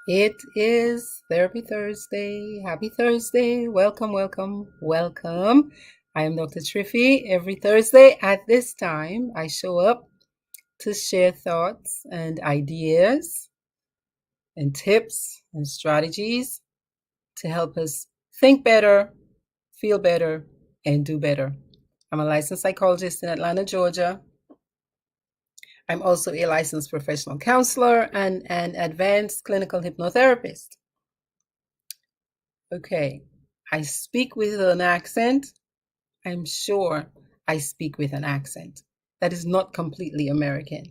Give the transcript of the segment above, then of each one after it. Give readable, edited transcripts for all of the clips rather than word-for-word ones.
It is Therapy Thursday. Happy Thursday. Welcome, welcome, welcome. I am Dr. Triffy. Every Thursday at this time, I show up to share thoughts and ideas and tips and strategies to help us think better, feel better, and do better. I'm a licensed psychologist in Atlanta, Georgia. I'm also a licensed professional counselor and an advanced clinical hypnotherapist. Okay, I speak with an accent. I'm sure I speak with an accent that is not completely American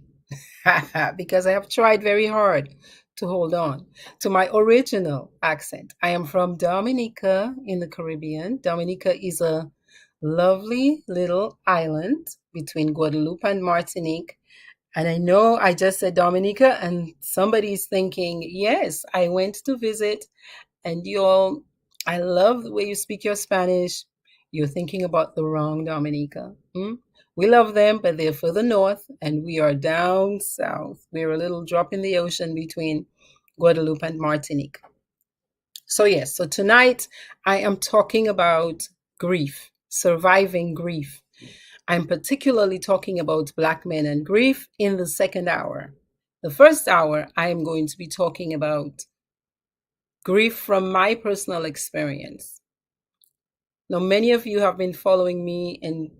because I have tried very hard to hold on to my original accent. I am from Dominica in the Caribbean. Dominica is a lovely little island between Guadeloupe and Martinique. And I know I just said Dominica, and somebody's thinking, yes, I went to visit, and you all, I love the way you speak your Spanish. You're thinking about the wrong Dominica. We love them, but they're further north, and we are down south. We're a little drop in the ocean between Guadeloupe and Martinique. So, yes, so tonight I am talking about grief, surviving grief. I'm particularly talking about Black men and grief in the second hour. The first hour, I am going to be talking about grief from my personal experience. Now, many of you have been following me and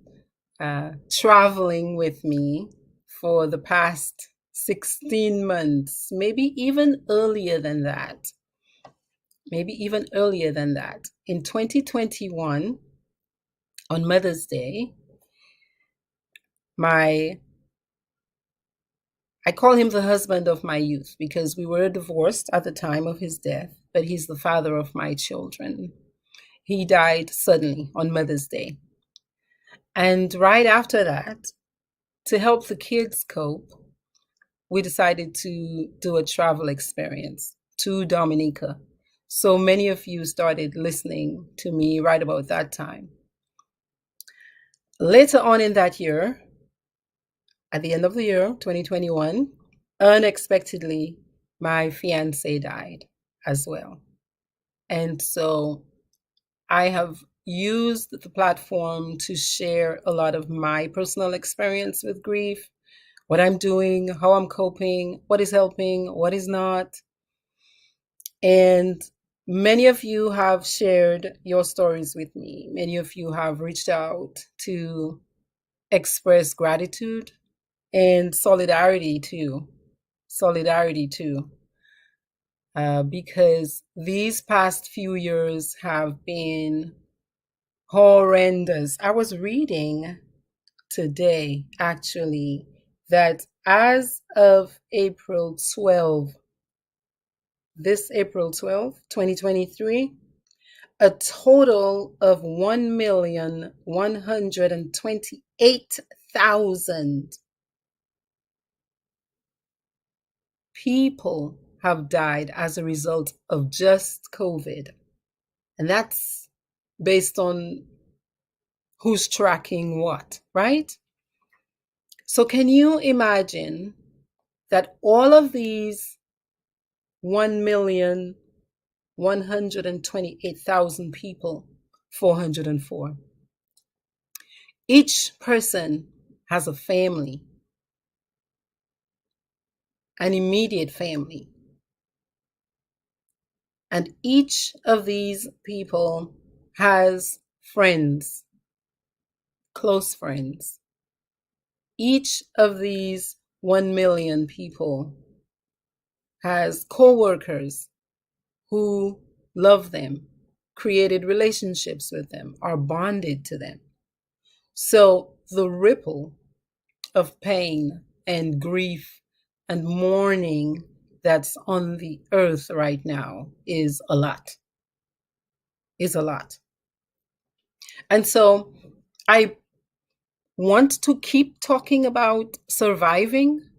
traveling with me for the past 16 months, maybe even earlier than that. Maybe even earlier than that. In 2021, on Mother's Day, I call him the husband of my youth because we were divorced at the time of his death, but he's the father of my children. He died suddenly on Mother's Day. And right after that, to help the kids cope, we decided to do a travel experience to Dominica. So many of you started listening to me right about that time. Later on in that year, at the end of the year, 2021, unexpectedly, my fiance died as well. And so I have used the platform to share a lot of my personal experience with grief, what I'm doing, how I'm coping, what is helping, what is not. And many of you have shared your stories with me. Many of you have reached out to express gratitude and solidarity too. Because these past few years have been horrendous. I was reading today, actually, that as of April 12, this April 12th, 2023, a total of 1,128,000 people have died as a result of just COVID. And that's based on who's tracking what, right? So can you imagine that all of these 1,128,000 people, 404, each person has a family, an immediate family. And each of these people has friends, close friends. Each of these 1 million people has co-workers who love them, created relationships with them, are bonded to them. So the ripple of pain and grief and mourning that's on the earth right now is a lot. And so I want to keep talking about surviving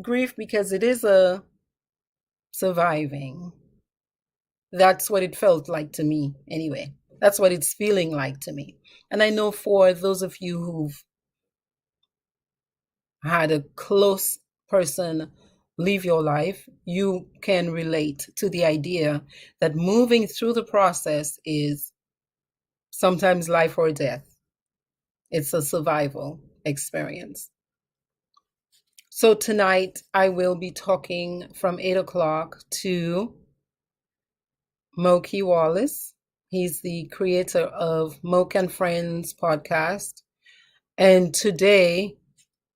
grief because it is a surviving. That's what it felt like to me, anyway. That's what it's feeling like to me. And I know for those of you who've had a close person live your life, you can relate to the idea that moving through the process is sometimes life or death. It's a survival experience. So tonight I will be talking from 8 o'clock to Moke Wallace. He's the creator of Moke and Friends podcast. And today,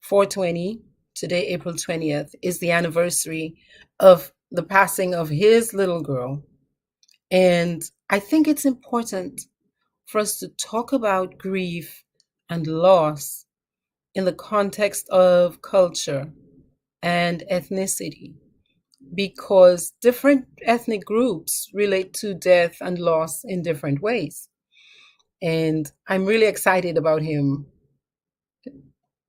420, today, April 20th, is the anniversary of the passing of his little girl. And I think it's important for us to talk about grief and loss in the context of culture and ethnicity, because different ethnic groups relate to death and loss in different ways. And I'm really excited about him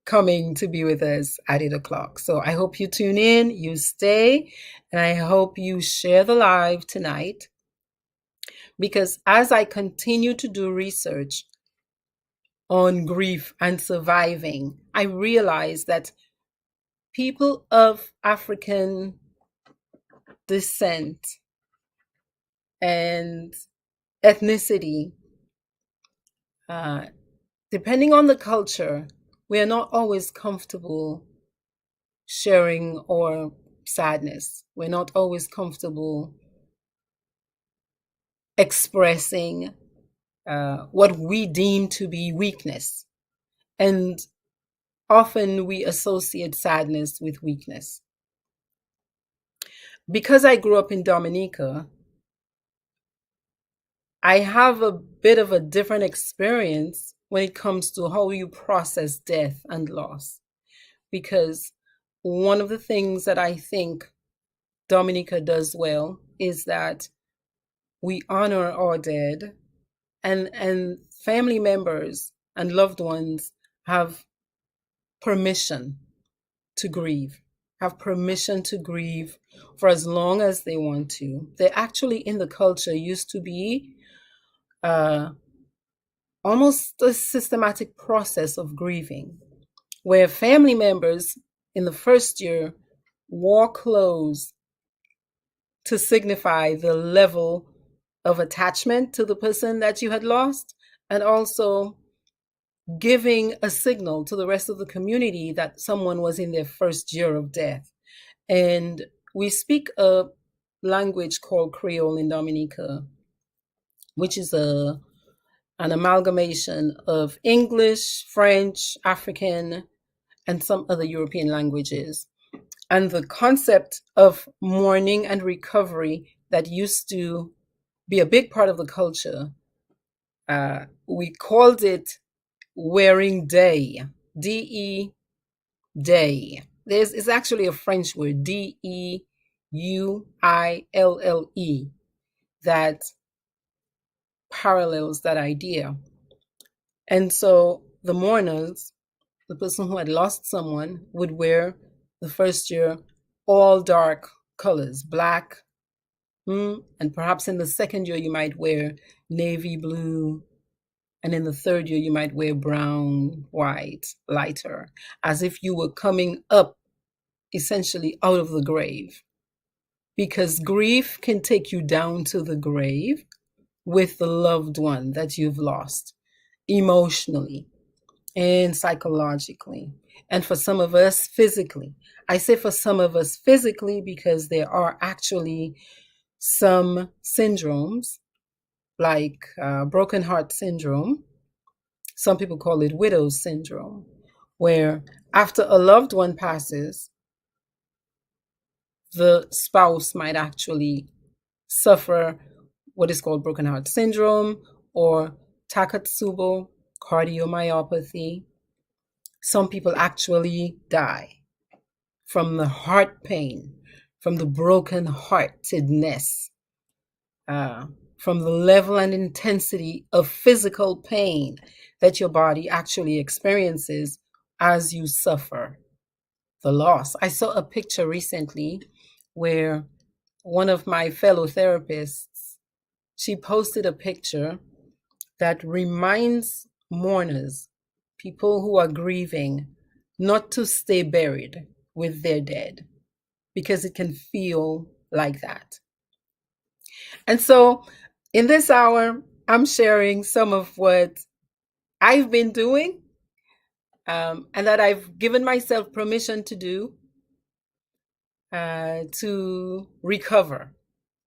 coming to be with us at 8 o'clock. So I hope you tune in, you stay, and I hope you share the live tonight. Because as I continue to do research on grief and surviving, I realize that people of African descent and ethnicity, depending on the culture, we are not always comfortable sharing our sadness. We're not always comfortable expressing what we deem to be weakness. And often we associate sadness with weakness. Because I grew up in Dominica, I have a bit of a different experience when it comes to how you process death and loss. Because one of the things that I think Dominica does well is that we honor our dead, and family members and loved ones have permission to grieve, have permission to grieve for as long as they want to. They actually, in the culture, used to be almost a systematic process of grieving, where family members in the first year wore clothes to signify the level of attachment to the person that you had lost, and also giving a signal to the rest of the community that someone was in their first year of death. And we speak a language called Creole in Dominica, which is an amalgamation of English, French, African, and some other European languages. And the concept of mourning and recovery that used to be a big part of the culture, we called it wearing day, D-E, day. It's actually a French word, D-E-U-I-L-L-E, that parallels that idea. And so the mourners, the person who had lost someone, would wear the first year all dark colors, black, and perhaps in the second year you might wear navy blue, and in the third year you might wear brown, white, lighter, as if you were coming up essentially out of the grave. Because grief can take you down to the grave with the loved one that you've lost, emotionally and psychologically. And for some of us, physically. I say for some of us physically because there are actually some syndromes, like broken heart syndrome. Some people call it widow's syndrome, where after a loved one passes, the spouse might actually suffer what is called broken heart syndrome or Takotsubo cardiomyopathy. Some people actually die from the heart pain, from the broken heartedness, from the level and intensity of physical pain that your body actually experiences as you suffer the loss. I saw a picture recently where one of my fellow therapists, she posted a picture that reminds mourners, people who are grieving, not to stay buried with their dead. because it can feel like that. And so in this hour, I'm sharing some of what I've been doing, and that I've given myself permission to do, to recover.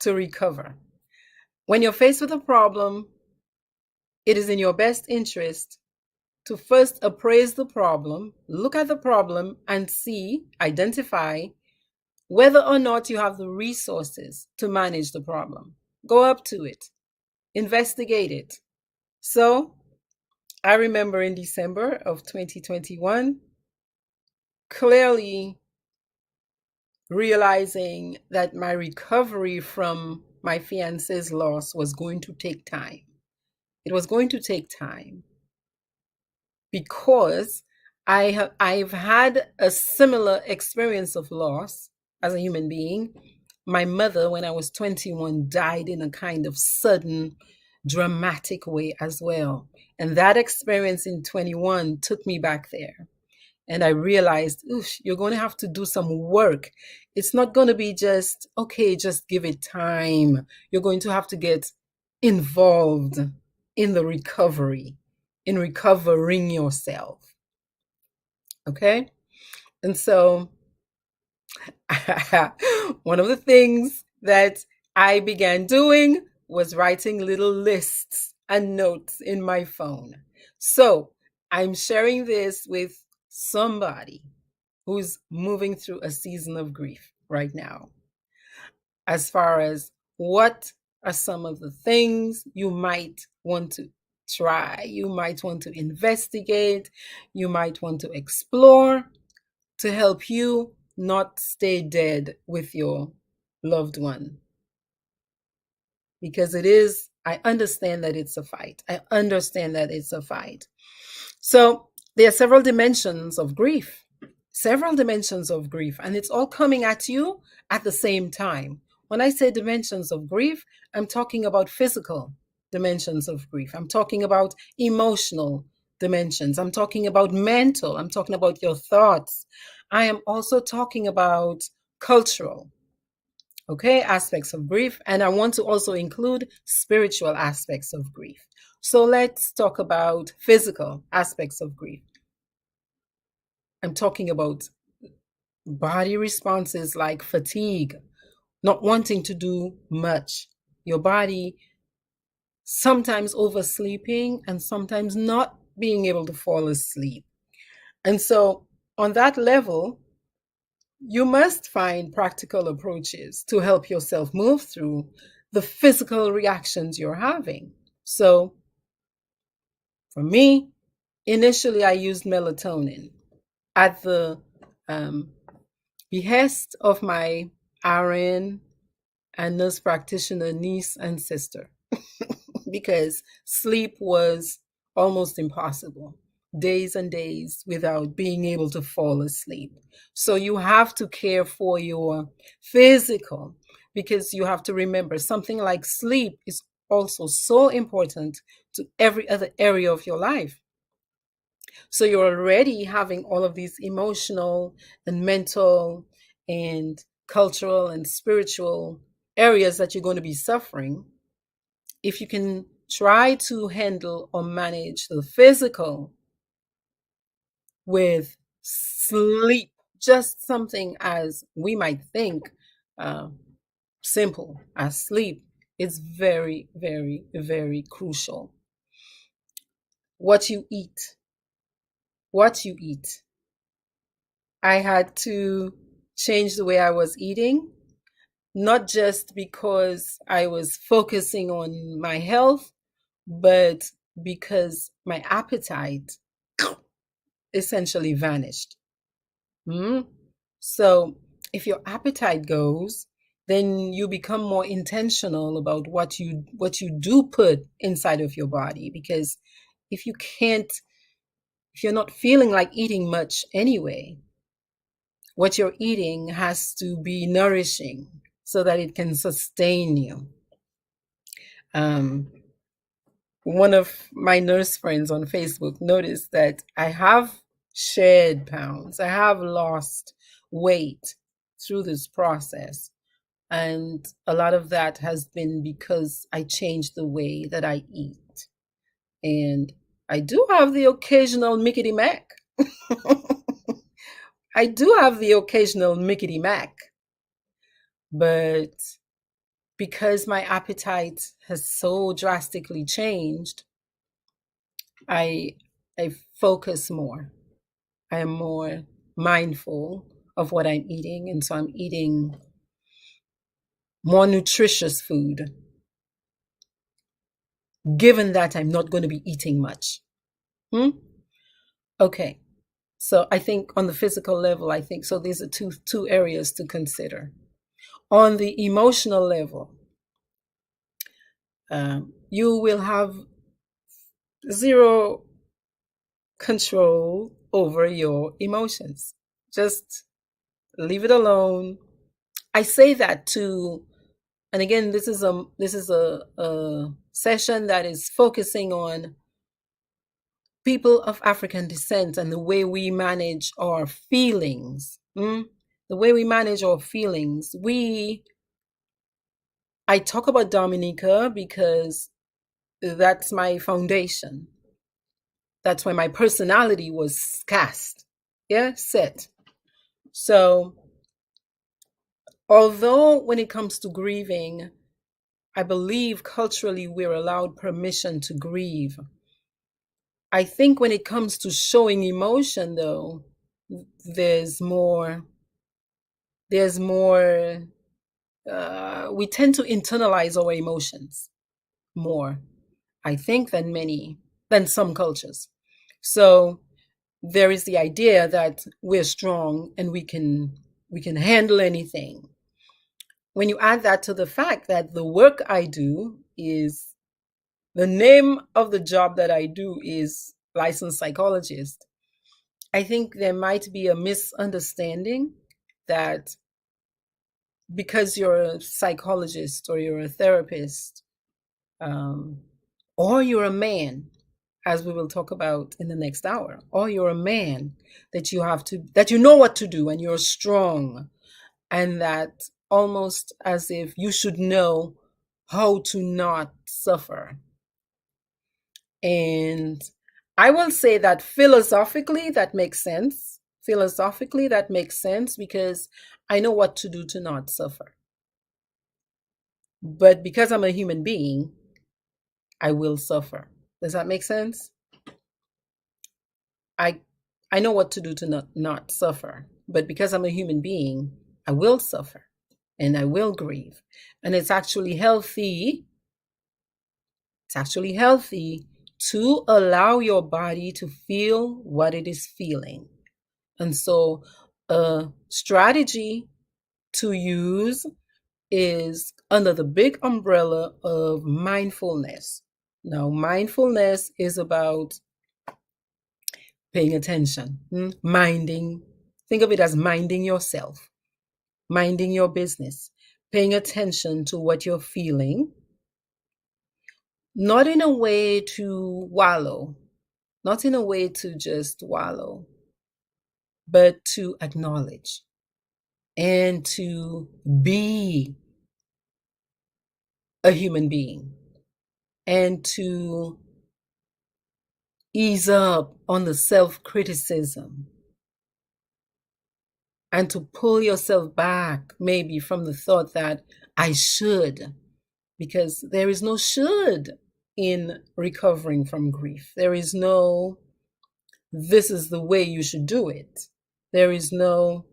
To recover. When you're faced with a problem, it is in your best interest to first appraise the problem, look at the problem, and identify whether or not you have the resources to manage the problem. Go up to it, investigate it. So I remember in December of 2021, clearly realizing that my recovery from my fiance's loss was going to take time. It was going to take time because I've had a similar experience of loss as a human being. My mother, when I was 21, died in a kind of sudden, dramatic way as well. And that experience in 21 took me back there. And I realized, you're going to have to do some work. It's not going to be just, okay, just give it time. You're going to have to get involved in the recovery, in recovering yourself. Okay? And so one of the things that I began doing was writing little lists and notes in my phone. So I'm sharing this with somebody who's moving through a season of grief right now, as far as what are some of the things you might want to try, you might want to investigate, you might want to explore to help you not stay dead with your loved one. Because I understand that it's a fight. I understand that it's a fight. So there are several dimensions of grief, and it's all coming at you at the same time. When I say dimensions of grief, I'm talking about physical dimensions of grief. I'm talking about emotional dimensions. I'm talking about mental. I'm talking about your thoughts. I am also talking about cultural, aspects of grief. And I want to also include spiritual aspects of grief. So let's talk about physical aspects of grief. I'm talking about body responses like fatigue, not wanting to do much, your body sometimes oversleeping and sometimes not being able to fall asleep. And so on that level, you must find practical approaches to help yourself move through the physical reactions you're having. So for me, initially I used melatonin at the behest of my RN and nurse practitioner niece and sister because sleep was almost impossible. Days and days without being able to fall asleep. So you have to care for your physical, because you have to remember something like sleep is also so important to every other area of your life. So you're already having all of these emotional and mental and cultural and spiritual areas that you're going to be suffering. If you can try to handle or manage the physical with sleep, just something as we might think simple as sleep, is very, very, very crucial. What you eat. I had to change the way I was eating, not just because I was focusing on my health, but because my appetite essentially vanished. So if your appetite goes, then you become more intentional about what you do put inside of your body. Because if you're not feeling like eating much anyway, what you're eating has to be nourishing so that it can sustain you. One of my nurse friends on Facebook noticed that I have shed pounds. I have lost weight through this process. And a lot of that has been because I changed the way that I eat. And I do have the occasional Mickety Mac. I do have the occasional Mickety Mac. But because my appetite has so drastically changed, I I focus more. I am more mindful of what I'm eating, and so I'm eating more nutritious food, given that I'm not going to be eating much. Hmm? Okay. So I think on the physical level, I think so. These are two areas to consider. On the emotional level, you will have zero control over your emotions. Just leave it alone. I say that to, and again, this is a session that is focusing on people of African descent and the way we manage our feelings. The way we manage our feelings. I talk about Dominica because that's my foundation. That's where my personality was cast. Yeah, set. So, although when it comes to grieving, I believe culturally we're allowed permission to grieve. I think when it comes to showing emotion, though, there's more, there's more, we tend to internalize our emotions more, I think, than some cultures. So there is the idea that we're strong and we can handle anything. When you add that to the fact that the work I do is, the name of the job that I do is licensed psychologist, I think there might be a misunderstanding that because you're a psychologist or you're a therapist, um, or you're a man, as we will talk about in the next hour, or you're a man, that you know what to do and you're strong, and that almost as if you should know how to not suffer. And I will say that philosophically, that makes sense. Philosophically, that makes sense because I know what to do to not suffer. But because I'm a human being, I will suffer. Does that make sense? I I know what to do to not suffer. But because I'm a human being, I will suffer and I will grieve. And it's actually healthy. It's actually healthy to allow your body to feel what it is feeling. And so a strategy to use is under the big umbrella of mindfulness. Now, mindfulness is about paying attention, minding. Think of it as minding yourself, minding your business, paying attention to what you're feeling, not in a way to wallow, not in a way to just wallow, but to acknowledge and to be a human being and to ease up on the self-criticism and to pull yourself back maybe from the thought that I should, because there is no should in recovering from grief. There is no, this is the way you should do it. There is no,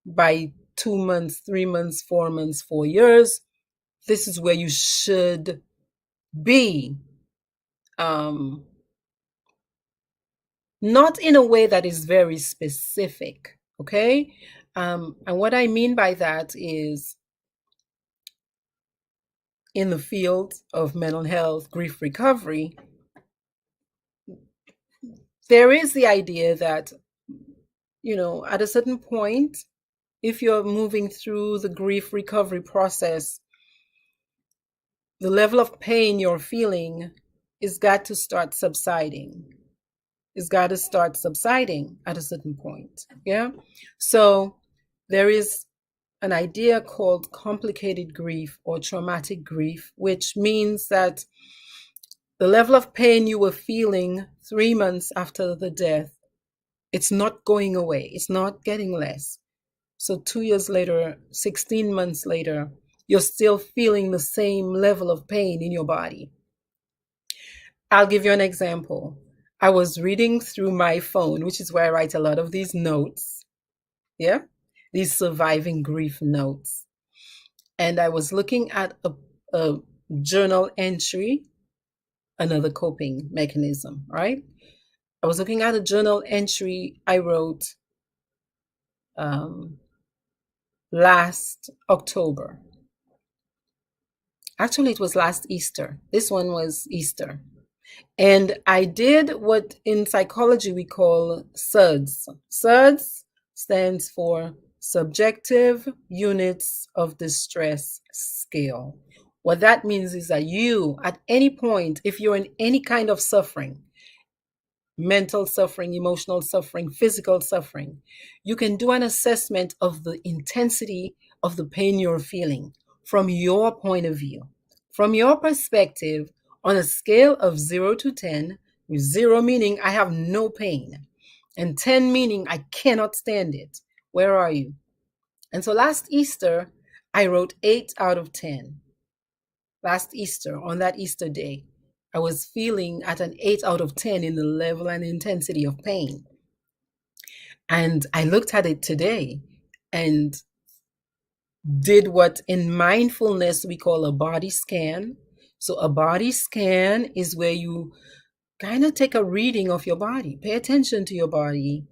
by 2 months, 3 months, 4 months, 4 years, this is where you should be. Not in a way that is very specific, okay? And what I mean by that is, in the field of mental health, grief recovery, there is the idea that, at a certain point, if you're moving through the grief recovery process, the level of pain you're feeling is got to start subsiding. It's got to start subsiding at a certain point. Yeah. So there is an idea called complicated grief or traumatic grief, which means that the level of pain you were feeling 3 months after the death, it's not going away. It's not getting less. So 2 years later, 16 months later, you're still feeling the same level of pain in your body. I'll give you an example. I was reading through my phone, which is where I write a lot of these notes. Yeah, these surviving grief notes. And I was looking at a journal entry, another coping mechanism, right? I was looking at a journal entry I wrote last October. Actually, it was last Easter. This one was Easter. And I did what in psychology we call SUDS. SUDS stands for Subjective Units of Distress Scale. What that means is that you, at any point, if you're in any kind of suffering, mental suffering, emotional suffering, physical suffering, you can do an assessment of the intensity of the pain you're feeling from your point of view, from your perspective, on a scale of 0 to 10, with 0 meaning I have no pain, and 10 meaning I cannot stand it. Where are you? And so last Easter, I wrote 8 out of 10. Last Easter, on that Easter day, I was feeling at an 8 out of 10 in the level and intensity of pain. And I looked at it today and did what in mindfulness we call a body scan. So a body scan is where you kind of take a reading of your body, pay attention to your body,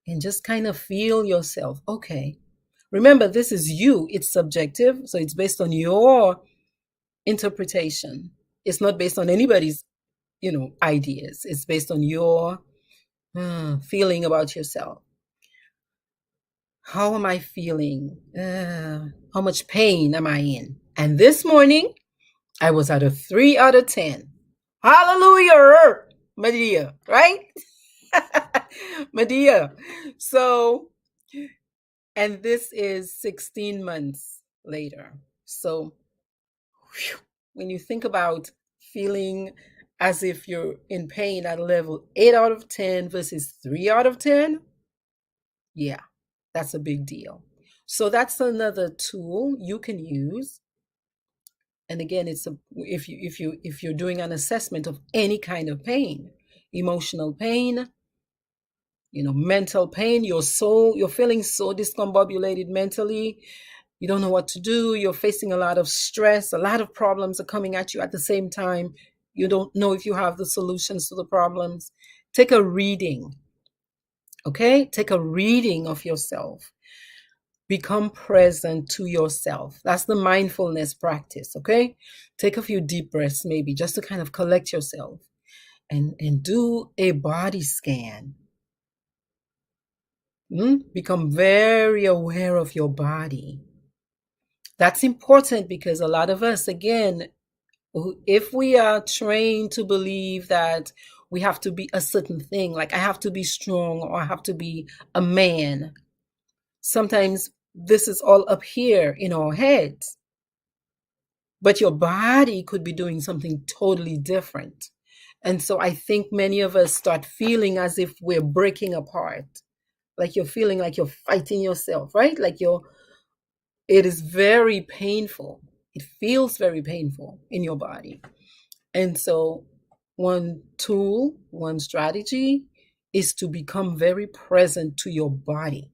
and just kind of feel yourself. Okay. Remember, this is you. It's subjective. So it's based on your interpretation. It's not based on anybody's, ideas. It's based on your feeling about yourself. How am I feeling? How much pain am I in? And this morning, I was at a 3 out of 10. Hallelujah, Medea, right? Medea. So, and this is 16 months later. So, when you think about feeling as if you're in pain at a level 8 out of 10 versus 3 out of 10, yeah, that's a big deal. So that's another tool you can use. And again, if you're doing an assessment of any kind of pain, emotional pain, mental pain, you're feeling so discombobulated mentally, you don't know what to do, you're facing a lot of stress, a lot of problems are coming at you at the same time, you don't know if you have the solutions to the problems. Take a reading. Okay? Take a reading of yourself. Become present to yourself. That's the mindfulness practice. Okay? Take a few deep breaths, maybe, just to kind of collect yourself and do a body scan. Become very aware of your body. That's important because a lot of us, again, if we are trained to believe that we have to be a certain thing, like I have to be strong or I have to be a man, sometimes this is all up here in our heads. But your body could be doing something totally different. And so I think many of us start feeling as if we're breaking apart. Like you're feeling like you're fighting yourself, right? It is very painful. It feels very painful in your body. And so one tool, one strategy is to become very present to your body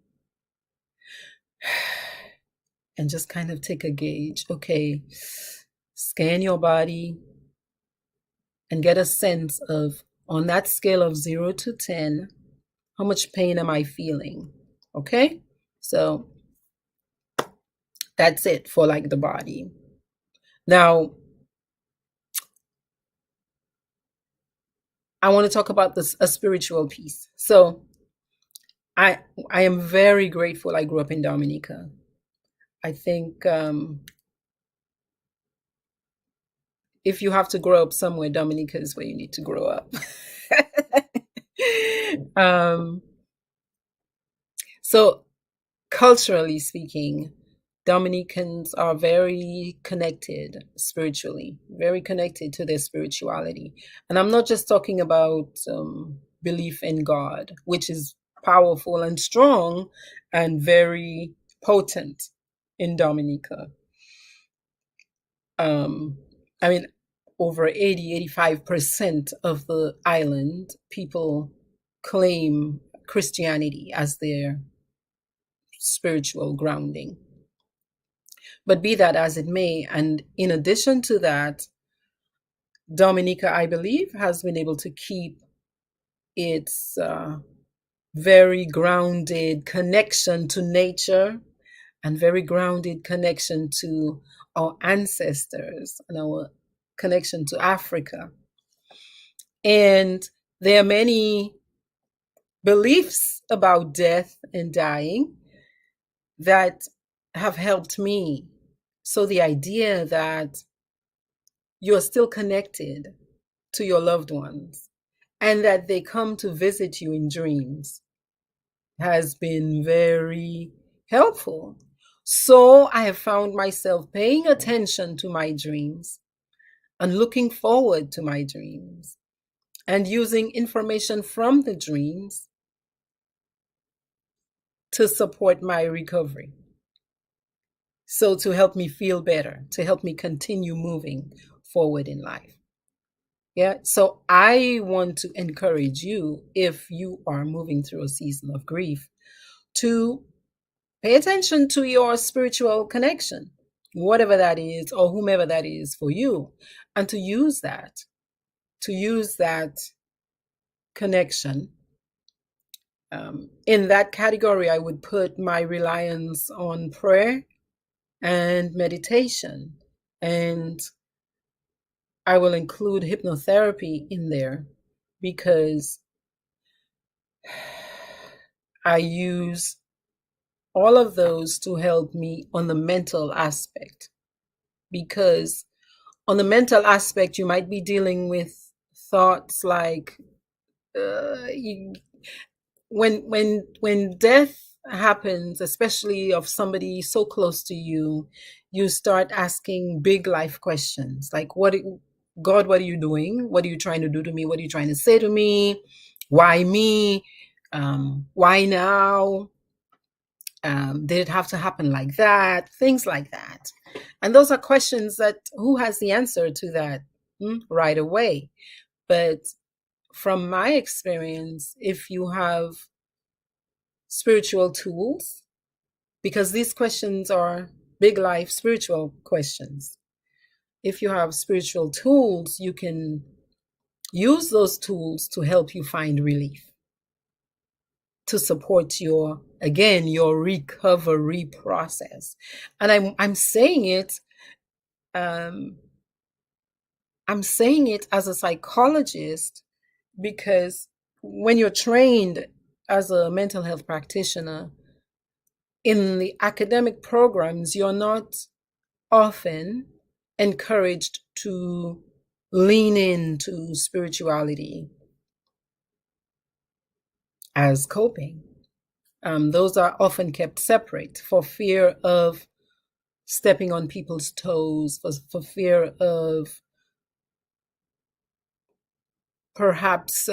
and just kind of take a gauge. Okay, scan your body and get a sense of, on that scale of 0 to 10, how much pain am I feeling? Okay, so that's it for like the body. Now, I want to talk about a spiritual piece. So I am very grateful I grew up in Dominica. I think if you have to grow up somewhere, Dominica is where you need to grow up. So culturally speaking, Dominicans are very connected spiritually, very connected to their spirituality. And I'm not just talking about belief in God, which is powerful and strong and very potent in Dominica. Um, I mean, over 85% of the island people claim Christianity as their spiritual grounding. But be that as it may, and in addition to that, Dominica, I believe, has been able to keep its very grounded connection to nature and very grounded connection to our ancestors and our connection to Africa. And there are many beliefs about death and dying that have helped me. So the idea that you're still connected to your loved ones and that they come to visit you in dreams has been very helpful. So I have found myself paying attention to my dreams and looking forward to my dreams and using information from the dreams to support my recovery. So to help me feel better, to help me continue moving forward in life. Yeah. So I want to encourage you, if you are moving through a season of grief, to pay attention to your spiritual connection, whatever that is, or whomever that is for you, and to use that connection. In that category, I would put my reliance on prayer and meditation. And I will include hypnotherapy in there because I use all of those to help me on the mental aspect. Because on the mental aspect, you might be dealing with thoughts like when death happens, especially of somebody so close to you, you start asking big life questions like, God, what are you doing? What are you trying to do to me? What are you trying to say to me? Why me? Why now? Did it have to happen like that? Things like that. And those are questions that who has the answer to that right away? But from my experience, if you have spiritual tools, because these questions are big life spiritual questions, if you have spiritual tools, you can use those tools to help you find relief, to support your recovery process. And I'm saying it I'm saying it as a psychologist because when you're trained as a mental health practitioner in the academic programs, you're not often encouraged to lean into spirituality as coping. Those are often kept separate for fear of stepping on people's toes, for fear of perhaps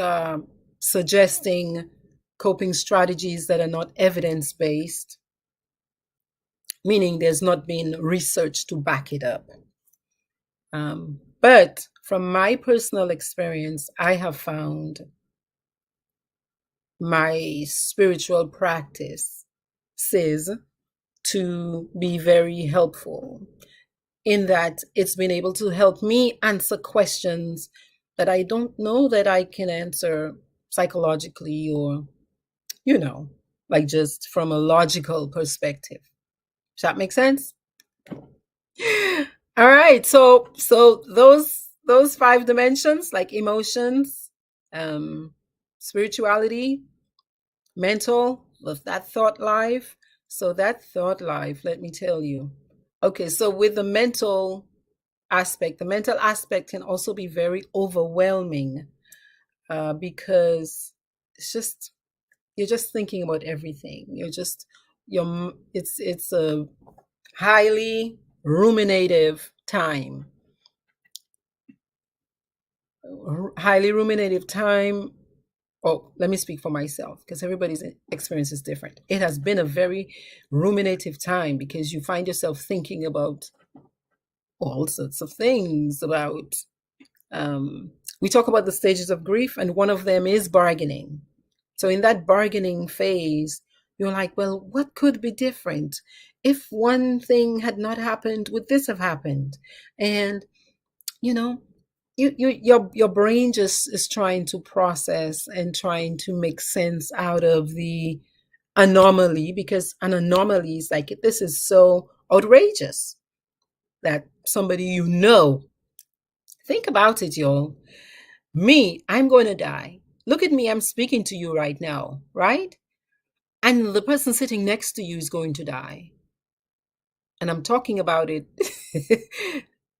suggesting coping strategies that are not evidence-based, meaning there's not been research to back it up. But from my personal experience, I have found my spiritual practices to be very helpful in that it's been able to help me answer questions that I don't know that I can answer psychologically or, like just from a logical perspective. Does that make sense? All right. So those five dimensions, like emotions, spirituality, mental, with that thought life. So that thought life, let me tell you. Okay, so with the mental aspect can also be very overwhelming because you're just thinking about everything. It's a highly ruminative time. Highly ruminative time. Oh, let me speak for myself because everybody's experience is different. It has been a very ruminative time because you find yourself thinking about all sorts of things about we talk about the stages of grief, and one of them is bargaining. So in that bargaining phase, you're like, well, what could be different? If one thing had not happened, would this have happened? And you know, your brain just is trying to process and trying to make sense out of the anomaly, because an anomaly is like, this is so outrageous that somebody, think about it, y'all. Me, I'm going to die. Look at me, I'm speaking to you right now, right? And the person sitting next to you is going to die. And I'm talking about it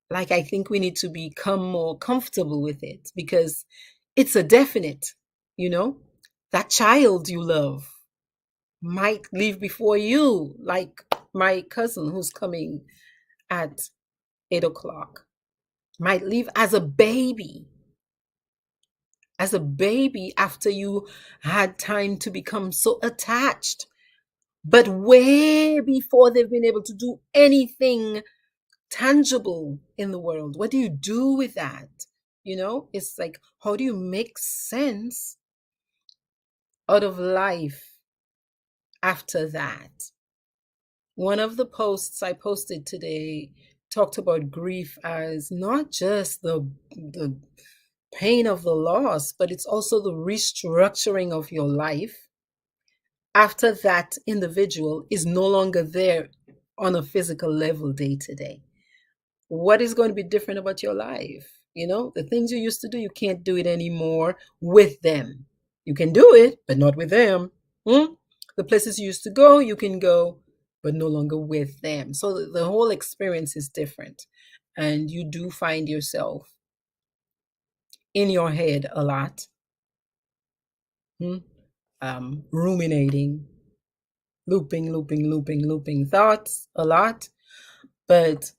like I think we need to become more comfortable with it because it's a definite, you know? That child you love might leave before you, like my cousin who's coming at 8 o'clock, might leave as a baby after you had time to become so attached, but way before they've been able to do anything tangible in the world. What do you do with that? It's like, how do you make sense out of life after that? One of the posts I posted today talked about grief as not just the pain of the loss, but it's also the restructuring of your life after that individual is no longer there on a physical level day to day. What is going to be different about your life? The things you used to do, you can't do it anymore with them. You can do it, but not with them. Hmm? The places you used to go, you can go, but no longer with them. So the whole experience is different. And you do find yourself in your head a lot, hmm? Ruminating, looping thoughts a lot. But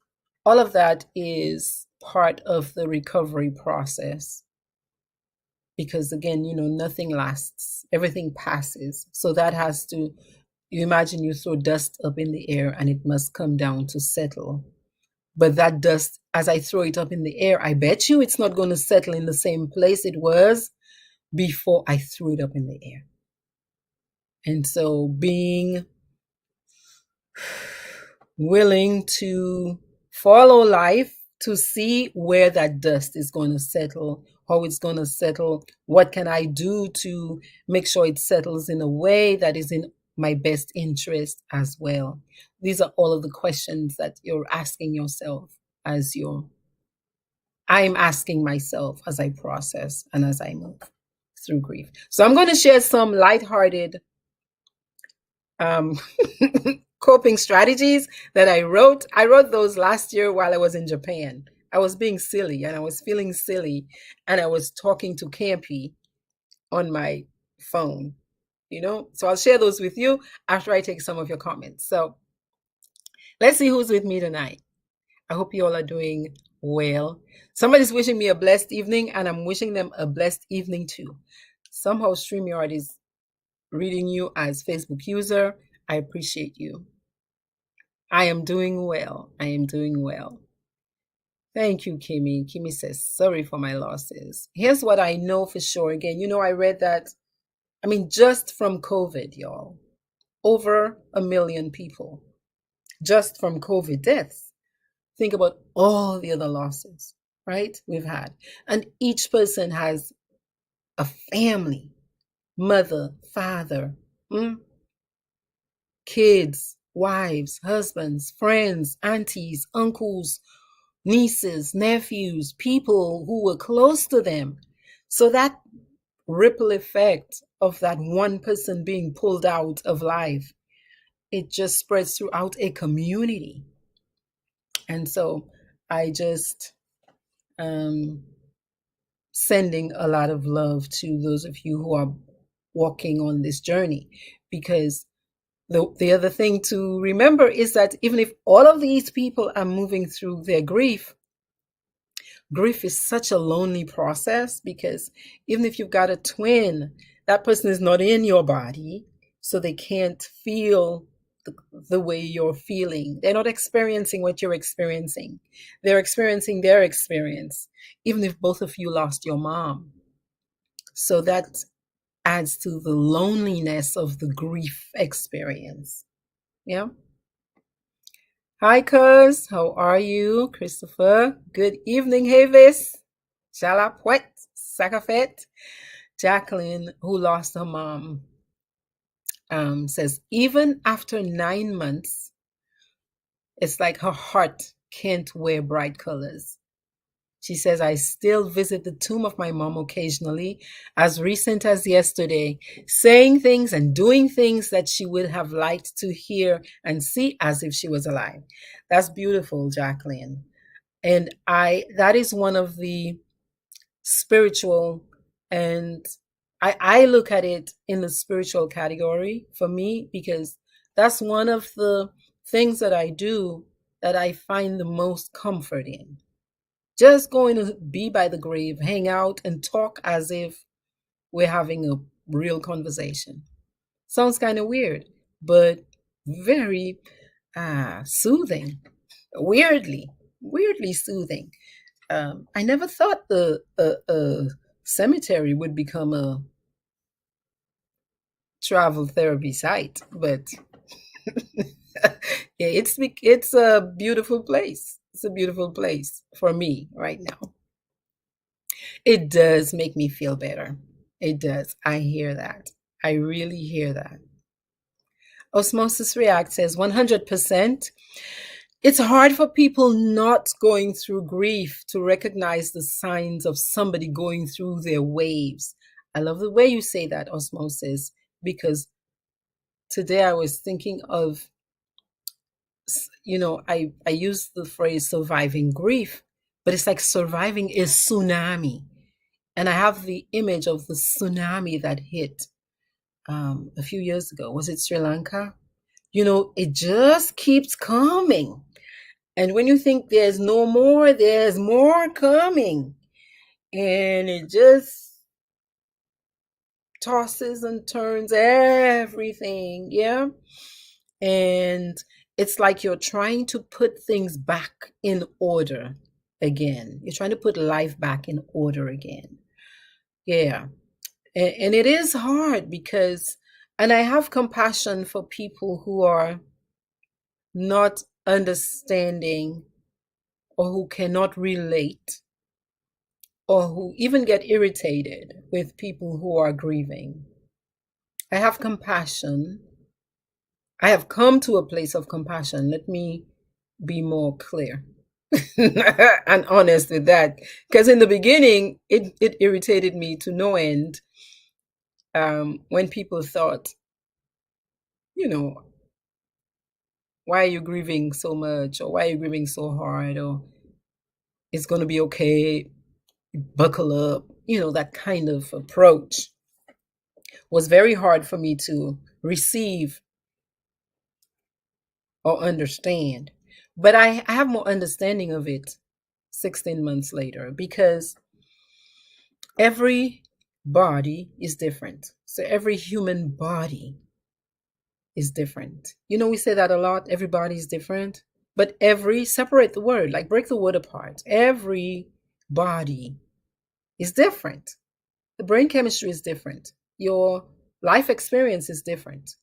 all of that is part of the recovery process because, again, nothing lasts, everything passes. So that has to, you imagine you throw dust up in the air and it must come down to settle. But that dust, as I throw it up in the air, I bet you it's not going to settle in the same place it was before I threw it up in the air. And so being willing to follow life to see where that dust is going to settle, how it's going to settle, what can I do to make sure it settles in a way that is in my best interest as well. These are all of the questions that you're asking yourself I'm asking myself as I process and as I move through grief. So I'm going to share some lighthearted um, coping strategies that I wrote. I wrote those last year while I was in Japan. I was being silly and I was feeling silly and I was talking to Campy on my phone, So I'll share those with you after I take some of your comments. So let's see who's with me tonight. I hope you all are doing well. Somebody's wishing me a blessed evening and I'm wishing them a blessed evening too. Somehow StreamYard is reading you as Facebook user. I appreciate you. I am doing well. I am doing well. Thank you, Kimmy. Kimmy says, sorry for my losses. Here's what I know for sure. Again, I read that, just from COVID, y'all, over 1 million people, just from COVID deaths. Think about all the other losses, right? We've had. And each person has a family, mother, father, kids, wives, husbands, friends, aunties, uncles, nieces, nephews, people who were close to them. So that ripple effect of that one person being pulled out of life, it just spreads throughout a community. And so I just sending a lot of love to those of you who are walking on this journey, because The other thing to remember is that even if all of these people are moving through their grief, grief is such a lonely process, because even if you've got a twin, that person is not in your body, so they can't feel the way you're feeling. They're not experiencing what you're experiencing. They're experiencing their experience, even if both of you lost your mom. So that adds to the loneliness of the grief experience. Yeah. Hi, cuz. How are you, Christopher? Good evening, Havis. Jalapwet, Sakafet. Jacqueline, who lost her mom, says, even after 9 months, it's like her heart can't wear bright colors. She says, I still visit the tomb of my mom occasionally, as recent as yesterday, saying things and doing things that she would have liked to hear and see as if she was alive. That's beautiful, Jacqueline. And that is one of the spiritual, and I look at it in the spiritual category for me, because that's one of the things that I do that I find the most comfort in. Just going to be by the grave, hang out, and talk as if we're having a real conversation. Sounds kind of weird, but very soothing. Weirdly soothing. I never thought the cemetery would become a travel therapy site, but yeah, it's a beautiful place. It's a beautiful place for me right now. It does make me feel better. It does. I hear that. I really hear that. Osmosis React says 100%. It's hard for people not going through grief to recognize the signs of somebody going through their waves. I love the way you say that, Osmosis, because today I was thinking of, I use the phrase surviving grief, but it's like surviving a tsunami. And I have the image of the tsunami that hit a few years ago. Was it Sri Lanka? It just keeps coming. And when you think there's no more, there's more coming. And it just tosses and turns everything. Yeah. And it's like you're trying to put things back in order again. You're trying to put life back in order again. Yeah. And it is hard because, and I have compassion for people who are not understanding, or who cannot relate, or who even get irritated with people who are grieving. I have compassion. I have come to a place of compassion. Let me be more clear and honest with that. Because in the beginning, it irritated me to no end, when people thought, you know, why are you grieving so much? Or why are you grieving so hard? Or it's going to be okay, buckle up. That kind of approach was very hard for me to receive or understand. But I have more understanding of it 16 months later, because every body is different. So every human body is different. We say that a lot, everybody is different. But separate the word, like break the word apart. Every body is different. The brain chemistry is different. Your life experience is different.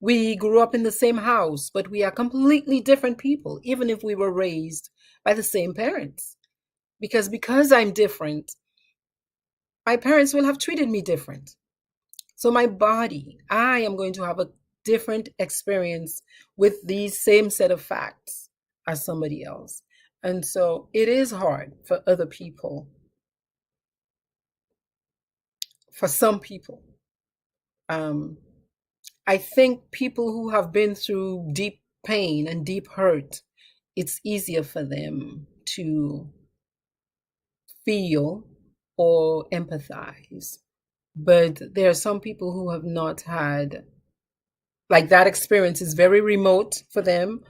We grew up in the same house, but we are completely different people, even if we were raised by the same parents. Because I'm different, my parents will have treated me different. So my body, I am going to have a different experience with these same set of facts as somebody else. And so it is hard for other people, for some people. I think people who have been through deep pain and deep hurt, it's easier for them to feel or empathize. But there are some people who have not had, like that experience is very remote for them,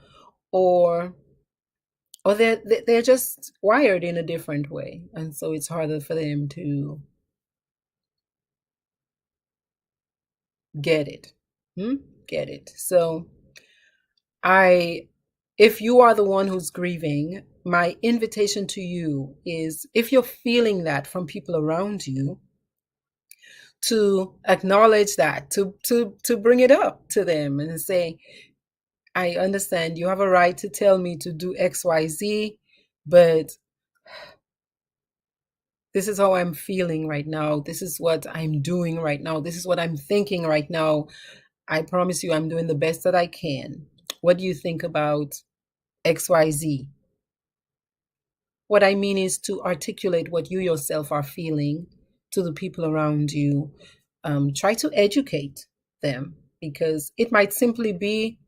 or they're just wired in a different way, and so it's harder for them to get it. Hmm? Get it. So I if you are the one who's grieving, my invitation to you is, if you're feeling that from people around you, to acknowledge that, to bring it up to them and say, I understand you have a right to tell me to do XYZ, but this is how I'm feeling right now. This is what I'm doing right now. This is what I'm thinking right now. I promise you, I'm doing the best that I can. What do you think about XYZ? What I mean is to articulate what you yourself are feeling to the people around you. Try to educate them, because it might simply be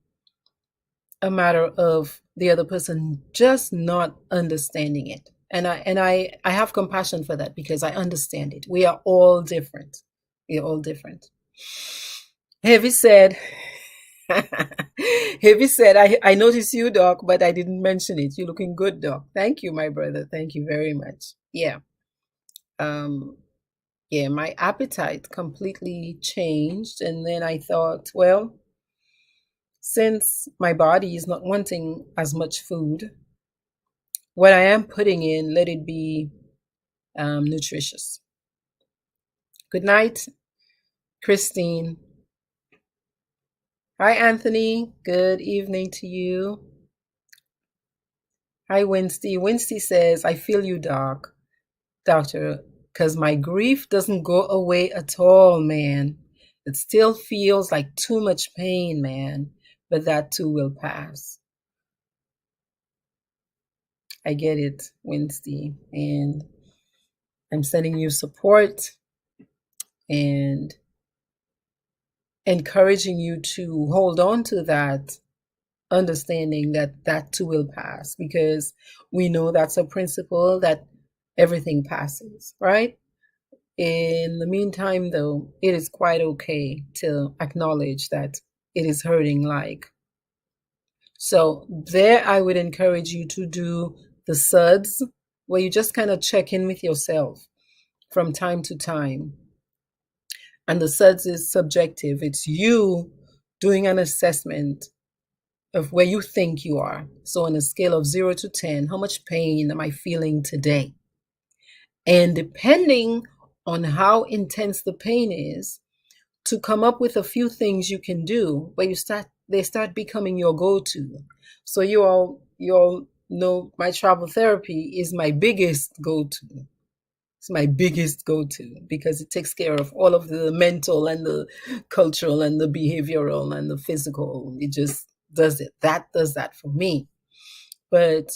a matter of the other person just not understanding it. And I have compassion for that, because I understand it. We are all different. We are all different. Heavy said, Heavy said, I noticed you, Doc, but I didn't mention it. You're looking good, Doc. Thank you, my brother. Thank you very much. Yeah. Um, yeah, my appetite completely changed. And then I thought, well, since my body is not wanting as much food, what I am putting in, let it be nutritious. Good night, Christine. Hi, Anthony. Good evening to you. Hi, Winsty. Winsty says, I feel you, doctor, because my grief doesn't go away at all, man. It still feels like too much pain, man, but that too will pass. I get it, Winsty, and I'm sending you support and encouraging you to hold on to that understanding that that too will pass, because we know that's a principle that everything passes, right? In the meantime, though, it is quite okay to acknowledge that it is hurting like. So there I would encourage you to do the suds, where you just kind of check in with yourself from time to time. And the suds is subjective. It's you doing an assessment of where you think you are. So on a scale of 0 to 10, how much pain am I feeling today? And depending on how intense the pain is, to come up with a few things you can do where they start becoming your go-to. So you all know my travel therapy is my biggest go-to. It's my biggest go-to, because it takes care of all of the mental and the cultural and the behavioral and the physical. It just does it. That does that for me. But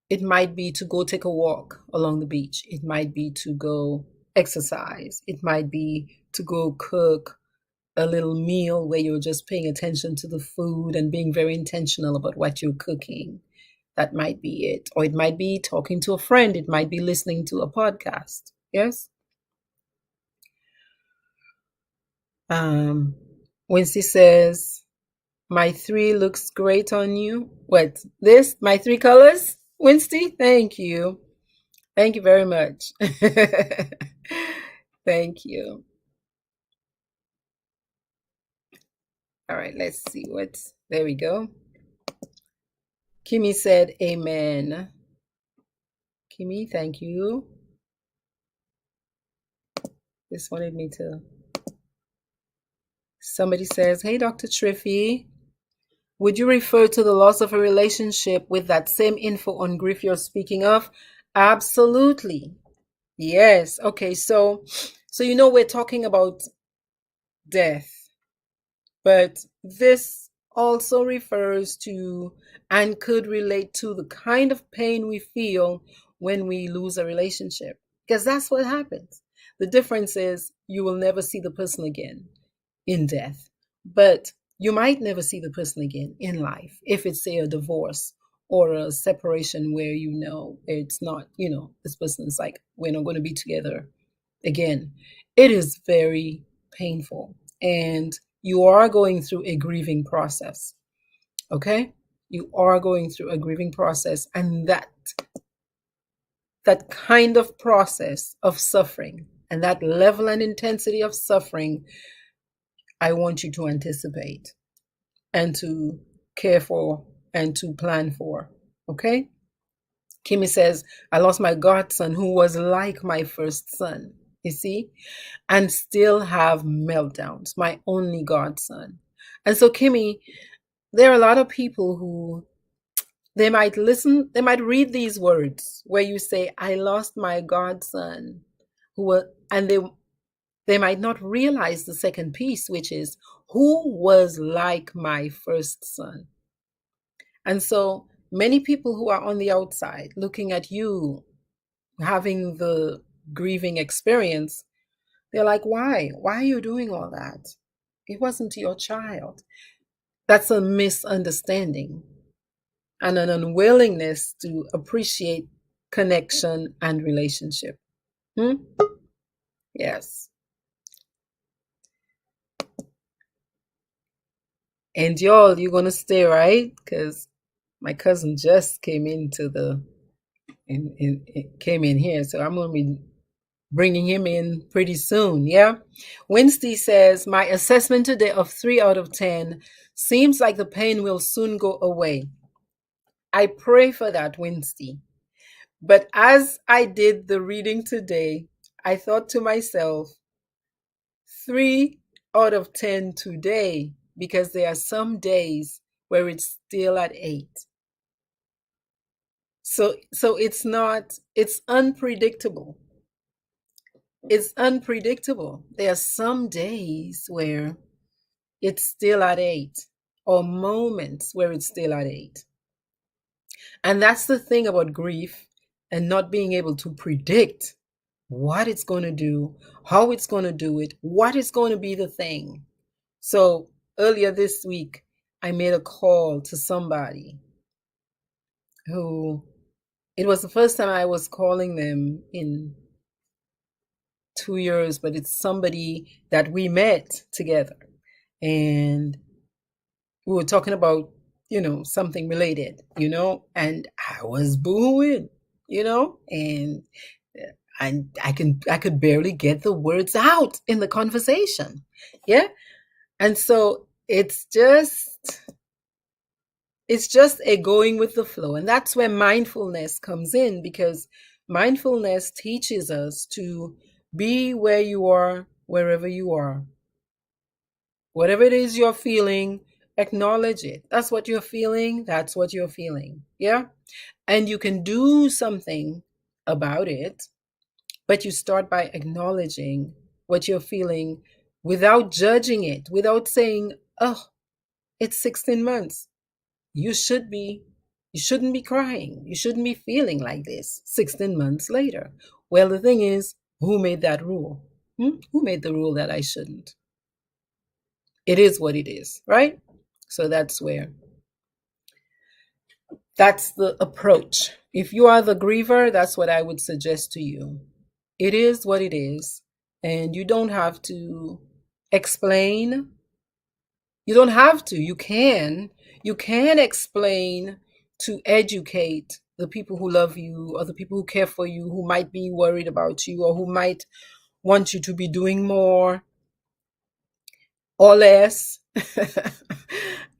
it might be to go take a walk along the beach. It might be to go exercise. It might be to go cook a little meal where you're just paying attention to the food and being very intentional about what you're cooking. That might be it. Or it might be talking to a friend. It might be listening to a podcast. Yes? Wincy says, my 3 looks great on you. What? This? My 3 colors? Winsty? Thank you. Thank you very much. Thank you. All right, let's see what's there we go. Kimmy said amen. Kimmy, thank you. Just wanted me to. Somebody says, hey, Dr. Triffy, would you refer to the loss of a relationship with that same info on grief you're speaking of? Absolutely. Yes. Okay, so we're talking about death, but this also refers to and could relate to the kind of pain we feel when we lose a relationship, because that's what happens. The difference is you will never see the person again in death, but you might never see the person again in life if it's, say, a divorce or a separation where it's not, this person's like, we're not going to be together again. It is very painful, and you are going through a grieving process. Okay? You are going through a grieving process, and that kind of process of suffering and that level and intensity of suffering, I want you to anticipate and to care for and to plan for. Okay? Kimmy says, I lost my godson who was like my first son, you see, and still have meltdowns, my only godson. And so, Kimmy, there are a lot of people who they might listen, they might read these words where you say, I lost my godson, and they might not realize the second piece, which is, who was like my first son. And so many people who are on the outside looking at you having the grieving experience, they're like, why? Why are you doing all that? It wasn't your child. That's a misunderstanding and an unwillingness to appreciate connection and relationship. Hmm? Yes. And y'all, you're gonna stay, right? Because my cousin just came into came in here, so I'm gonna be bringing him in pretty soon. Yeah. Wednesday says, my assessment today of 3 out of 10 seems like the pain will soon go away. I pray for that, Wednesday. But as I did the reading today, I thought to myself, 3 out of 10 today, because there are some days where it's still at 8. So it's unpredictable. It's unpredictable. There are some days where it's still at 8, or moments where it's still at 8. And that's the thing about grief and not being able to predict what it's going to do, how it's going to do it, what is going to be the thing. So earlier this week, I made a call to somebody who, it was the first time I was calling them in 2 years, but it's somebody that we met together. And we were talking about, something related, and I was booing, and I could barely get the words out in the conversation. Yeah. And so it's just a going with the flow. And that's where mindfulness comes in, because mindfulness teaches us to be where you are, wherever you are. Whatever it is you're feeling, acknowledge it. That's what you're feeling. That's what you're feeling. Yeah. And you can do something about it, but you start by acknowledging what you're feeling without judging it, without saying, oh, it's 16 months. You shouldn't be crying. You shouldn't be feeling like this 16 months later. Well, the thing is, who made that rule? Who made the rule that I shouldn't? It is what it is, right? So that's the approach. If you are the griever, that's what I would suggest to you. It is what it is, and you don't have to explain. You don't have to. You can explain to educate the people who love you, or the people who care for you, who might be worried about you, or who might want you to be doing more or less.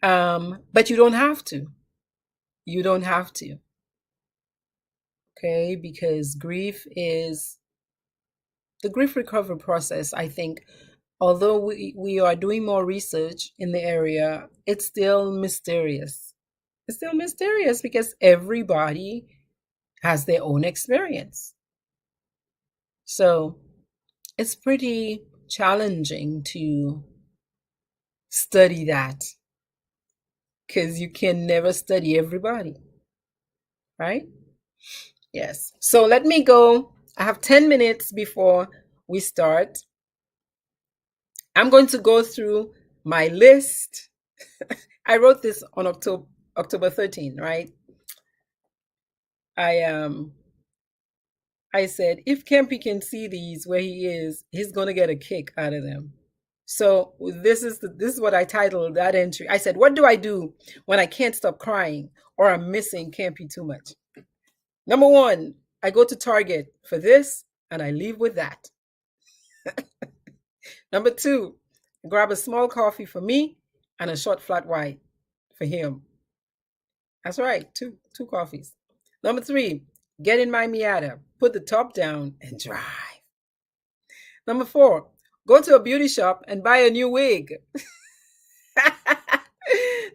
But you don't have to. You don't have to. Okay, because the grief recovery process, I think, although we are doing more research in the area, it's still mysterious. It's still mysterious because everybody has their own experience. So it's pretty challenging to study that, because you can never study everybody, right? Yes. So let me go. I have 10 minutes before we start. I'm going to go through my list. I wrote this on October 13, right? I said, if Kempy can see these where he is, he's going to get a kick out of them. So this is what I titled that entry. I said, "What do I do when I can't stop crying or I'm missing Campy too much?" Number one, I go to Target for this and I leave with that. Number two, grab a small coffee for me and a short flat white for him. That's right, two coffees. Number three, get in my Miata, put the top down and drive. Number four, go to a beauty shop and buy a new wig.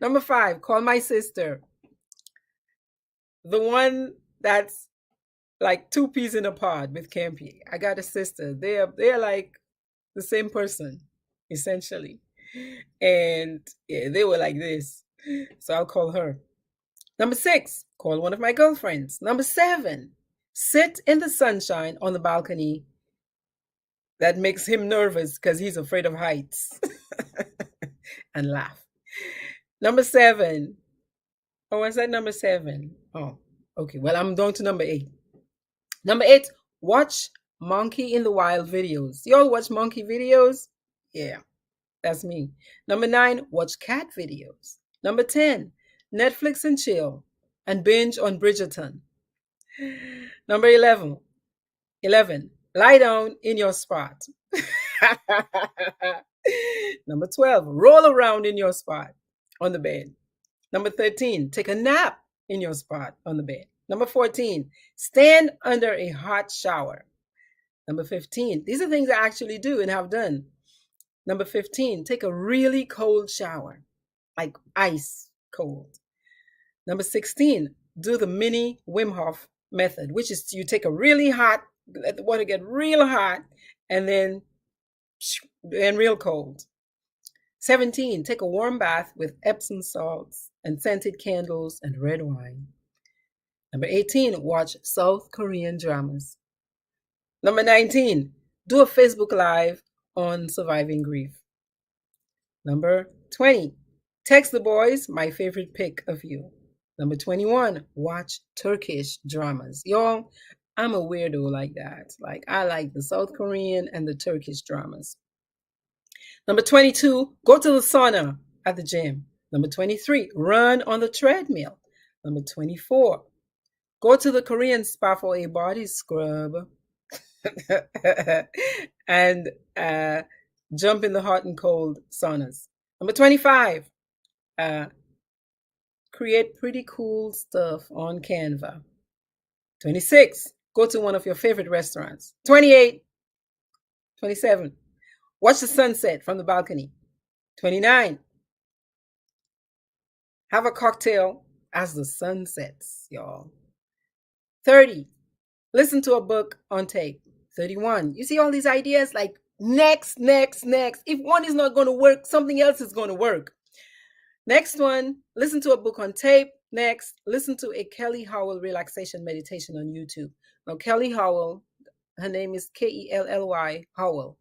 Number five, call my sister. The one that's like two peas in a pod with Campy. I got a sister. They're like the same person, essentially. And yeah, they were like this. So I'll call her. Number six, call one of my girlfriends. Number seven, sit in the sunshine on the balcony. That makes him nervous because he's afraid of heights. And laugh. Number seven. Oh, was that number seven? Oh, okay. Well, I'm going to number eight. Number eight, watch Monkey in the Wild videos. Y'all watch monkey videos? Yeah, that's me. Number nine, watch cat videos. Number 10, Netflix and chill and binge on Bridgerton. Number 11, lie down in your spot. Number 12, roll around in your spot on the bed. Number 13, take a nap in your spot on the bed. Number 14, stand under a hot shower. Number 15, these are things I actually do and have done. Number 15, take a really cold shower, like ice cold. Number 16, do the mini Wim Hof method, which is you take a really hot, let the water get real hot, and then real cold. 17, take a warm bath with Epsom salts and scented candles and red wine. Number 18, watch South Korean dramas. Number 19, do a Facebook Live on surviving grief. Number 20, text the boys my favorite pic of you. Number 21, watch Turkish dramas. Y'all, I'm a weirdo like that. Like, I like the South Korean and the Turkish dramas. Number 22, go to the sauna at the gym. Number 23, run on the treadmill. Number 24, go to the Korean spa for a body scrub. And jump in the hot and cold saunas. Number 25, create pretty cool stuff on Canva. 26, go to one of your favorite restaurants. 28, 27, watch the sunset from the balcony. 29, have a cocktail as the sun sets, y'all. 30, listen to a book on tape. 31, you see all these ideas like next. If one is not going to work, something else is going to work. Next one, listen to a book on tape. Next, listen to a Kelly Howell relaxation meditation on YouTube. Now, Kelly Howell, her name is Kelly Howell, Howell,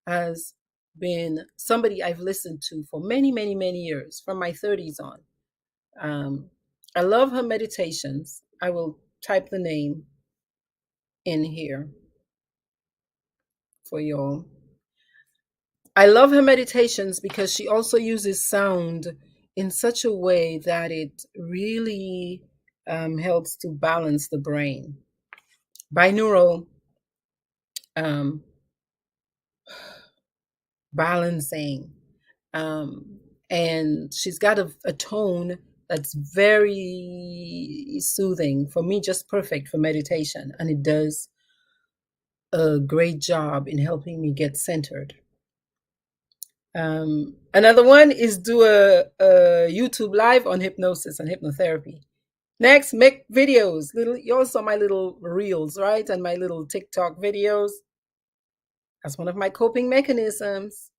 has been somebody I've listened to for many years, from my 30s on. I love her meditations. I will type the name in here for y'all. I love her meditations because she also uses sound in such a way that it really helps to balance the brain. Binaural balancing. And she's got a tone that's very soothing, for me, just perfect for meditation. And it does a great job in helping me get centered. Another one is do a YouTube live on hypnosis and hypnotherapy. Next, make videos. You all saw my little reels, right? And my little TikTok videos. That's one of my coping mechanisms.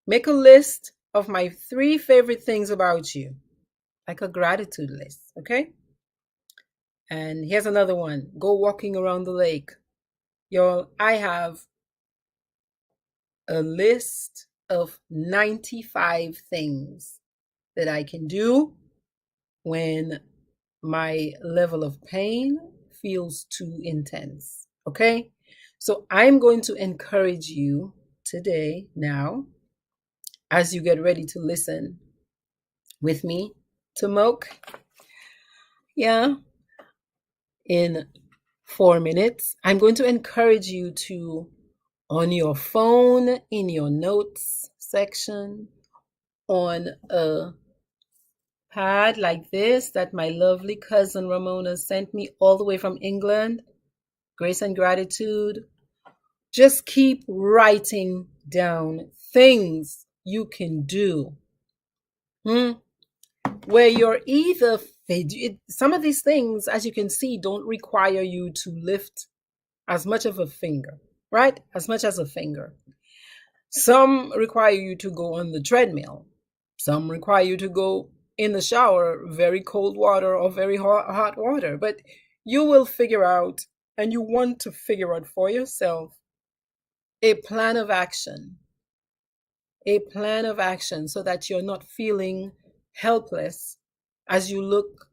Make a list of my 3 favorite things about you, like a gratitude list, okay? And here's another one. Go walking around the lake. Y'all, I have a list of 95 things that I can do when my level of pain feels too intense, okay? So I'm going to encourage you today, now, as you get ready to listen with me to Moke. Yeah, in 4 minutes, I'm going to encourage you to, on your phone, in your notes section, on a pad like this that my lovely cousin Ramona sent me all the way from England, Grace and Gratitude. Just keep writing down things you can do. Hmm? Where you're either some of these things, as you can see, don't require you to lift as much of a finger, right? As much as a finger. Some require you to go on the treadmill. Some require you to go in the shower, very cold water or very hot water. But you will figure out, and you want to figure out for yourself, a plan of action, a plan of action so that you're not feeling helpless as you look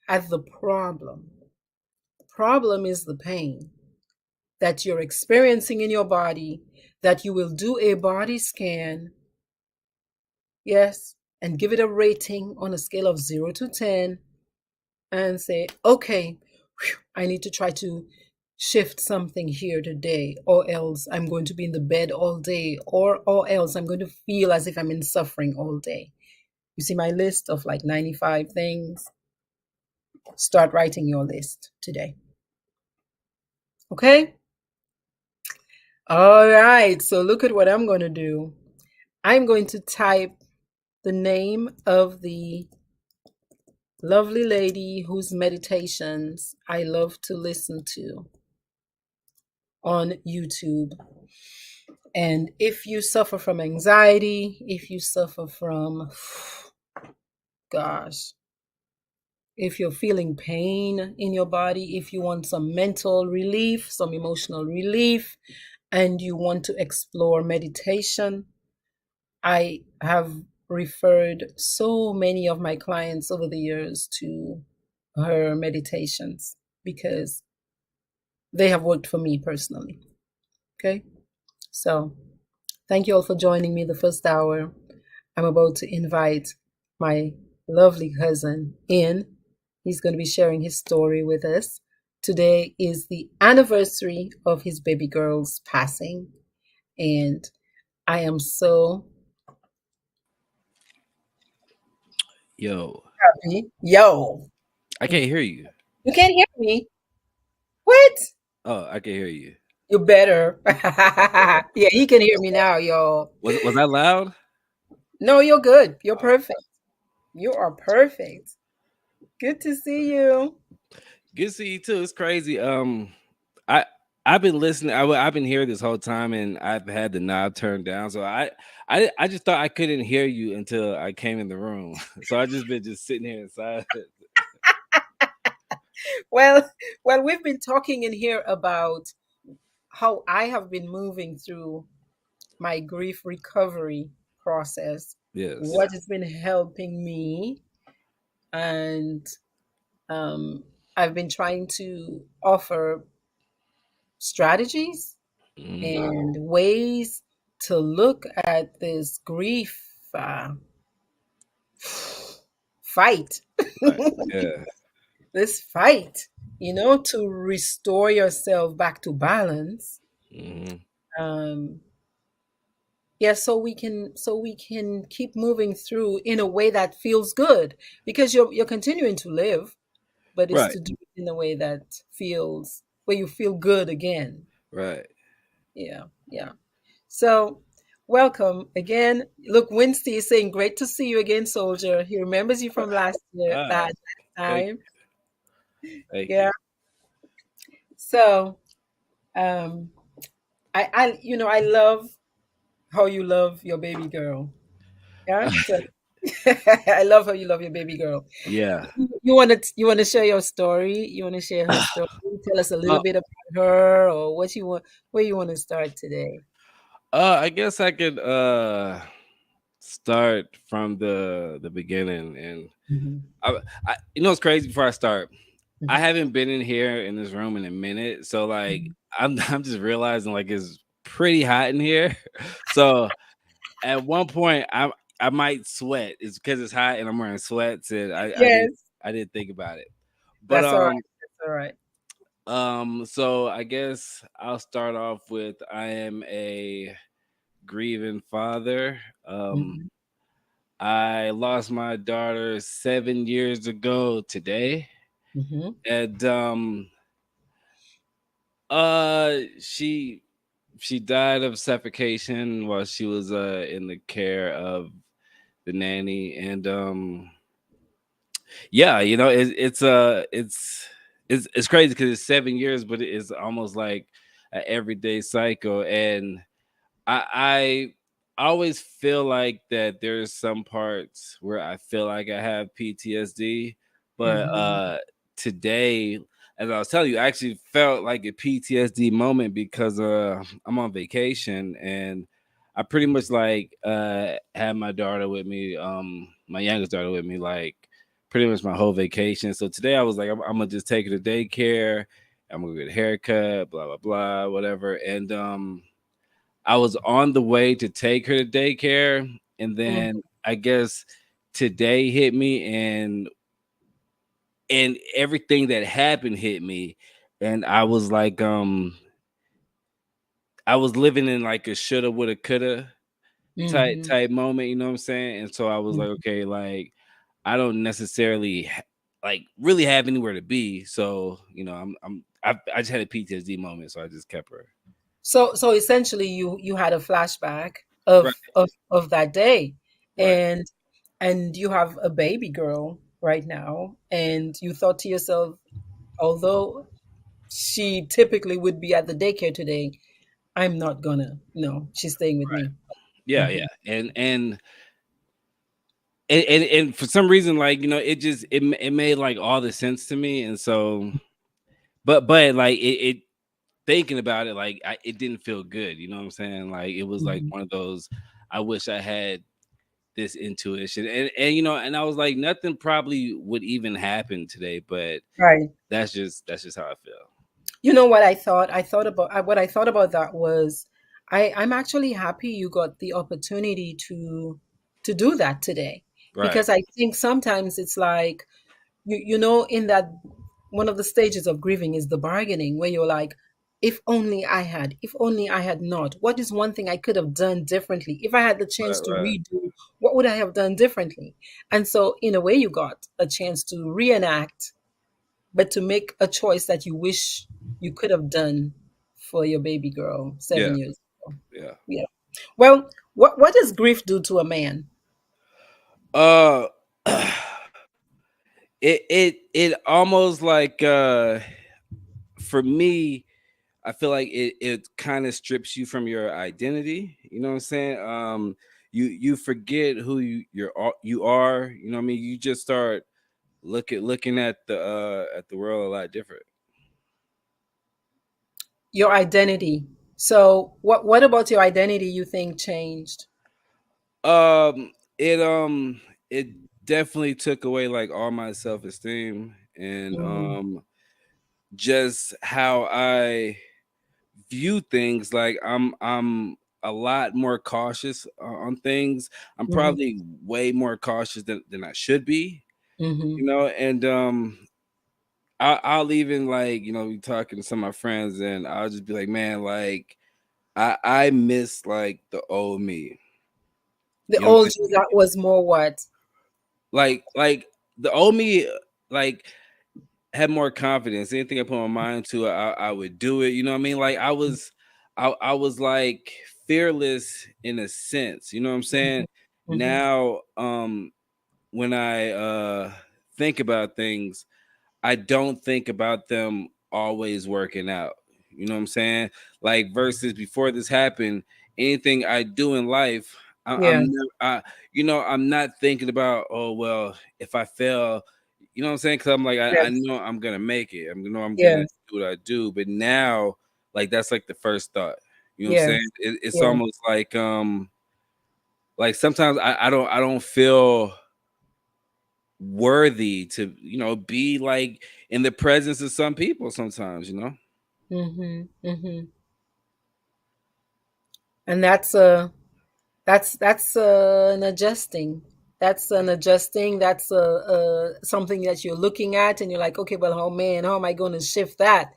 at the problem. The problem is the pain that you're experiencing in your body, that you will do a body scan, yes, and give it a rating on a scale of 0 to 10 and say, okay, I need to try to shift something here today, or else I'm going to be in the bed all day, or else I'm going to feel as if I'm in suffering all day. You see my list of like 95 things? Start writing your list today. Okay? All right, so look at what I'm going to do. I'm going to type the name of the lovely lady whose meditations I love to listen to on YouTube. And if you suffer from anxiety, if you suffer from, gosh, if you're feeling pain in your body, if you want some mental relief, some emotional relief, and you want to explore meditation, I have referred so many of my clients over the years to her meditations because they have worked for me personally. Okay. So thank you all for joining me the first hour. I'm about to invite my lovely cousin in. He's going to be sharing his story with us. Today is the anniversary of his baby girl's passing. And I am so Yo, happy. Yo, I can't hear you. you can't hear me? What? Oh, I can hear you. You better. Yeah, he can hear me now, yo. Was that loud? No, you're good. You're Oh, perfect. You are perfect. Good to see you. good to see you too. It's crazy. I I've been listening. I've been here this whole time, and I've had the knob turned down. So I just thought I couldn't hear you until I came in the room. So I just been just sitting here inside. Well, well, we've been talking in here about how I have been moving through my grief recovery process, Yes. what has been helping me, and um, I've been trying to offer strategies Mm, and ways to look at this grief fight, right. Yeah. this fight, to restore yourself back to balance. Hmm. Um, yeah, so we can keep moving through in a way that feels good because you're continuing to live, but it's Right. to do it in a way that feels where you feel good again. Right. Yeah, yeah. So, welcome again. Look, Winsty is saying, "Great to see you again, soldier." He remembers you from last year, Ah, last thank time. thank Yeah. you. So, um, I love how you love your baby girl. Yeah. So, I love how you love your baby girl. Yeah. You want to share your story? You want to share her story? Tell us a little Uh, bit about her, or what you want. Where you want to start today? I guess I could start from the beginning, and Mhm. I, it's crazy. Before I start, I Mhm. haven't been in here in this room in a minute, so like Mhm. I'm just realizing like it's pretty hot in here. So at one point I might sweat. It's because it's hot and I'm wearing sweats and Yes, I did think about it. But that's all right. That's all right. so I guess I'll start off with I am a grieving father. Mhm. I lost my daughter 7 years ago today. Mhm. And uh she she died of suffocation while she was in the care of the nanny. And yeah, you know, it's crazy because it's 7 years, but it's almost like an everyday cycle. And I always feel like that there's some parts where I feel like I have PTSD, but Mhm. today, as I was telling you, I actually felt like a PTSD moment because I'm on vacation and I pretty much like had my daughter with me, my youngest daughter with me, like pretty much my whole vacation. So today I was like, I'm gonna just take her to daycare. I'm gonna get a haircut, blah blah blah, whatever. And I was on the way to take her to daycare, and Mhm. then I guess today hit me, and everything that happened hit me, and I was like, I was living in like a shoulda, woulda, coulda Mhm. type moment, you know what I'm saying? And so I was like, Mhm. okay, like I don't necessarily like really have anywhere to be, so you know, I just had a PTSD moment, so I just kept her. So essentially, you had a flashback Right, of that day, right, and you have a baby girl right now, and you thought to yourself, although she typically would be at the daycare today, I'm not gonna. No, she's staying with right. me. Yeah, yeah, Mhm. and for some reason, like you know, it just it made like all the sense to me. And so but like it thinking about it, like it didn't feel good, you know what I'm saying? Like it was like Mhm. one of those, I wish I had this intuition. And you know, and I was like, nothing probably would even happen today, but Right. that's just how I feel. You know what I thought? What I thought about that was I'm actually happy you got the opportunity to do that today, Right. because I think sometimes it's like you know, in that one of the stages of grieving is the bargaining, where you're like, if only I had not, what is one thing I could have done differently? If I had the chance Right, to right. redo, what would I have done differently? And so in a way you got a chance to reenact, but to make a choice that you wish you could have done for your baby girl Yeah, 7 years ago. yeah. Yeah. Well, what does grief do to a man? uh it almost like for me, I feel like it kind of strips you from your identity. You know what I'm saying? You forget who you are. You know what I mean? You just start looking at the world a lot different. Your identity. So what about your identity you think changed? It it definitely took away like all my self esteem and Mm, just how I view things. Like I'm a lot more cautious on things. I'm mhm, probably way more cautious than I should be, you mhm. know. And I'll even like, you know, be talking to some of my friends and I'll just be like, man, like I miss like the old me. The You know what I'm old you saying? that was more what? Like the old me, like had more confidence. Anything I put my mind to, I would do it. You know what I mean? Like I was like fearless in a sense. You know what I'm saying? Mhm, mhm. Now, when I think about things, I don't think about them always working out. You know what I'm saying? Like versus before this happened, anything I do in life, Yeah. you know, I'm not thinking about, oh well, if I fail, you know what I'm saying? Because I'm like, I Yes. know I'm gonna make it. I know I'm gonna Yes. do what I do. But now, like that's like the first thought. You know what I'm saying? Yes. It's Yeah. almost like sometimes I don't feel worthy to, be like in the presence of some people sometimes. Mm-hmm. Mm-hmm. And that's an adjusting. That's an adjusting. That's a something that you're looking at, and you're like, okay, well, oh man, how am I going to shift that?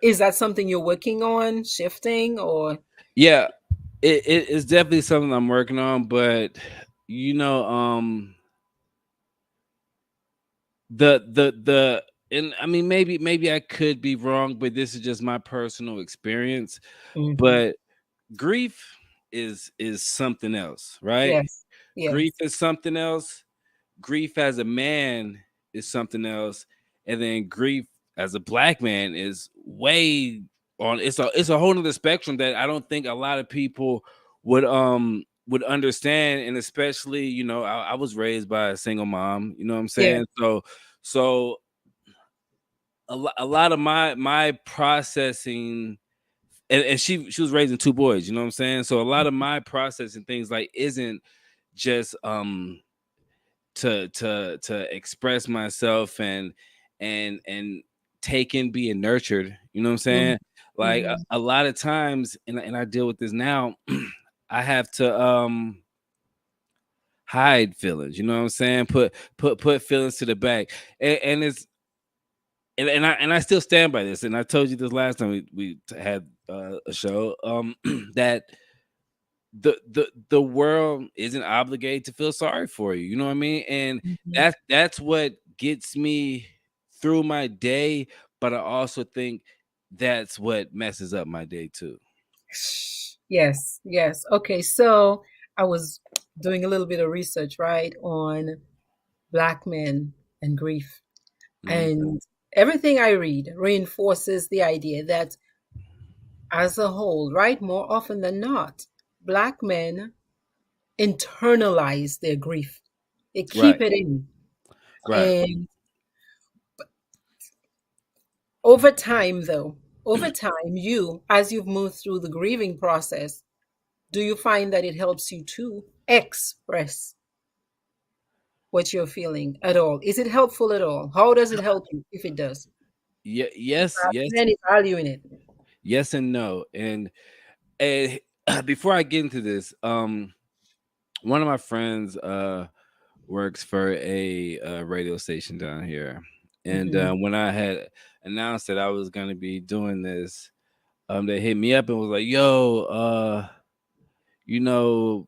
Is that something you're working on shifting, or? Yeah, it's definitely something I'm working on, but you know, um, the and I mean, maybe I could be wrong, but this is just my personal experience. Hmm. But grief is something else, right? Yes, Grief yes. is something else. Grief as a man is something else, and then grief as a black man is way on. It's a whole nother spectrum that I don't think a lot of people would understand, and especially, I was raised by a single mom. You know what I'm Yeah. saying? So a lot of my processing, and she was raising two boys. You know what I'm saying? So a lot of my processing things like isn't just to express myself and taken being nurtured. You know what I'm saying? Like Mm-hmm. a lot of times, and I deal with this now. I have to hide feelings. You know what I'm saying? Put feelings to the back, and it's and I still stand by this. And I told you this last time we had a show that the world isn't obligated to feel sorry for you. You know what I mean? And Hmm. that's what gets me through my day. But I also think that's what messes up my day too. Yes, yes. Okay, so I was doing a little bit of research, right, on black men and grief. Mhm. And everything I read reinforces the idea that, as a whole, right, more often than not, black men internalize their grief. They keep Right, it in. right. And over time, though, over time, as you've moved through the grieving process, do you find that it helps you to express what you're feeling at all? Is it helpful at all? How does it help you if it does? Yes, Is yes, there any value in it? yes, and no. And before I get into this, one of my friends works for a radio station down here, and Hmm. when I had announced that I was going to be doing this, they hit me up and was like, "Yo, you know,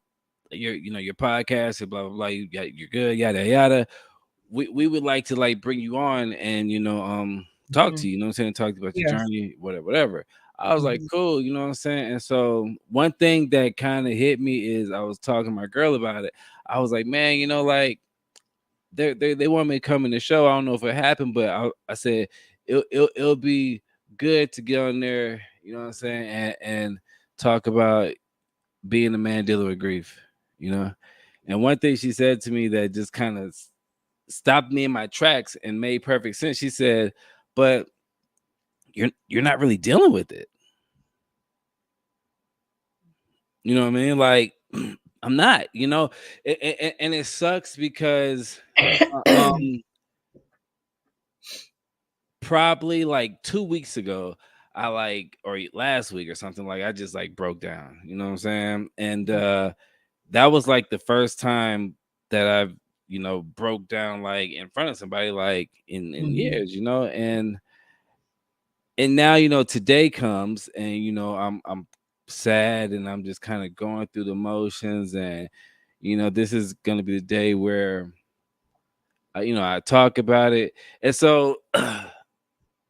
your podcast, and blah blah blah. You're good, yada yada. We would like to like bring you on and talk Hmm. to you. You know what I'm saying? Talk about your Yes. journey, whatever, whatever." I was like, Hmm. cool, you know what I'm saying? And so one thing that kind of hit me is I was talking to my girl about it. I was like, man, like they want me to come in the show. I don't know if it happened, but I said it'll be good to get on there, you know what I'm saying, and talk about being a man dealing with grief, you know. And one thing she said to me that just kind of stopped me in my tracks and made perfect sense. She said, "But you're not really dealing with it." You know what I mean? Like I'm not, and it sucks because um probably like 2 weeks ago, I like or last week or something, like I just like broke down, you know what I'm saying? And that was like the first time that I've, broke down like in front of somebody like in Hmm. years, and now, today comes and I'm sad and I'm just kind of going through the motions, and this is gonna be the day where I talk about it. And so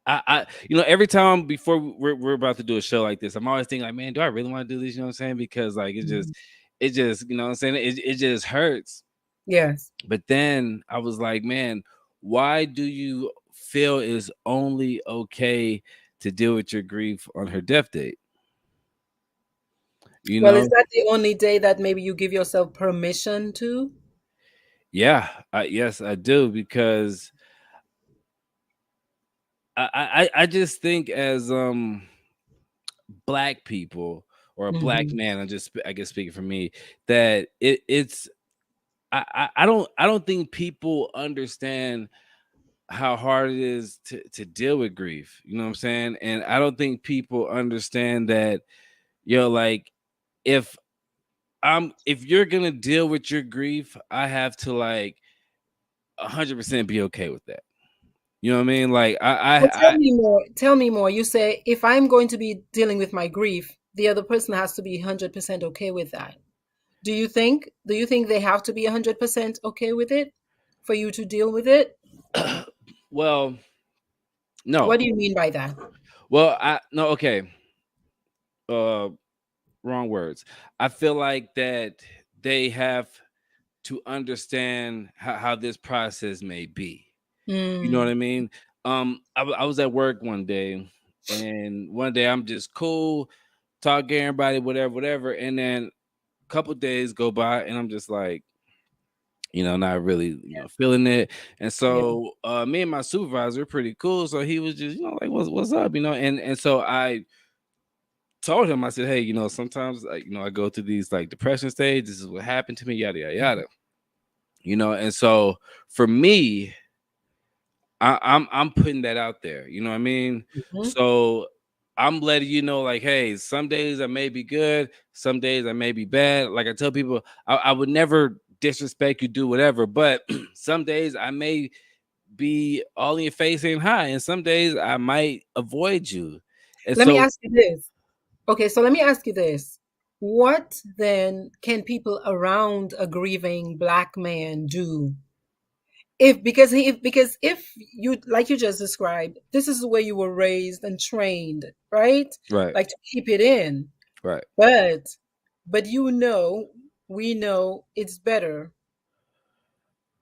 every time before we're about to do a show like this, I'm always thinking like, man, do I really want to do this? You know what I'm saying? Because like it just, you know what I'm saying? It just hurts. Yes. But then I was like, man, why do you feel is only okay to deal with your grief on her death date? You Well, is know? that the only day that maybe you give yourself permission to? Yeah, yes, I do, because I just think as black people or a black Hmm. man, I guess speaking for me, that it's I don't think people understand how hard it is to deal with grief. You know what I'm saying? And I don't think people understand that, like, if if you're gonna deal with your grief, I have to like 100% be okay with that. You know what I mean? Like Well, tell I me more. Tell me more. You say if I'm going to be dealing with my grief, the other person has to be 100% okay with that. Do you think they have to be 100% okay with it for you to deal with it? well, What no. do you mean by that? Well, I no, okay. Uh Wrong words. I feel like that they have to understand how this process may be. You know what Mm, I mean? I was at work one day, and one day I'm just cool, talking to everybody, whatever, whatever. And then a couple days go by, and I'm just like, not really, feeling it. And yeah. so me and my supervisor are pretty cool. So he was just, like, what's up, and so I told him, I said, hey, sometimes I go through these like depression stage. This is what happened to me, yada yada yada. And so for me, I'm putting that out there. You know what I mean? Mhm. So I'm letting you know, like, hey, some days I may be good, some days I may be bad. Like I tell people, I would never disrespect you, do whatever, but some days I may be all in your face and high, and some days I might avoid you. And Let me so, ask you this. Okay, so let me ask you this. What then can people around a grieving black man do? If you, like you just described, this is the way you were raised and trained, right? right, Like to keep it in. right, But we know it's better.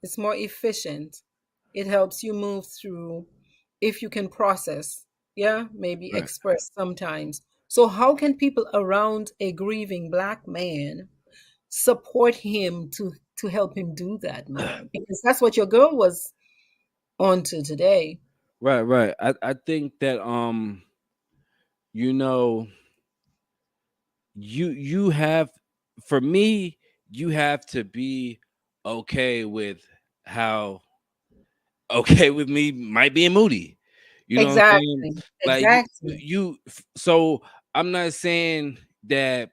It's more efficient. It helps you move through if you can process, yeah, maybe right. express sometimes. So how can people around a grieving black man support him to help him do that more? Because that's what your girl was on to today. Right, right. I think that you know, you have for me, you have to be okay with how okay with me might be moody. You know what I'm saying? Exactly. Like Exactly. so I'm not saying that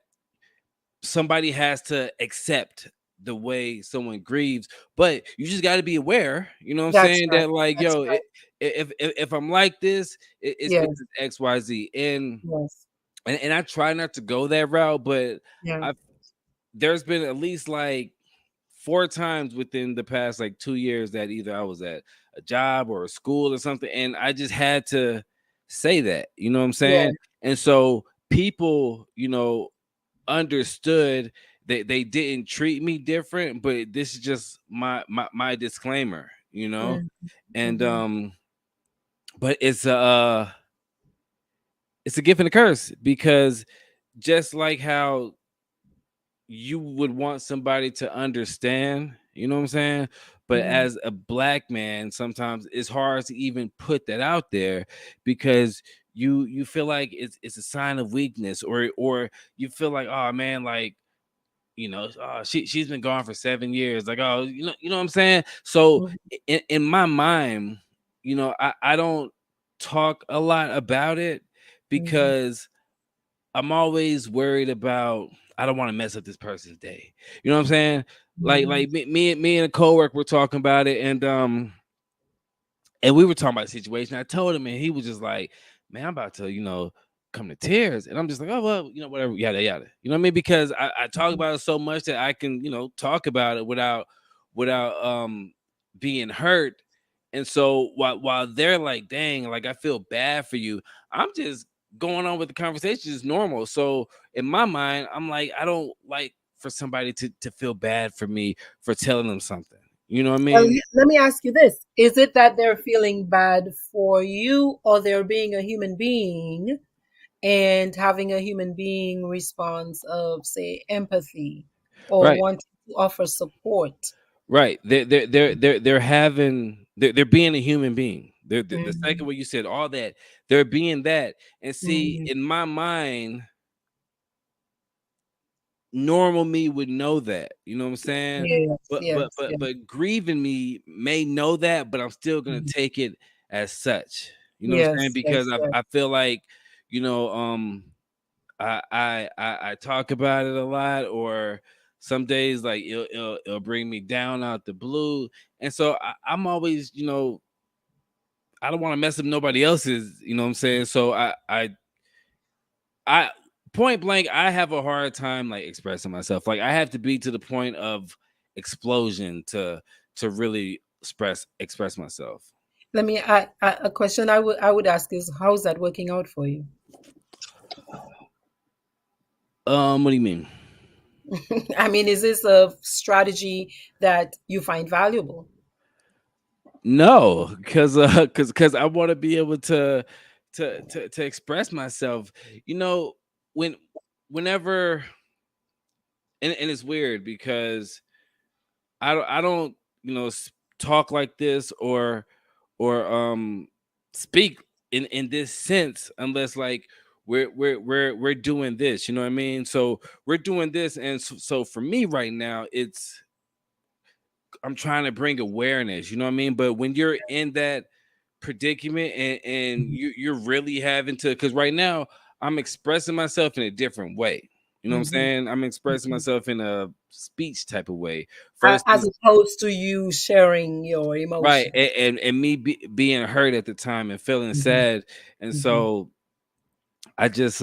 somebody has to accept the way someone grieves, but you just got to be aware, you know what I'm That's saying, right. that like, That's right. if I'm like this, it's Yes. because XYZ. And Yes. and I try not to go that route, but Yeah. I there's been at least like 4 times within the past like 2 years that either I was at a job or a school or something, and I just had to say that, you know what I'm Yeah. saying? And so people, understood that they didn't treat me different, but this is just my disclaimer, and Mm-hmm. but it's a gift and a curse, because just like how you would want somebody to understand, you know what I'm saying? But Mm-hmm. as a black man, sometimes it's hard to even put that out there, because you feel like it's a sign of weakness, or you feel like, oh man, like, she's been gone for 7 years, like, oh, you know what I'm saying? So in my mind, I don't talk a lot about it, Mm-hmm. because I'm always worried about, I don't want to mess up this person's day. You know what I'm saying? Mm-hmm. Like me and a coworker were talking about it, and we were talking about the situation. I told him, and he was just like, "Man, I'm about to, come to tears." And I'm just like, "Oh well, whatever, yada yada." You know what I mean? Because I talk about it so much that I can, talk about it without being hurt. And so while they're like, "Dang, like I feel bad for you," I'm just going on with the conversation is normal. So in my mind, I'm like, I don't like for somebody to feel bad for me for telling them something. You know what I Well, mean? let me ask you this. Is it that they're feeling bad for you, or they're being a human being and having a human being response of, say, empathy or Right. wanting to offer support? Right. They're being a human being. The second Mhm. way you said all that, they're being that. And see, Mhm. in my mind, normal me would know that. You know what I'm saying? Yes, But but yes, but yes. but grieving me may know that, but I'm still gonna Mhm. take it as such. You know what I'm saying? Yes, Because yes, yes. I feel like, you know, I talk about it a lot, or some days like it'll bring me down out the blue, and so I'm always, you know, I don't want to mess up nobody else's. You know what I'm saying? So I point blank, I have a hard time like expressing myself. Like I have to be to the point of explosion to really express myself. Let me a question I would ask is how's that working out for you? What do you mean? I mean, is this a strategy that you find valuable? No, because I want to be able to express myself. You know, when whenever and it's weird because I don't you know talk like this or speak in this sense unless like we're doing this. You know what I mean? So we're doing this, and so for me right now, it's I'm trying to bring awareness. You know what I mean? But when you're in that predicament and Mhm, you're really having to, because right now I'm expressing myself in a different way. You know what I'm mhm, saying? I'm expressing mhm. myself in a speech type of way versus As opposed to you sharing your right, emotion. and me being hurt at the time and feeling Mhm, sad, and mhm. so I just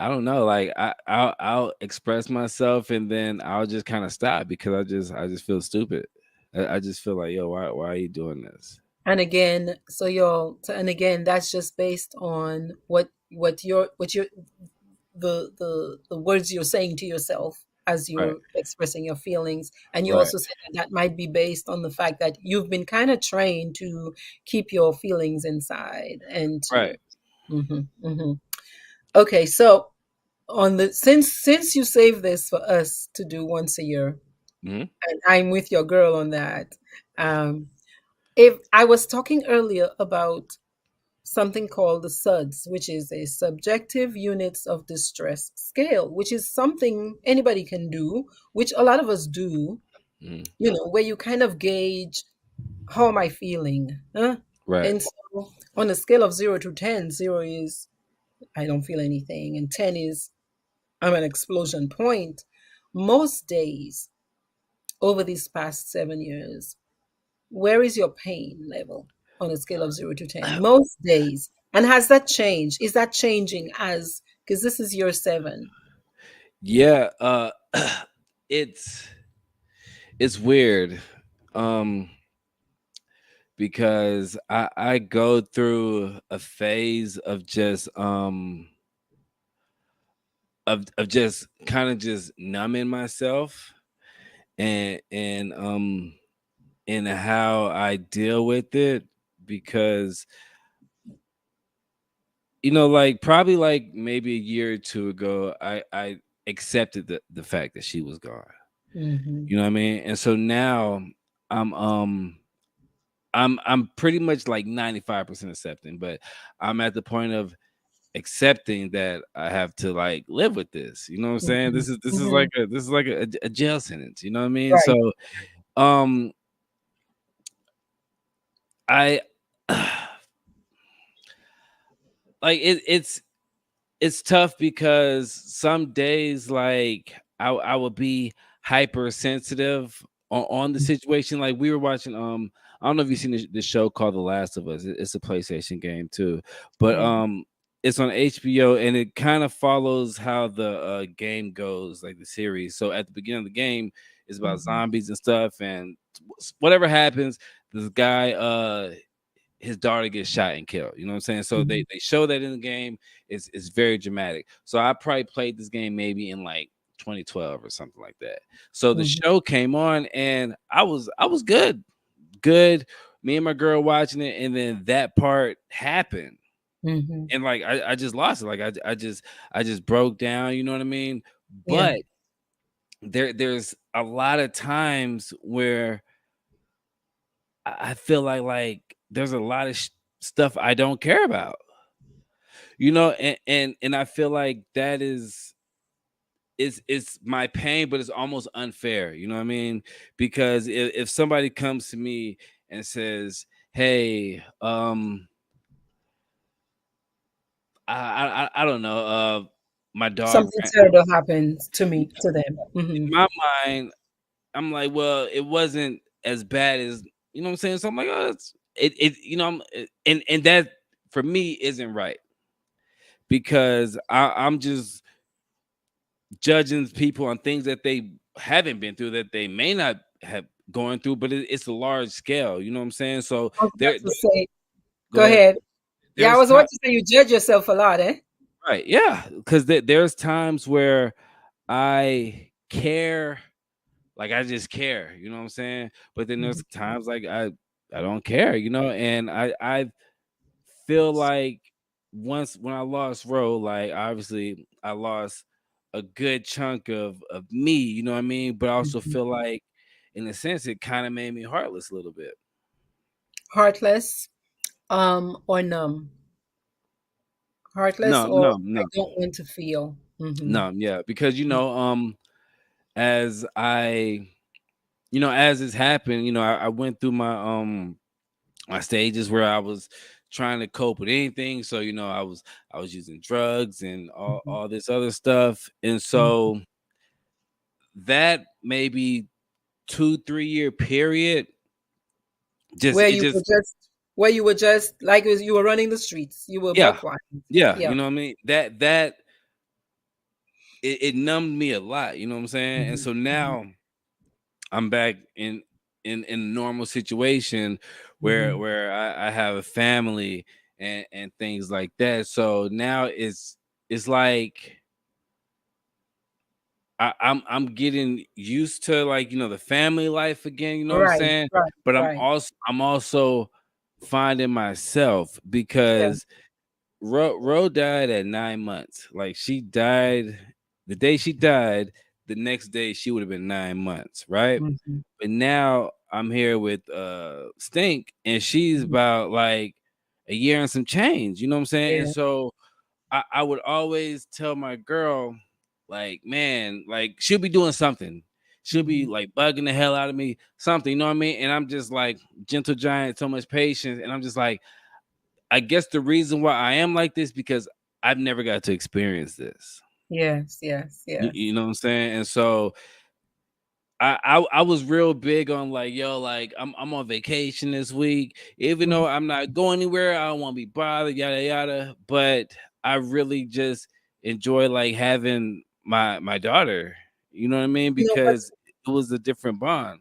I don't know, like I'll express myself and then I'll just kind of stop because I just feel stupid. I just feel like, yo, why are you doing this? And again, and again, that's just based on what your the words you're saying to yourself as Right, you're expressing your feelings. And you right, also said that that might be based on the fact that you've been kind of trained to keep your feelings inside and to. right. Mhm, mhm. Okay, so on the since you save this for us to do once a year, Hmm. and I'm with your girl on that. Um, if I was talking earlier about something called the SUDS, which is a subjective units of distress scale, which is something anybody can do, which a lot of us do, Hmm. where you kind of gauge how am I feeling, huh? Right. And so on a scale of 0 to 10, 0 is I don't feel anything, and 10 is I'm an explosion point. Most days over these past 7 years, where is your pain level on a scale of 0 to 10? Most days. And has that changed? Is that changing as, because this is year seven? Yeah, it's it's weird. Um because I go through a phase of just of just kind of just numbing myself and how I deal with it because you know like probably like maybe a year or two ago I accepted the fact that she was gone. Hmm. You know what I mean? And so now I'm um I'm pretty much like 95% accepting, but I'm at the point of accepting that I have to like live with this. You know what I'm saying? Hmm. This is Hmm. like a jail sentence. You know what I mean? Right. So um I like it's tough because some days like I would be hypersensitive on the situation. Like we were watching I don't know if you've seen the show called The Last of Us. It's a PlayStation game too. But Mhm. it's on HBO and it kind of follows how the game goes, like the series. So at the beginning of the game it's about Mhm. zombies and stuff and whatever happens, this guy his daughter gets shot and killed. You know what I'm saying? So Mhm. they show that in the game. It's very dramatic. So I probably played this game maybe in like 2012 or something like that. So the Mhm. show came on and I was good. Good. Me and my girl watching it, and then that part happened. Mhm. And like I just lost it. Like I just broke down, you know what I mean? Yeah. But there's a lot of times where I feel like there's a lot of stuff I don't care about. and I feel like that is it's my pain, but it's almost unfair. You know what I mean? Because if somebody comes to me and says, "Hey, I don't know, my dog Something ran," terrible happens to me to them. in my mind, I'm like, well, it wasn't as bad as, you know what I'm saying. So I'm like, oh, and that for me isn't right because I'm just judging people on things that they haven't been through, that they may not have going through, but it's a large scale. You know what I'm saying? So I was there, about to say, go go ahead. ahead. Yeah, I There's was about time, to say you judge yourself a lot, eh? right? Yeah, because there's times where I care, like I just care. You know what I'm saying? But then Mhm. there's times like I don't care. And I feel like once when I lost Ro, like obviously I lost a good chunk of me, you know what I mean? But I also Mhm. feel like in a sense it kind of made me heartless a little bit. Heartless, or numb. Heartless, No, or no, I no, don't want to feel. no, yeah. Because as as this happened, I went through my stages where I was trying to cope with anything. So, I was using drugs and all, Mhm. all this other stuff. And Mhm. so that maybe 2-3 year period, just Where it you were just just where you were just like it was, you were running the streets. You were yeah, buck wild. yeah, Yeah. you know what I mean? That it numbed me a lot, you know what I'm saying? And Mhm. so Mhm. now I'm back in a normal situation where Mhm. I have a family and things like that. So now it's like I'm getting used to, like, the family life again, you know what I'm Right, saying? right, But I'm right. also I'm also finding myself Yeah. because Ro died at 9 months. Like, she died the day she died, the next day she would have been 9 months, right? Mhm. But now I'm here with Stink, and she's Mhm. about like a year and some change, you know what I'm saying? And Yeah. so I would always tell my girl, like, man, like she'll be doing something. She'll be Mhm. like bugging the hell out of me, something, you know what I mean? And I'm just like, gentle giant, so much patience. And I'm just like, I guess the reason why I am like this because I've never got to experience this. Yes, yes, You yes. know what I'm saying? And so I was real big on, like, yo, like I'm on vacation this week, even Mhm. though I'm not going anywhere. I don't want to be bothered, yada yada. But I really just enjoy like having my daughter. You know what I mean? You know what? Because it was a different bond.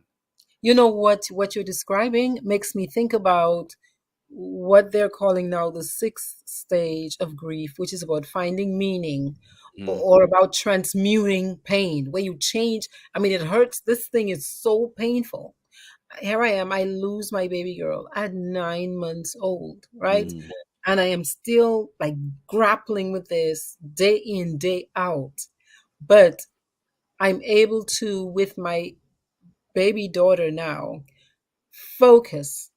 What you're describing makes me think about what they're calling now the sixth stage of grief, which is about finding meaning, Mm, or about transmuting pain, where you change. I mean, it hurts. This thing is so painful. Here I am. I lose my baby girl at 9 months old, right? mm, And I am still like grappling with this day in, day out. But I'm able to, with my baby daughter now, focus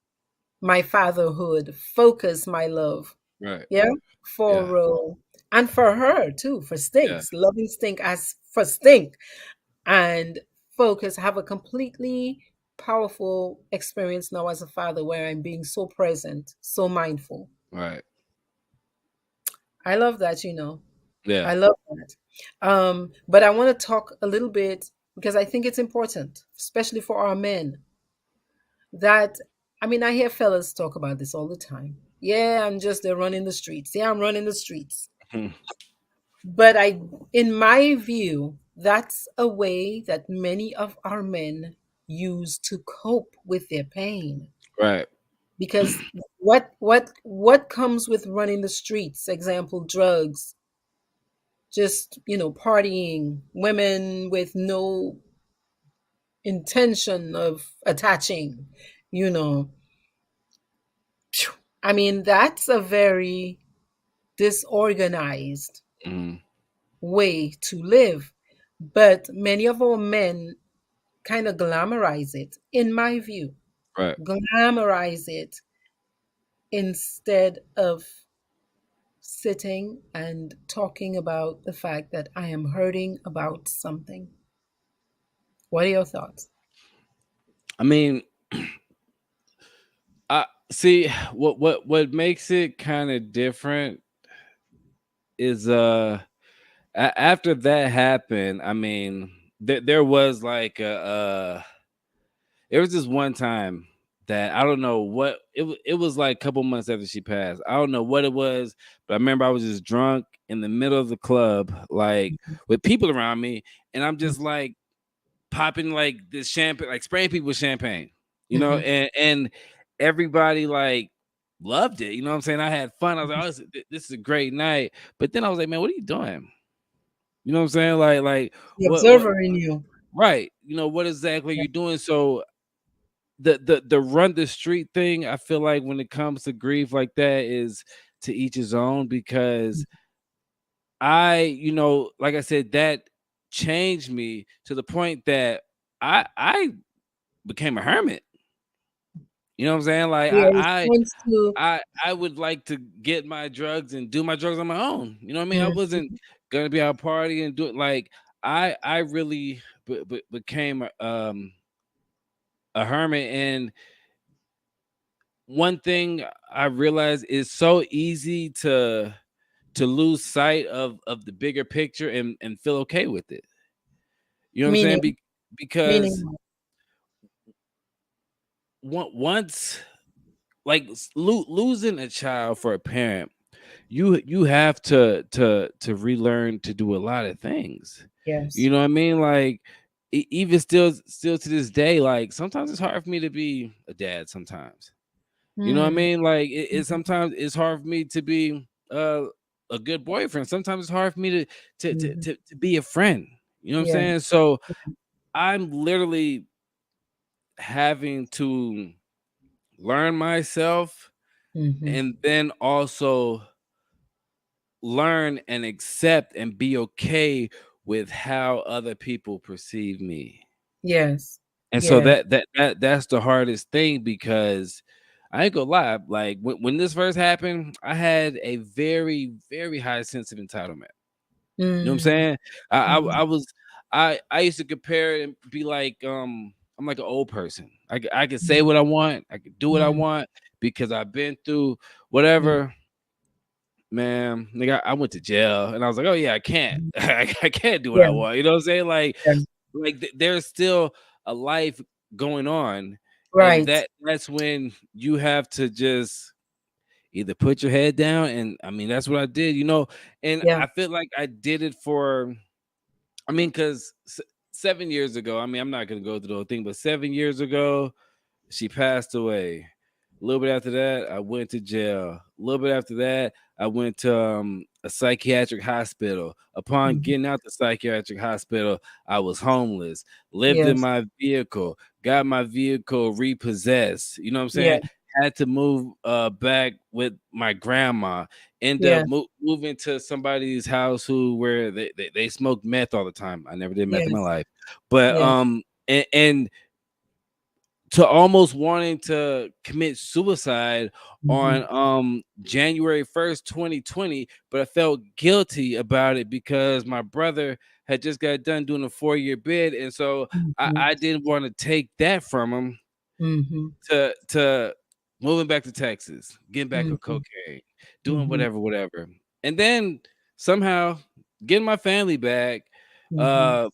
my fatherhood, focus my love, right. yeah, for Yeah. Ro, and for her too, for Yeah. Stinks, loving Stink as for Stink, and focus, have a completely powerful experience now as a father where I'm being so present, so mindful. Right. I love that. Yeah. I love that. But I want to talk a little bit because I think it's important, especially for our men, that I mean, I hear fellas talk about this all the time. Yeah, I'm just there running the streets. Yeah, I'm running the streets. Mhm. But in my view, that's a way that many of our men use to cope with their pain. Right. Because what comes with running the streets? Example, drugs, just partying, women with no intention of attaching. You know, I mean, that's a very disorganized Mm, way to live. But many of our men kind of glamorize it, in my view, right. glamorize it instead of sitting and talking about the fact that I am hurting about something. What are your thoughts? I mean, I see what makes it kind of different is after that happened, I mean, there was like there was this one time that I don't know what it was like a couple months after she passed. I don't know what it was, but I remember I was just drunk in the middle of the club, like with people around me, and I'm just like popping like this champagne, like spraying people with champagne, Mm-hmm. and everybody like loved it. You know what I'm saying? I had fun. I was like, oh, this is a great night. But then I was like, man, what are you doing? You know what I'm saying? Like The what observer in you. right? You know, what exactly are Yeah. you doing? So the run the street thing, I feel like when it comes to grief like that is to each his own, because like I said, that changed me to the point that I became a hermit. You know what I'm saying? Like Your response to. I would like to get my drugs and do my drugs on my own. You know what I mean? I Mm, wasn't gonna be out party and do it. Like I really became a hermit. And one thing I realized is so easy to lose sight of the bigger picture and feel okay with it. You know what I'm saying? meaning, Because meaning. once like losing a child for a parent, you have to relearn to do a lot of things. Yes. You know what I mean? Like even still to this day, like sometimes it's hard for me to be a dad sometimes. You know what I Mm, mean? Like it mhm, sometimes it's hard for me to be a good boyfriend. Sometimes it's hard for me mhm. to be a friend. You know what I'm Yeah. saying? So I'm literally having to learn myself, Hmm. and then also learn and accept and be okay with how other people perceive me. Yes. And so Yes. that's the hardest thing, because I ain't gonna lie, like when this first happened, I had a very, very high sense of entitlement. You know what I'm Mm, saying? I mhm. I was I used to compare it and be like, I'm like an old person. I could say what I want, I could do what I Mm, want because I've been through mm, whatever. Man, nigga, I went to jail, and I was like, oh yeah, I can't, mhm. I can't do what Yeah. I want. You know what I'm saying? Yeah. There's still a life going on, and Right. that's when you have to just either put your head down, and I mean that's what I did, and Yeah. I feel like I did it for, I mean, because 7 years ago, I mean, I'm not gonna go through the whole thing, but 7 years ago, she passed away. A little bit after that, I went to jail. A little bit after that, I went to a psychiatric hospital. Upon Mhm. getting out the psychiatric hospital, I was homeless, lived in Yes. my vehicle, got my vehicle repossessed. You know what I'm Yeah. saying? Had to move back with my grandma. End up Yeah. moving to somebody's house where they smoked meth all the time. I never did meth in my Yes. life, but Yes. and to almost wanting to commit suicide Mhm. on January 1st, 2020, but I felt guilty about it because my brother had just got done doing a 4-year bid, and so Mhm. I didn't want to take that from him Mhm. to moving back to Texas, getting back on Mhm. cocaine, doing Mhm. whatever. And then somehow getting my family back, Mhm. uh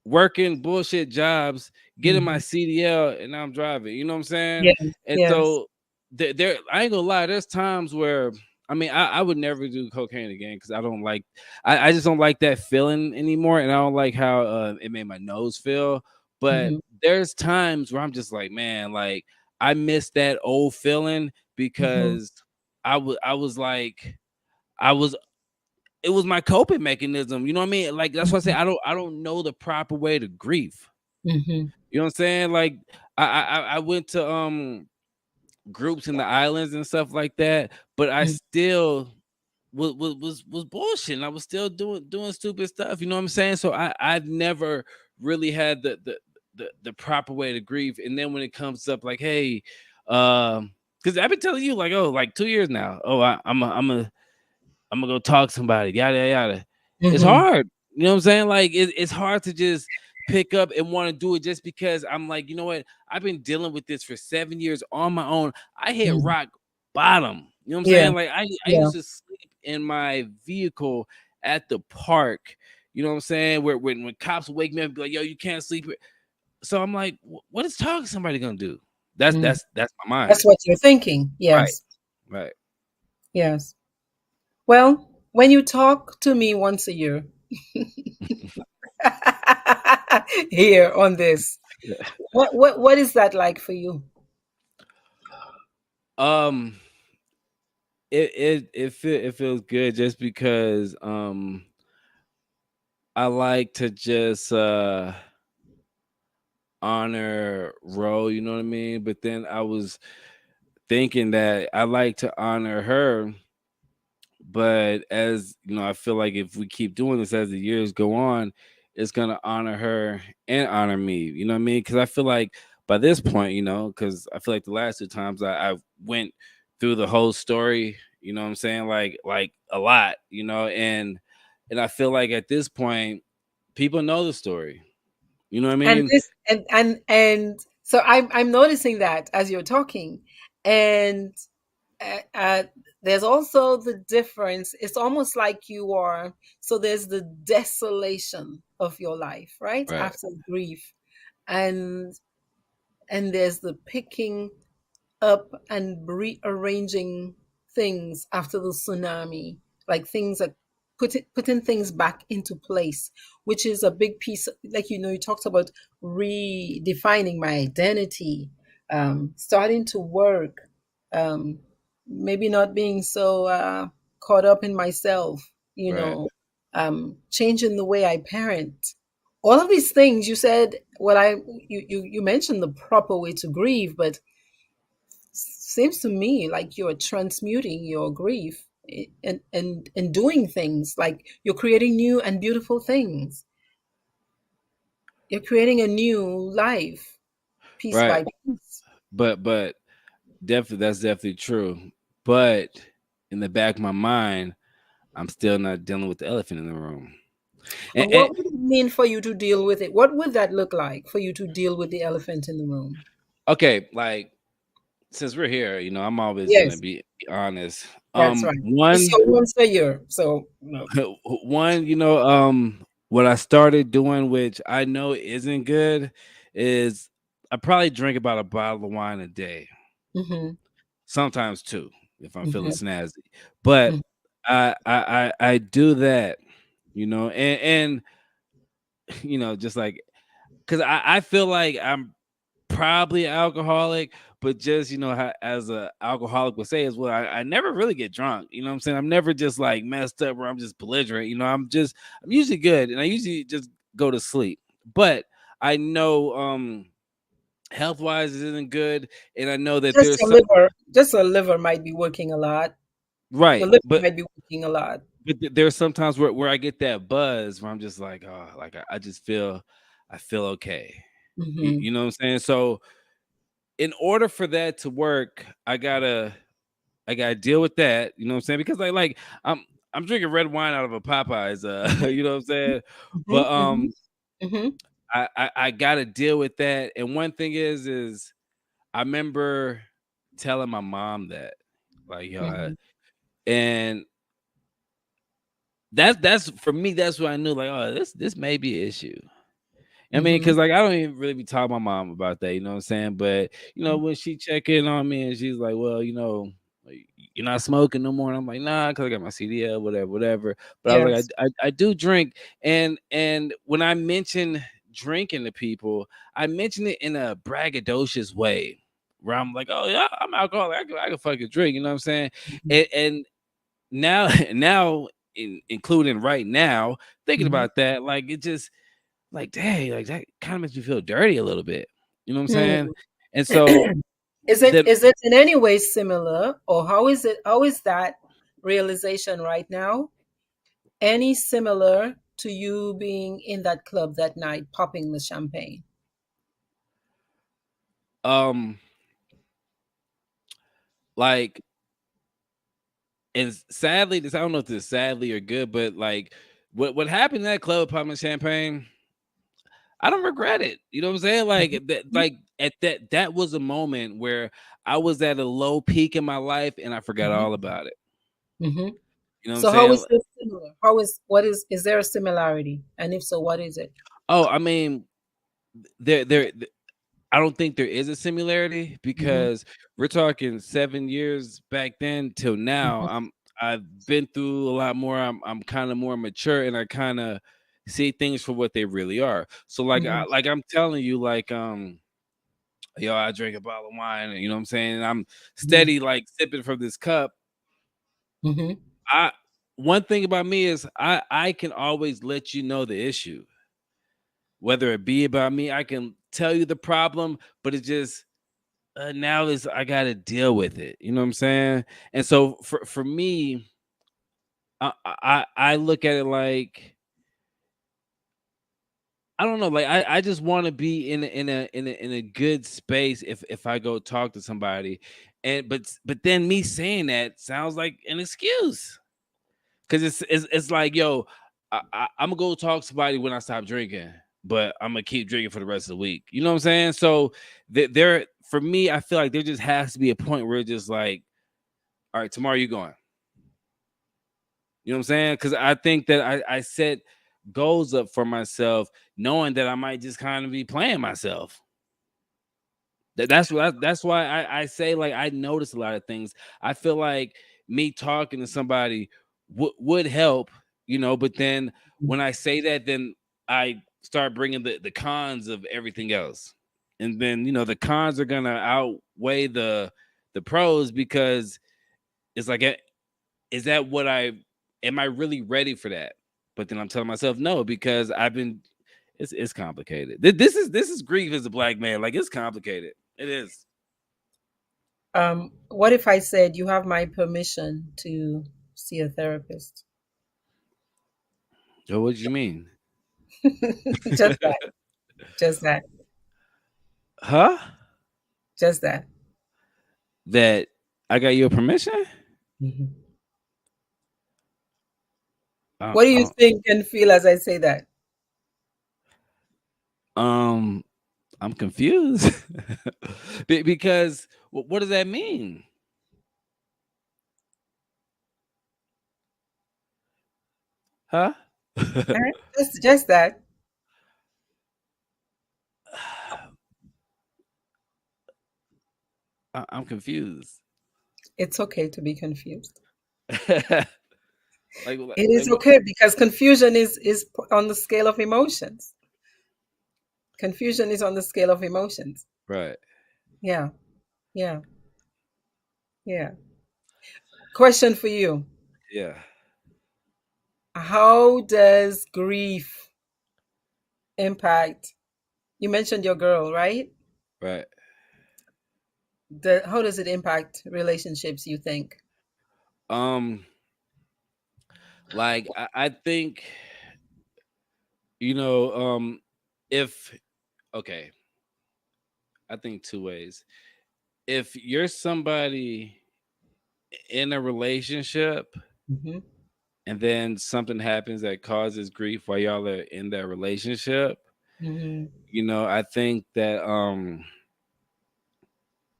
working bullshit jobs, getting my Mhm. CDL, and now I'm driving. You know what I'm saying? Yes. And Yes. so there, I ain't gonna lie. There's times where I mean, I would never do cocaine again because I don't like. I just don't like that feeling anymore, and I don't like how it made my nose feel. But Mhm. there's times where I'm just like, man, like I miss that old feeling Mhm. because I was like I was it was my coping mechanism. You know what I mean? Like that's why I say Mhm. I don't know the proper way to grieve. Mhm. You know what I'm saying? Like I went to groups in the islands and stuff like that, but I Mhm. still was bullshit. I was still doing stupid stuff. You know what I'm saying? So I've never really had the proper way to grieve. And then when it comes up like, hey, because I've been telling you like, oh, like 2 years now. Oh, I'm a I'm gonna go talk to somebody, yada yada yada. It's Mm-hmm. hard. You know what I'm saying? Like it's hard to just pick up and want to do it just because I'm like, you know what? I've been dealing with this for 7 years on my own. I hit Mm. rock bottom. You know what I'm Yeah. saying? Like I Yeah. used to sleep in my vehicle at the park. You know what I'm saying? Where when cops wake me up and be like, yo, you can't sleep here. So I'm like, what is talking to somebody gonna do? That's Mm. that's that's my mind. That's what you're thinking. Right. Yes. Right. Yes. Well, when you talk to me once a year here on this, what is that like for you? Um it feels good just because I like to just honor Ro, you know what I mean? But then I was thinking that I like to honor her, but as you know, I feel like if we keep doing this as the years go on, it's gonna honor her and honor me. You know what I mean? Because I feel like by this point, you know, because I feel like the last two times I went through the whole story. You know what I'm saying? Like a lot. You know, and I feel like at this point, people know the story. You know what I And mean? this and so I'm noticing that as you're talking, and uh, uh, there's also the difference. It's almost like you are. So there's the desolation of your life, right? Right. After grief, and there's the picking up and rearranging things after the tsunami, like things that putting things back into place, which is a big piece. Like you talked about redefining my identity, starting to work, um, maybe not being so caught up in myself, Right. changing the way I parent. All of these things you said. Well, you mentioned the proper way to grieve, but seems to me like you're transmuting your grief and doing things like you're creating new and beautiful things. You're creating a new life piece Right. by piece. But definitely that's definitely true. But in the back of my mind, I'm still not dealing with the elephant in the room. But And what would it mean for you to deal with it? What would that look like for you to deal with the elephant in the room? okay, like since we're here, you know, I'm always gonna Yes, be honest. that's right. It's One your once a year, so no. one, you know, what I started doing, which I know isn't good, is I probably drink about a bottle of wine a day, Mm-hmm, sometimes two, if I'm feeling mm-hmm, snazzy. But mm-hmm. I do that, you know, and you know, just like because I feel like I'm probably alcoholic, but just you know, as a alcoholic would say as well, I never really get drunk. You know what I'm saying? I'm never just like messed up or I'm just belligerent. You know, I'm usually good, and I usually just go to sleep. But I know health wise it isn't good, and I know that there's some Just a liver might be working a lot. Your right, liver might be working a lot. but there's sometimes where I get that buzz where I'm just like, oh, like I just feel I feel okay. Mm-hmm. You know what I'm saying? So in order for that to work, I gotta deal with that. You know what I'm saying? Because like I'm drinking red wine out of a Popeyes, Mhm, you know what I'm saying? mhm, But mhm, mhm, I gotta deal with that. And one thing is I remember telling my mom that, like, yo, mhm, and that's for me, that's what I knew, like, oh, this may be an issue. I mean, mhm. because like I don't even really be talking to my mom about that, you know what I'm saying? But you know, when she check in on me and she's like, "Well, you know, like, you're not smoking no more," and I'm like, "Nah," because I got my CDL, whatever, whatever. But I was like, Yes. I do drink, and when I mention drinking to people, I mention it in a braggadocious way, where I'm like, "Oh yeah, I'm alcoholic. I can fucking drink," you know what I'm saying? Mhm, And now now including right now, thinking mhm. about that, like it just like, dang, like that kind of makes me feel dirty a little bit. You know what I'm saying? Mm. And so that Is it in any way similar, or how is that realization right now? Any similar to you being in that club that night, popping the champagne? um like and sadly, this I don't know if this is sadly or good, but like what happened in that club, popping champagne, I don't regret it. You know what I'm saying? Like that, Mhm. like at that was a moment where I was at a low peak in my life and I forgot Mhm. all about it. Mhm. You know what I'm So how saying? is this similar? How is there a similarity? And if so, what is it? Oh, I mean, there I don't think there is a similarity Mhm. because we're talking 7 years back then till now. Mhm. I've been through a lot more. I'm kind of more mature and I kind of see things for what they really are. So Mhm. like I'm telling you, like yo, I drink a bottle of wine, and you know what I'm saying? And I'm Mhm. steady like sipping from this cup. Mhm. I One thing about me is I can always let you know the issue. Whether it be about me, I can tell you the problem, but it's just now is I got to deal with it. You know what I'm saying? And so for me, I look at it like I don't know, like I just want to be in a good space if I go talk to somebody, and but then me saying that sounds like an excuse because it's like yo, I'm gonna go talk to somebody when I stop drinking, but I'm gonna keep drinking for the rest of the week. You know what I'm saying? So there for me, I feel like there just has to be a point where it's just like, all right, tomorrow you going. You know what I'm saying? Because I think that I set goals up for myself, knowing that I might just kind of be playing myself. That's why I say like I notice a lot of things. I feel like me talking to somebody would help, you know. But then when I say that, then I start bringing the cons of everything else, and then you know the cons are gonna outweigh the pros because it's like is that what I am I really ready for that? But then I'm telling myself no because I've been it's complicated. This is grief as a black man. Like it's complicated. It is. What if I said you have my permission to see a therapist? Oh, what do you mean? Just that. Just that. Huh? Just that. That I got your permission? Mhm. Uh, What do you uh, think and feel as I say that? um, I'm confused because what does that mean? Huh? Just that. I'm confused. It's okay to be confused. like It like is okay because confusion is on the scale of emotions. Confusion is on the scale of emotions. right? Yeah, yeah, yeah. Question for you. Yeah, How does grief impact? You mentioned your girl, right? right. How does it impact relationships, you think? Um, like I think you know, if okay, I think two ways. If you're somebody in a relationship Hmm. and then something happens that causes grief while y'all are in that relationship, Hmm. you know, I think that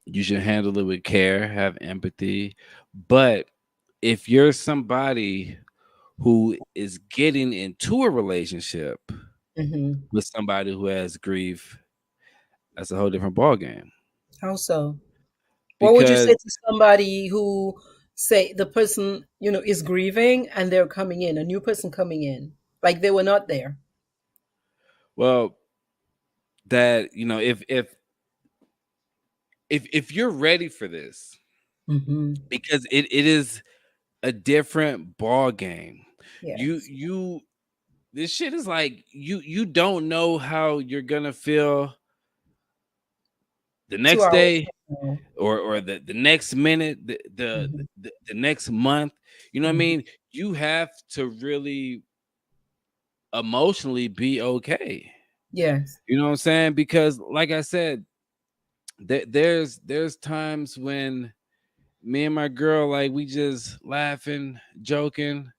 you should handle it with care, have empathy. But if you're somebody who is getting into a relationship Hmm. with somebody who has grief, that's a whole different ball game. How so? What would you say Because to somebody who say the person, is grieving and they're coming in, a new person coming in, like they were not there? well, that you know, if you're ready for this, Hmm. because it is a different ball game. Yes. You this shit is like you don't know how you're gonna feel the 2 hours next day from now. or the next minute, Hmm. the next month. You know what I Hmm. mean? You have to really emotionally be okay. Yes. You know what I'm saying? Because like I said, there's times when me and my girl, like we just laughing, joking.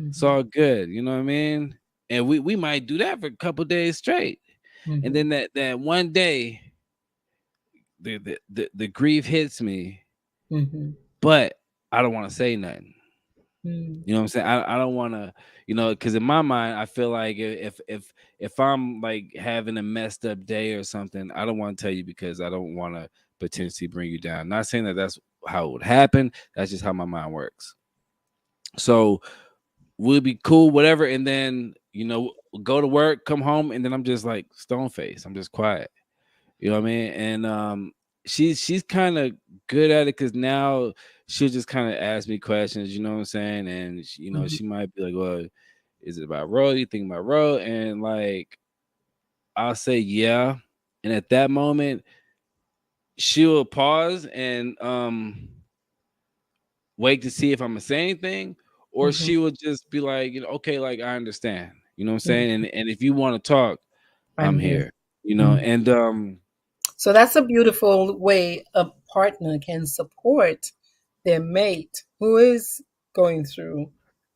It's Mm-hmm. all good, you know what I mean? And we might do that for a couple days straight. And Mm-hmm. then that one day, the grief hits me, Mm-hmm. but I don't want to say nothing. Mm-hmm. You know what I'm saying? I don't want to, because in my mind, I feel like if I'm like having a messed up day or something, I don't want to tell you because I don't want to potentially bring you down. Not saying that that's how it would happen. That's just how my mind works. So we'll be cool, whatever, and then go to work, come home, and then I'm just like stone faced. I'm just quiet. You know what I mean? And she's kind of good at it because now she'll just kind of ask me questions. You know what I'm saying? And Mm-hmm. she might be like, "Well, is it about Ro? You think about Ro?" And like I'll say, "Yeah," and at that moment she'll pause and wait to see if I'm gonna say anything, or Mm-hmm. she will just be like, okay, like I understand. You know what I'm saying? Mm-hmm. And if you want to talk, I'm I'm here. here. Mm-hmm. And So that's a beautiful way a partner can support their mate who is going through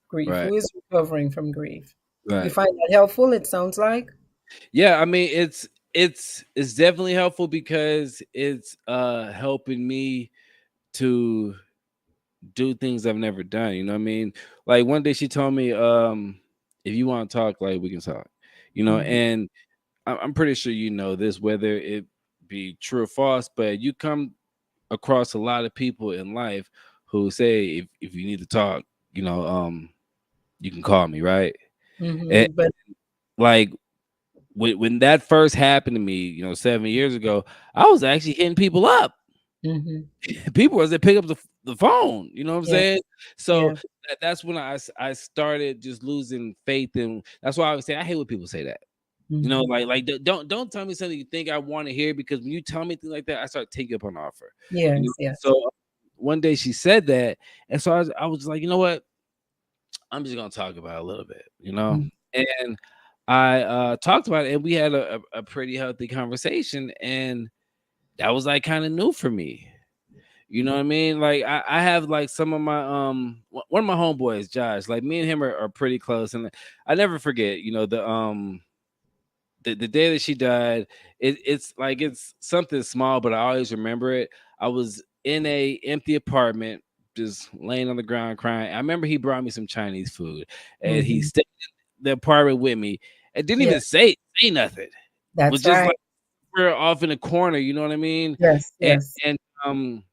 grief, right, who is recovering from grief. You right. find that helpful, it sounds like? Yeah, I mean it's definitely helpful because it's helping me to do things I've never done. You know what I mean? Like one day she told me, if you want to talk, like we can talk. Mm-hmm. And I'm pretty sure you know this, whether it be true or false, but you come across a lot of people in life who say if you need to talk, you know, um, you can call me, right? And Mm-hmm. But like when that first happened to me, 7 years ago, I was actually hitting people up. mm-hmm. People was they pick up the phone. You know what I'm Yeah, saying? So yeah. that's when I started just losing faith, and that's why I would say I hate when people say that. Mm-hmm. Don't tell me something you think I want to hear because when you tell me things like that, I start taking up on offer. Yes, So yes. one day she said that, and so I was like, you know what? I'm just gonna talk about it a little bit, Mm-hmm. and I talked about it, and we had a pretty healthy conversation, and that was like kind of new for me. You know what I mean? Like I have like some of my one of my homeboys, Josh. Like me and him are pretty close, and I never forget. The day that she died, it's like it's something small, but I always remember it. I was in a empty apartment, just laying on the ground crying. I remember he brought me some Chinese food, and he Mm-hmm. stayed in the apartment with me, and didn't Yeah, even say nothing. Was that's just right. like we're off in the corner, you know what I mean? Yes, And yes. and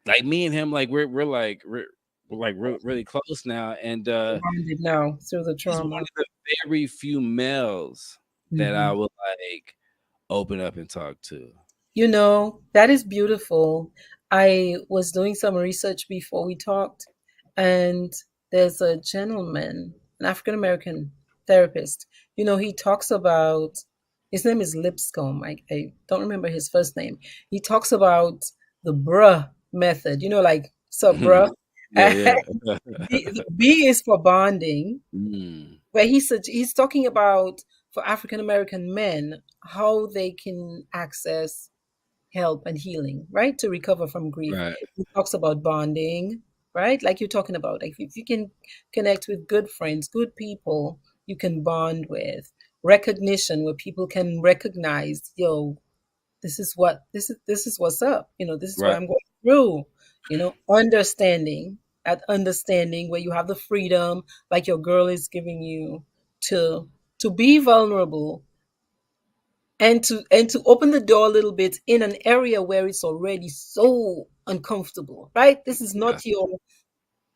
like me and him, like we're like really close now, and Bonded now through the he's one trauma. of the very few males that I Mm-hmm. would like open up and talk to. That is beautiful. I was doing some research before we talked, and there's a gentleman, an African American therapist. He talks about, his name is Lipscomb. I don't remember his first name. He talks about the bruh method, like, sup, bruh? Yeah, yeah. The B is for bonding, Mm, where he's talking about for African American men how they can access help and healing, right? To recover from grief. right, He talks about bonding, right? Like you're talking about. Like if you can connect with good friends, good people you can bond with. Recognition, where people can recognize, this is what's up. This is what right, I'm going through. Understanding, that understanding where you have the freedom, like your girl is giving you, to be vulnerable, and to open the door a little bit in an area where it's already so uncomfortable, right? This is yeah, not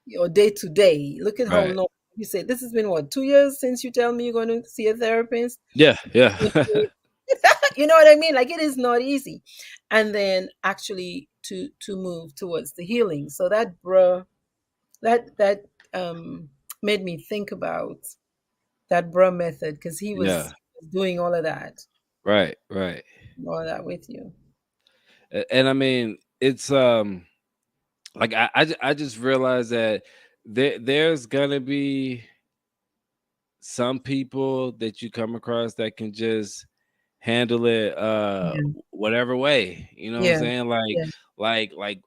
your day to day. Look at how right. long you say this has been. What, 2 years since you tell me you're going to see a therapist? Yeah, yeah, You know what I mean? Like, it is not easy. And then actually to move towards the healing. So that made me think about that bruh method, because he yeah. was doing Right, right. all of that with you. And I mean, it's like I just realized that there's gonna be some people that you come across that can just handle it Yeah. whatever way. You know what I'm Yeah. saying? Like Yeah. like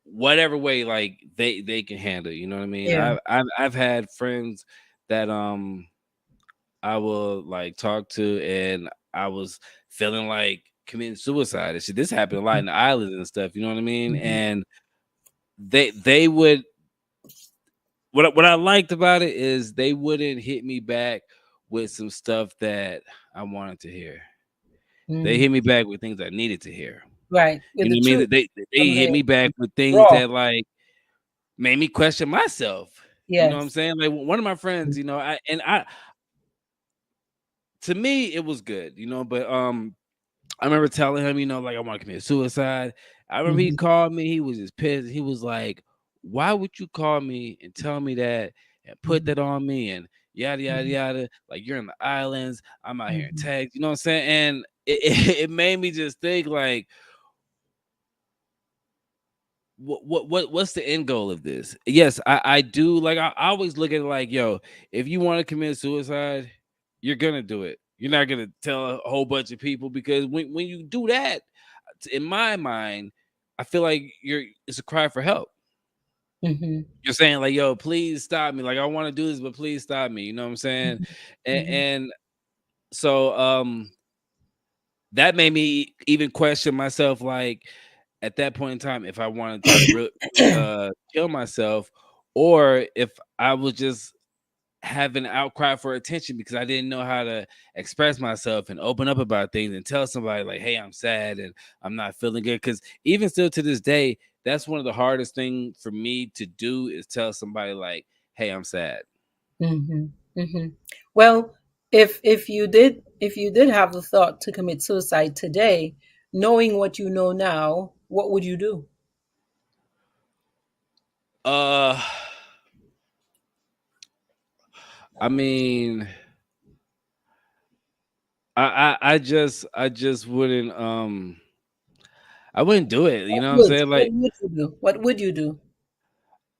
whatever way like they can handle. You know what I mean? Yeah. I've had friends that I will like talk to, and I was feeling like committing suicide and shit. This happened a lot in the islands and stuff. You know what I mean? Mhm. And they would what I liked about it is they wouldn't hit me back with some stuff that I wanted to hear. They Mm. hit me back with things I needed to hear. Right. With You know the what I mean? truth They from hit the me back with things raw. that like made me question myself. You know what I'm Yes. saying? Like one of my friends, you know, I to me it was good, you know, but I remember telling him, you know, like I want to commit suicide. I remember he Mhm. called me, he was just pissed. He was like, "Why would you call me and tell me that and put Mhm. that on me and yada yada Mhm. yada? Like you're in the islands, I'm out here in Mhm. Texas." You know what I'm saying? And it made me just think like, what's the end goal of this? Yes, I do. Like I always look at it like, yo, if you want to commit suicide, you're gonna do it. You're not gonna tell a whole bunch of people, because when you do that, in my mind, I feel like it's a cry for help. Mhm. You're saying like, yo, please stop me. Like I want to do this, but please stop me. You know what I'm saying? Mhm. Mhm. And so that made me even question myself, like at that point in time, if I wanted to kill myself, or if I was just having an outcry for attention because I didn't know how to express myself and open up about things and tell somebody like, hey, I'm sad and I'm not feeling good. Because even still to this day, that's one of the hardest things for me to do, is tell somebody like, hey, I'm sad. Mhm. Mhm. Well, if you did have the thought to commit suicide today, knowing what you know now, what would you do? uh I mean, I just wouldn't I wouldn't do it. You know what I'm saying? What Like would you do? What would you do?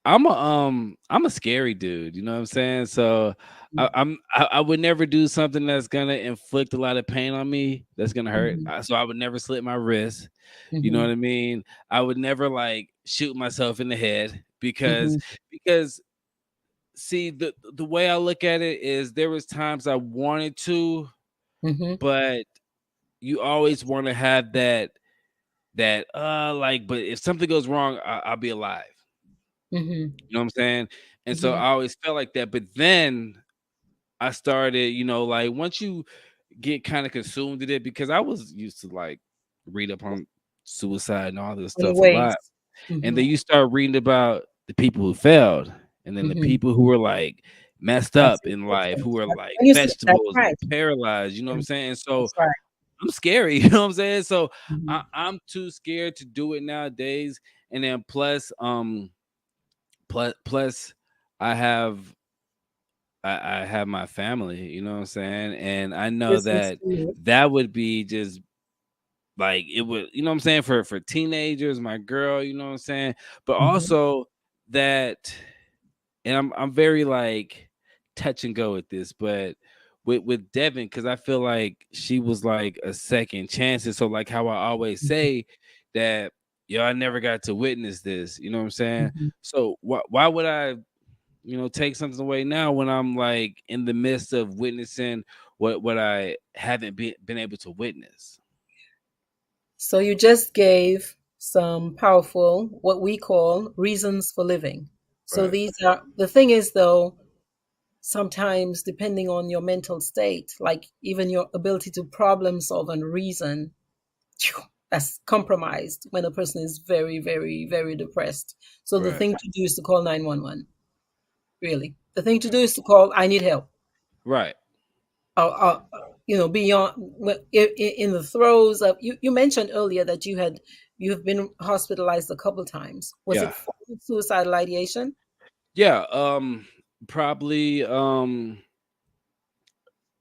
I'm a scary dude, you know what I'm saying? So I would never do something that's gonna inflict a lot of pain on me, that's gonna hurt. Mhm. So I would never slit my wrist. You know what Mhm. I mean? I would never like shoot myself in the head, because Mhm. because see, the way I look at it is there was times I wanted to, Mhm. but you always want to have that like, but if something goes wrong, I'll be alive. Mhm. You know what I'm saying? And so Mhm. I always felt like that. But then I started, you know, like once you get kind of consumed in it, because I was used to like read up on suicide and all this In stuff a ways. lot. And then Mhm. you start reading about the people who failed, and then the Mhm. people who were like messed That's up in life, important. who were That's like when you say that's vegetables and right. paralyzed, you know what I'm Mm, saying? So that's right. I'm scary, you know what I'm saying? So Mhm. I'm too scared to do it nowadays. And then plus I have I have my family, you know what I'm saying? And I know Listens that to you. that would be just like it would, you know what I'm saying, for teenagers, my girl, you know what I'm saying? But Mhm. also that, and I'm very like touch and go with this, but with Devin, because I feel like she was like a second chance. And so like how I always Mhm. say that, yo, I never got to witness this, you know what I'm saying? Mhm. So why would I, you know, take something away now when I'm like in the midst of witnessing what I haven't been able to witness? So you just gave some powerful, what we call reasons for living. So Right. these are the thing is though, sometimes depending on your mental state, like even your ability to problem solve and reason, that's compromised when a person is very, very, very depressed. So the Right. thing to do is to call 911. Really, the thing to do is to call. I need help. Right. Beyond in the throes of you mentioned earlier that you have been hospitalized a couple times. Was Yeah. it for suicidal ideation? Yeah. Probably a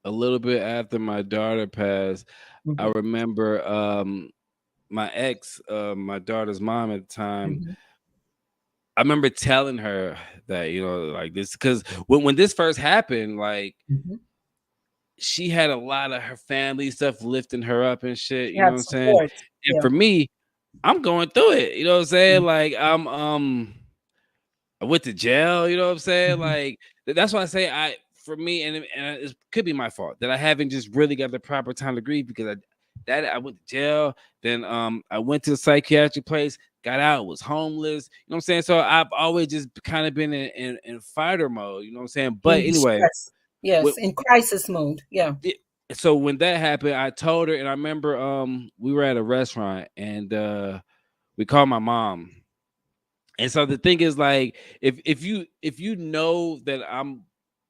little bit after my daughter passed, I Hmm. remember my ex, my daughter's mom at the time, Hmm. I remember telling her that, you know, like this, because when this first happened, like Hmm. she had a lot of her family stuff lifting her up and shit, She you know had what I'm saying? support. And Yeah. for me, I'm going through it. You know what I'm saying? Like I went to jail, you know what I'm saying? Mhm. Like that's why I say for me, and it could be my fault that I haven't just really got the proper time to grieve because I went to jail, then I went to a psychiatric place, got out, was homeless, you know what I'm saying? So I've always just kind of been in fighter mode, you know what I'm saying? But In anyway, distress. what Yes, in crisis mode. Yeah. so when that happened, I told her, and I remember we were at a restaurant and we called my mom. And so the thing is, like, if you know that I'm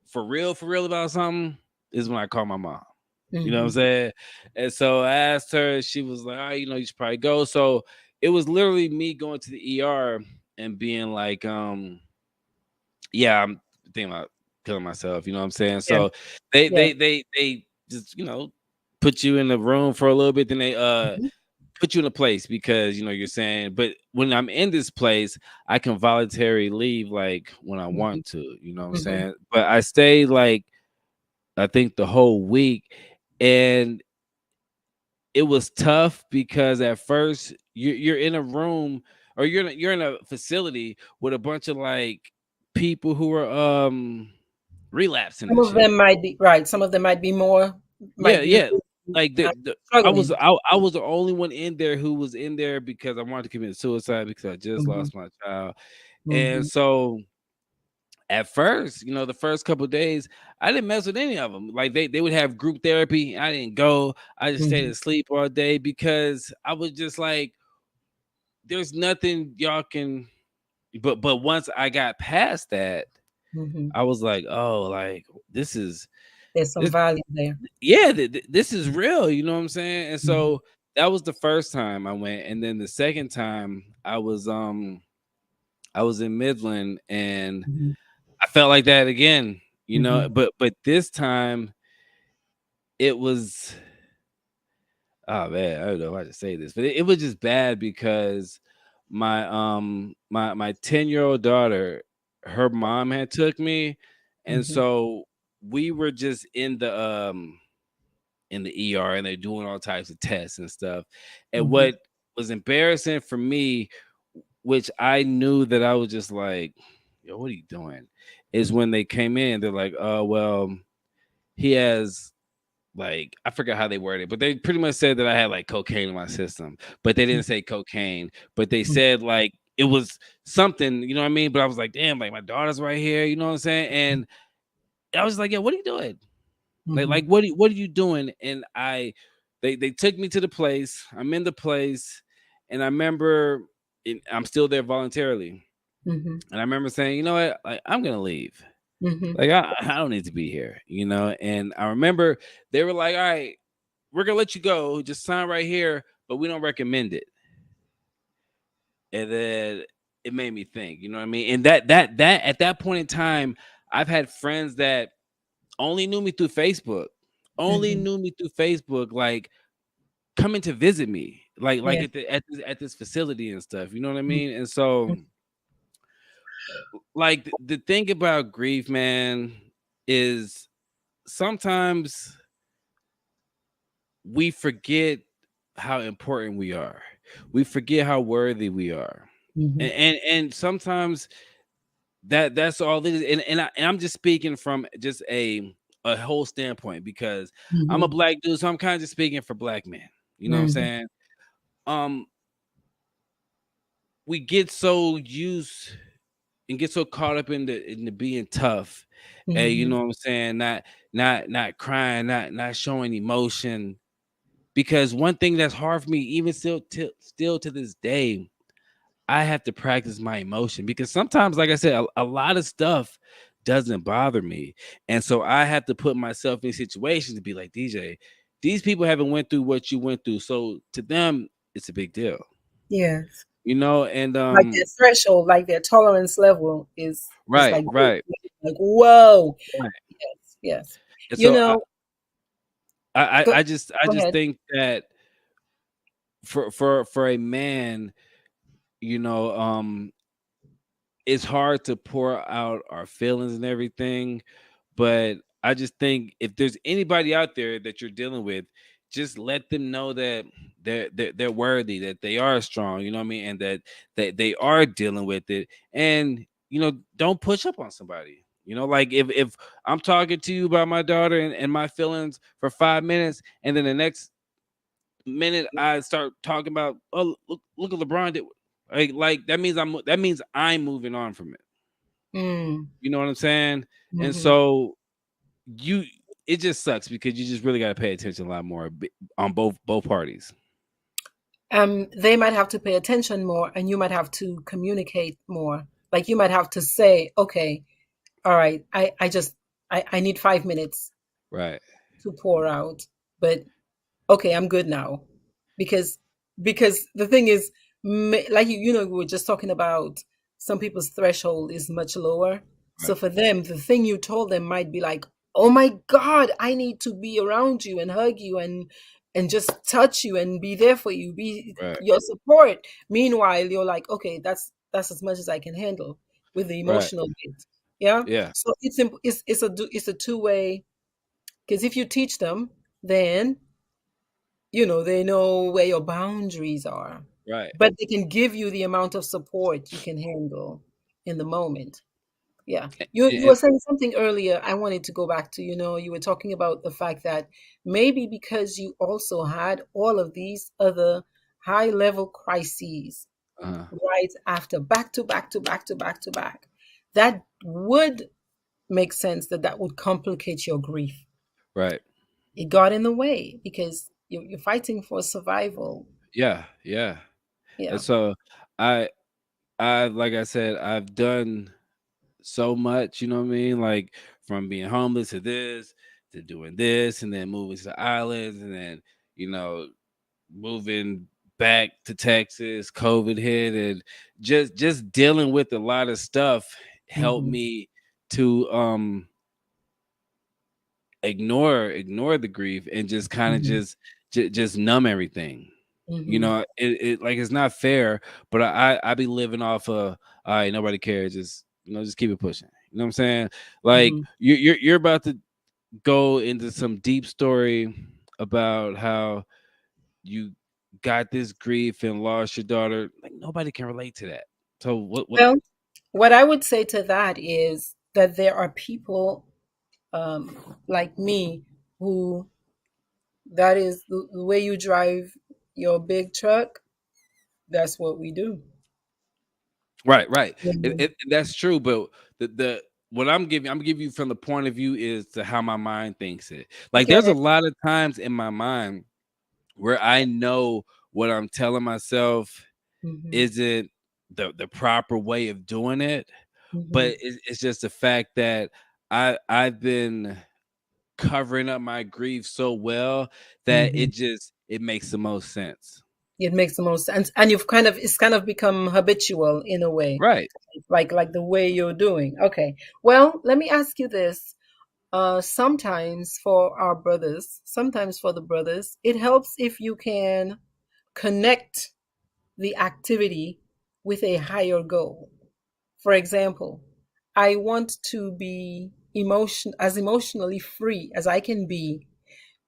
for real about something, is when I call my mom. You know what I'm Mhm. saying? And so I asked her, she was like, "Oh, you know, you should probably go." So it was literally me going to the ER and being like, "Yeah, I'm thinking about killing myself." You know what I'm saying? Yeah. So Yeah. they just put you in the room for a little bit, then they Mhm. put you in a place because you're saying, but when I'm in this place, I can voluntarily leave like when I Mhm. want to, you know what I'm Mhm. saying? But I stayed like I think the whole week, and it was tough because at first you're in a room or you're in a facility with a bunch of like people who are relapsing Some and of shit. them might be right. Some of them might be more, Yeah, might be yeah. Like struggling. I was the only one in there who was in there because I wanted to commit suicide because I just Mhm. lost my child. And Mhm. so at first, the first couple of days, I didn't mess with any of them. Like they would have group therapy. I didn't go. I just stayed Mhm. asleep all day because I was just like, there's nothing y'all can. But once I got past that, Mhm. I was like, oh, like this is There's some this, value there. yeah, this is real. You know what I'm saying? And Mhm. so that was the first time I went, and then the second time I was in Midland, and Mhm. I felt like that again. Mhm. But this time it was, oh man, I don't know if I should say this, but it was just bad because my 10-year-old daughter, her mom had took me, and Mhm. so we were just in the ER and they're doing all types of tests and stuff. And Mhm. what was embarrassing for me, which I knew that I was just like, yo, what are you doing? Is when they came in, they're like, oh, well, he has like, I forgot how they worded it, but they pretty much said that I had like cocaine in my system, but they didn't say cocaine, but they Mhm. said like it was something, you know what I mean? But I was like, damn, like my daughter's right here, you know what I'm saying? And I was like, yeah, what are you doing? Mhm. What are you doing? And they took me to the place. I'm in the place, and I remember I'm still there voluntarily. Mhm. And I remember saying, you know what, like I'm gonna leave. Mhm. Like I don't need to be here, you know. And I remember they were like, all right, we're gonna let you go. Just sign right here, but we don't recommend it. And then it made me think, you know what I mean? And that at that point in time, I've had friends that only knew me through Facebook, only Mhm. knew me through Facebook, like coming to visit me, like Yeah. at this facility and stuff. You know what I Mhm. mean? And so, like the thing about grief, man, is sometimes we forget how important we are. We forget how worthy we are, Mhm. and sometimes that's all it is. And I'm just speaking from just a whole standpoint because I'm a Mhm. black dude, so I'm kind of just speaking for black men. You know what I'm Mhm. saying? Um, we get so used and get so caught up in the being tough, and you Mhm. know what I'm saying, not crying, not showing emotion. Because one thing that's hard for me, even still to this day, I have to practice my emotion because sometimes, like I said, a lot of stuff doesn't bother me, and so I have to put myself in situations to be like, DJ, these people haven't went through what you went through, so to them, it's a big deal, Yes. and Like their threshold, like their tolerance level is right, like right, like whoa. right. Yes. Yes. And You so know, go, I go just ahead. think that for a man, you know, it's hard to pour out our feelings and everything, but I just think if there's anybody out there that you're dealing with, just let them know that they're worthy, that they are strong, you know what I mean, and that they are dealing with it. And don't push up on somebody. Like if I'm talking to you about my daughter and my feelings for 5 minutes, and then the next minute I start talking about, oh, look at LeBron did, like that means I'm moving on from it. Mm. You know what I'm saying? And Hmm. so you it just sucks because you just really got to pay attention a lot more on both parties. They might have to pay attention more, and you might have to communicate more. Like you might have to say, okay, all right, I need 5 minutes Right. to pour out, but okay, I'm good now. because because the thing is, like we were just talking about, some people's threshold is much lower. So Right. for them, the thing you told them might be like, oh my God, I need to be around you and hug you and just touch you and be there for you, be Right. your support. Meanwhile, you're like, okay, that's as much as I can handle with the Right. emotional bit. Yeah. Yeah. So it's a two-way, because if you teach them, then they know where your boundaries are, Right. but they can give you the amount of support you can handle in the moment. Yeah. You And, were saying something earlier. I wanted to go back to, you were talking about the fact that maybe because you also had all of these other high level crises uh, right after, back to back to back to back to back, that would make sense, that would complicate your grief. right. It got in the way because you're fighting for survival. Yeah. Yeah. And Yeah. so I like I said, I've done so much, you know what I mean? Like from being homeless to this, to doing this, and then moving to islands, and then, you know, moving back to Texas, COVID hit, and just dealing with a lot of stuff helped Mhm. me to ignore the grief and just kind of Mhm. just numb everything. Mhm. It like it's not fair, but I be living off of, all right, nobody cares, just keep it pushing. You know what I'm saying? Like Mhm. you're about to go into some deep story about how you got this grief and lost your daughter. Like nobody can relate to that. So what Well, what I would say to that is that there are people, like me, who, that is the way you drive your big truck. That's what we do. Right, right. Mhm. That's true, but the what I'm giving you from the point of view is to how my mind thinks it. I Like get there's a it. lot of times in my mind where I know what I'm telling myself Mhm. isn't the proper way of doing it, but Mhm. it's just the fact that I've been covering up my grief so well that Mhm. it makes the most sense. It makes the most sense, and it's kind of become habitual in a way, Right. like the way you're doing. Okay. Well, let me ask you this. Sometimes for the brothers, it helps if you can connect the activity with a higher goal. For example, I want to be emotionally free as I can be,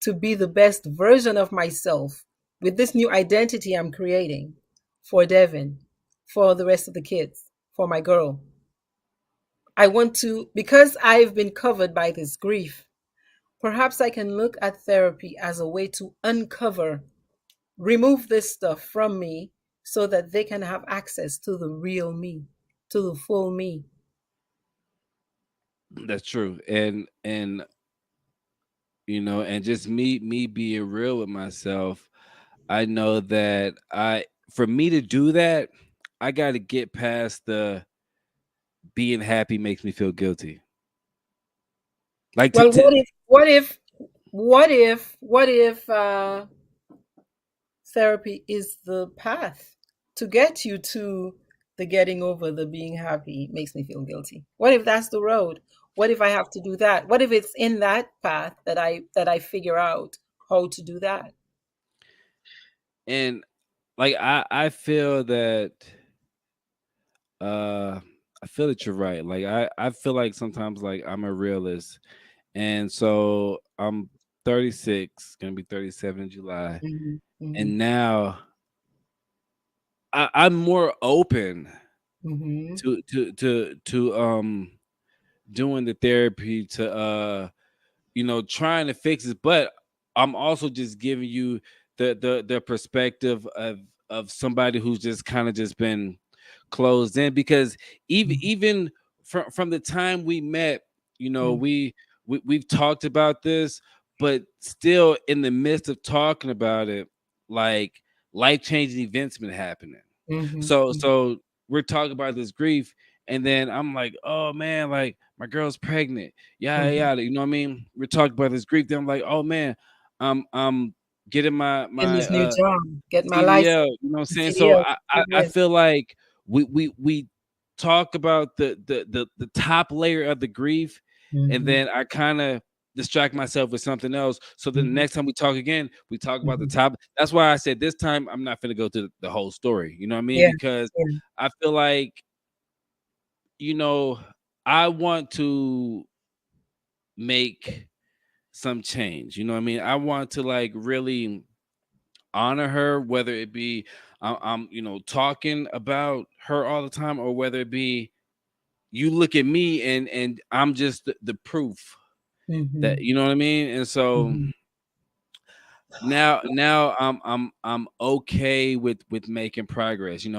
to be the best version of myself with this new identity I'm creating for Devin, for the rest of the kids, for my girl. I want to, because I've been covered by this grief, perhaps I can look at therapy as a way to uncover, remove this stuff from me so that they can have access to the real me, to the full me. That's true. And and just me being real with myself, I know that I for me to do that, I got to get past the being happy makes me feel guilty. Like Well, to what if therapy is the path to get you to the getting over the being happy makes me feel guilty? What if that's the road? What if I have to do that? What if it's in that path that I figure out how to do that? and like I feel that uh I feel that you're right. Like I feel like sometimes like I'm a realist, and so I'm 36, gonna be 37 in July, Mhm. and Mhm. now I'm more open Mhm. to doing the therapy to trying to fix it, but I'm also just giving you the perspective of somebody who's just kind of just been closed in, because Mhm. even from the time we met, Mhm. we've talked about this, but still in the midst of talking about it, like life-changing events been happening. Mhm. So we're talking about this grief, and then I'm like, oh man, like my girl's pregnant, yada Mhm. yada. You know what I mean? We're talking about this grief. Then I'm like, oh man, I'm getting my In my this new job, get my license, CDL. You know what I'm saying? So CDL. I feel like we talk about the top layer of the grief, and Mhm. then I kind of distract myself with something else. So then the Mhm. next time we talk again, we talk about the Mhm. top. That's why I said this time I'm not gonna go through the whole story. You know what I mean? Yeah. Because Yeah. I feel like, you know, I want to make some change. You know what I mean? I want to like really honor her, whether it be I'm talking about her all the time, or whether it be you look at me and I'm just the proof that, Mhm. you know what I mean. And so Mhm. now I'm okay with making progress, and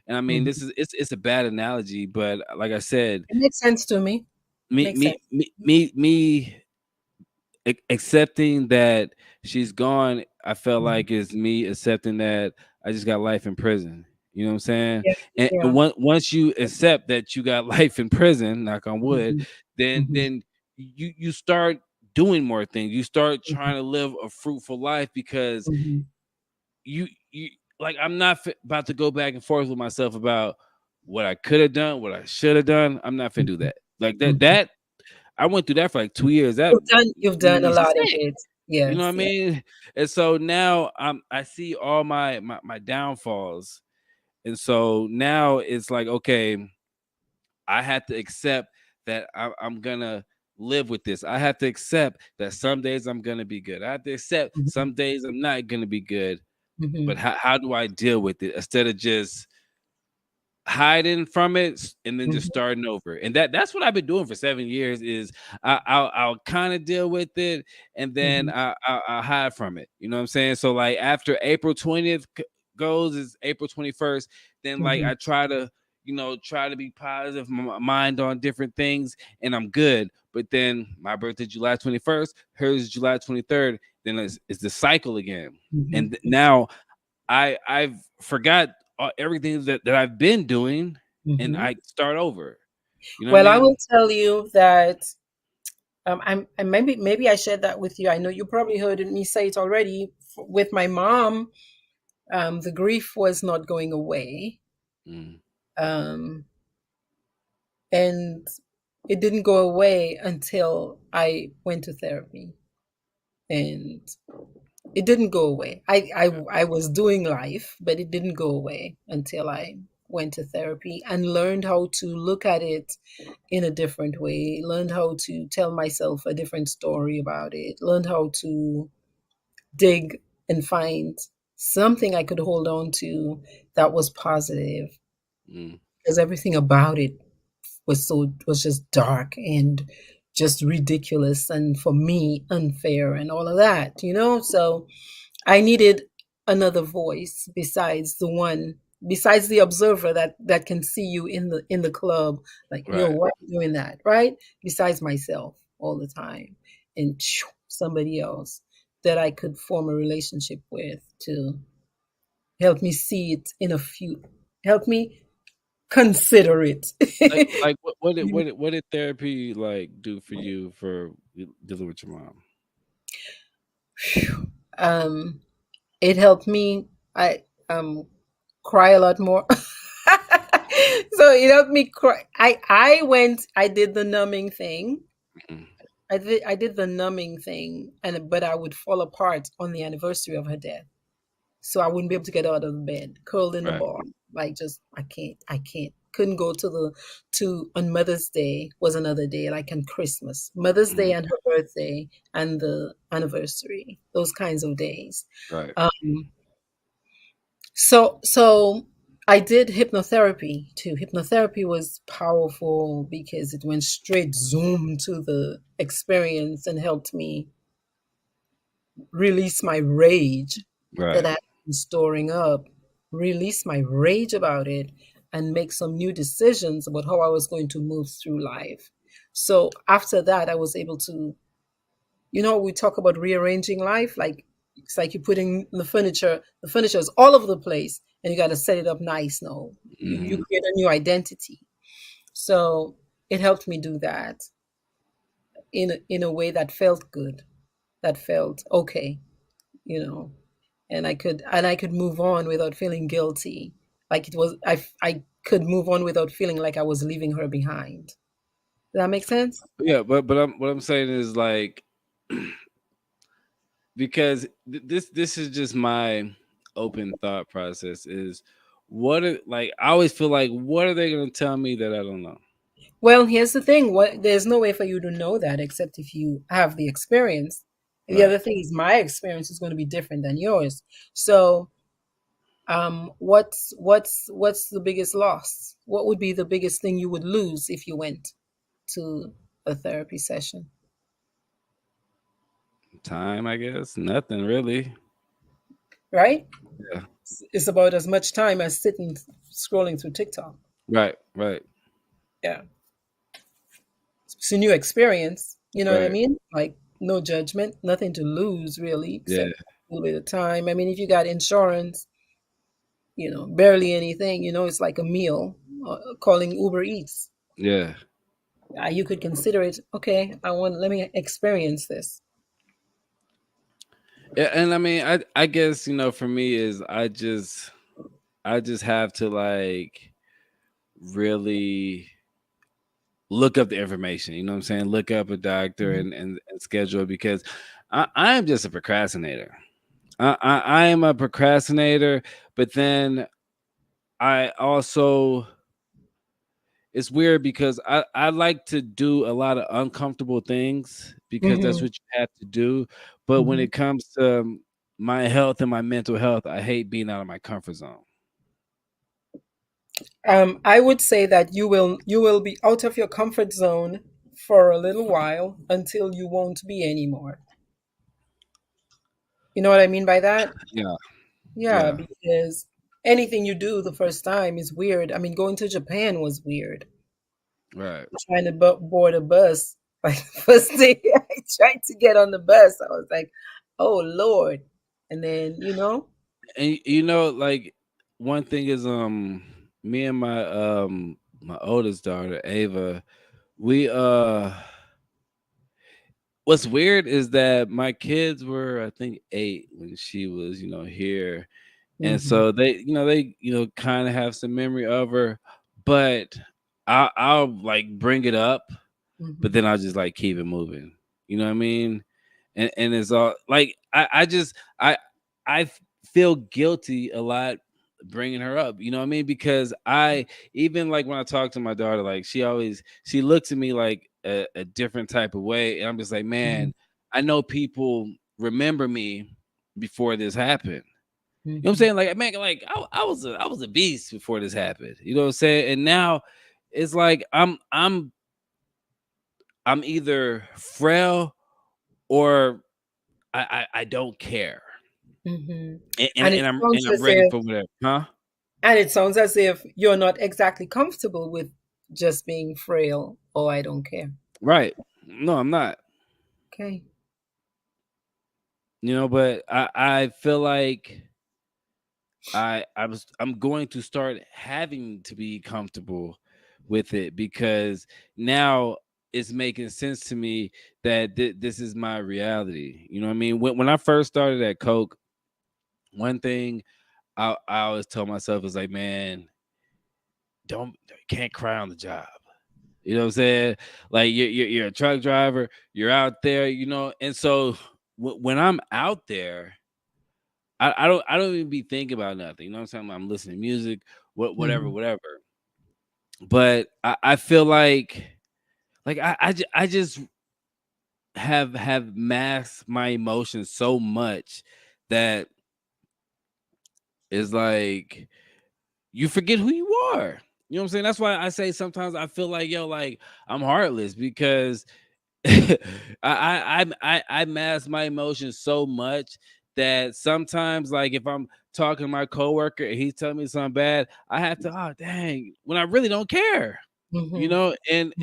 I mean, Mhm. this is it's a bad analogy, but like I said, It makes sense to me. me Makes me sense. me me, me accepting that she's gone, I felt Mhm. like is me accepting that I just got life in prison. You know what I'm saying? Yeah. And Yeah. once you accept that you got life in prison, knock on wood, Mhm. then Mhm. you start doing more things. You start Mhm. trying to live a fruitful life, because Mhm. you like, I'm not about to go back and forth with myself about what I could have done, what I should have done. I'm not finna do Mhm. that. Like that Mhm. that I went through that for like 2 years. That You've done made a me lot of sick. it. You know what I Yes, yeah. mean? And so now I see all my downfalls. And so now it's like, okay, I have to accept that I'm gonna live with this. I have to accept that some days I'm gonna be good. I have to accept Mhm. some days I'm not gonna be good. But Mhm. how do I deal with it instead of just hiding from it and then just Mhm. starting over? And that's what I've been doing for 7 years. Is I'll kind of deal with it, and then Mhm. I'll hide from it. You know what I'm saying? So like after April 20th goes, is April 21st, then like Mhm. I try to be positive, my mind on different things, and I'm good. But then my birthday July 21st, hers is July 23rd, then it's the cycle again. Mhm. And now I've forgot everything that I've been doing, and Mhm. I start over. You know what I Well, I will mean? tell you that maybe I shared that with you. I know you probably heard me say it already. With my mom, the grief was not going away, Mm, um, and it didn't go away until I went to therapy, and it didn't go away. yeah. I was doing life, but it didn't go away until I went to therapy and learned how to look at it in a different way, learned how to tell myself a different story about it, learned how to dig and find something I could hold on to that was positive, Mm, because everything about it was just dark and just ridiculous, and for me unfair and all of that, so I needed another voice besides the observer that can see you in the club, like, right. why are you doing that, right? Besides myself all the time, and somebody else that I could form a relationship with to help me see it help me consider it. Like what did therapy like do for you for dealing with your mom? um it helped me. I cry a lot more. So it helped me cry. I did the numbing thing. Mm, I did the numbing thing, but I would fall apart on the anniversary of her death. So I wouldn't be able to get out of the bed, curled in the right. ball, like, just I can't. couldn't go to the to on Mother's Day was another day, like on Christmas, Mother's Day Mhm. and her birthday and the anniversary, those kinds of days. Right. Um, so I did hypnotherapy too. Hypnotherapy was powerful because it went straight zoom to the experience and helped me release my rage that Right. I've been storing up, release my rage about it, and make some new decisions about how I was going to move through life. So after that, I was able to, we talk about rearranging life. Like it's like you're putting the furniture is all over the place, and you got to set it up nice now. You Hmm. create a new identity. So it helped me do that in a way that felt good, that felt okay, you know and I could move on without feeling guilty, like it was I could move on without feeling like I was leaving her behind. Does that make sense? Yeah, but what I'm saying is like because this is just my open thought process is what are, like I always feel like what are they going to tell me that I don't know? Well, here's the thing, there's no way for you to know that except if you have the experience. The Right. other thing is my experience is going to be different than yours. So what's the biggest loss? What would be the biggest thing you would lose if you went to a therapy session? Time, I guess. Nothing really. Right. Yeah. It's about as much time as sitting scrolling through TikTok. Right, right, Yeah. It's a new experience. You know what I right. mean? Like no judgment, nothing to lose really, Yeah, except a little bit of time. I mean, if you got insurance, barely anything, it's like a meal, calling Uber Eats. yeah. You could consider it, okay, let me experience this. Yeah, and I mean I guess, for me is I just have to like really look up the information. You know what I'm saying? Look up a doctor Mhm. and schedule it because I am just a procrastinator. I am a procrastinator, but then I also it's weird because I like to do a lot of uncomfortable things because that's Mhm. what you have to do. But when Mhm. it comes to my health and my mental health, I hate being out of my comfort zone. I would say that you will be out of your comfort zone for a little while until you won't be anymore. You know what I mean by that? Yeah, Yeah, yeah, because anything you do the first time is weird. I mean, going to Japan was weird. right. Trying to board a bus, like the first day I tried to get on the bus, I was like, "Oh Lord!" And then And like one thing is me and my oldest daughter Ava, we what's weird is that my kids were I think 8 when she was, here. And hmm so they kind of have some memory of her, but I'll like bring it up, but hmm then I'll just like keep it moving. You know what I mean? And it's all like I feel guilty a lot bringing her up. You know what I mean? Because I even like when I talk to my daughter, like she looks at me like a different type of way, and I'm just like, hmm man, I know people remember me before this happened. You know what I'm hmm saying? Like, man, like I was a beast before this happened. You know what I'm saying? And now it's like I'm either frail or I don't care, hmm and, and And it and I'm sounds and I'm as ready if for whatever, huh? you're not exactly comfortable with just being frail. Oh, I don't care. Right? No, I'm not. Okay. But I feel like I'm going to start having to be comfortable with it because now it's making sense to me that this is my reality. You know what I mean? When I first started at Coke, one thing I always tell myself is like, man, don't can't cry on the job. You know what I'm saying? Like you're a truck driver, you're out there, and so when I'm out there, I don't even be thinking about nothing. You know what I'm saying? I'm listening to music, whatever, hmm whatever. but I feel like I just have masked my emotions so much that it's like you forget who you are. You know what I'm saying? That's why I say sometimes I feel like, yo, like I'm heartless because I mask my emotions so much that sometimes, like if I'm talking to my coworker and he's telling me something bad, I have to, oh dang, when I really don't care, you Hmm. know, and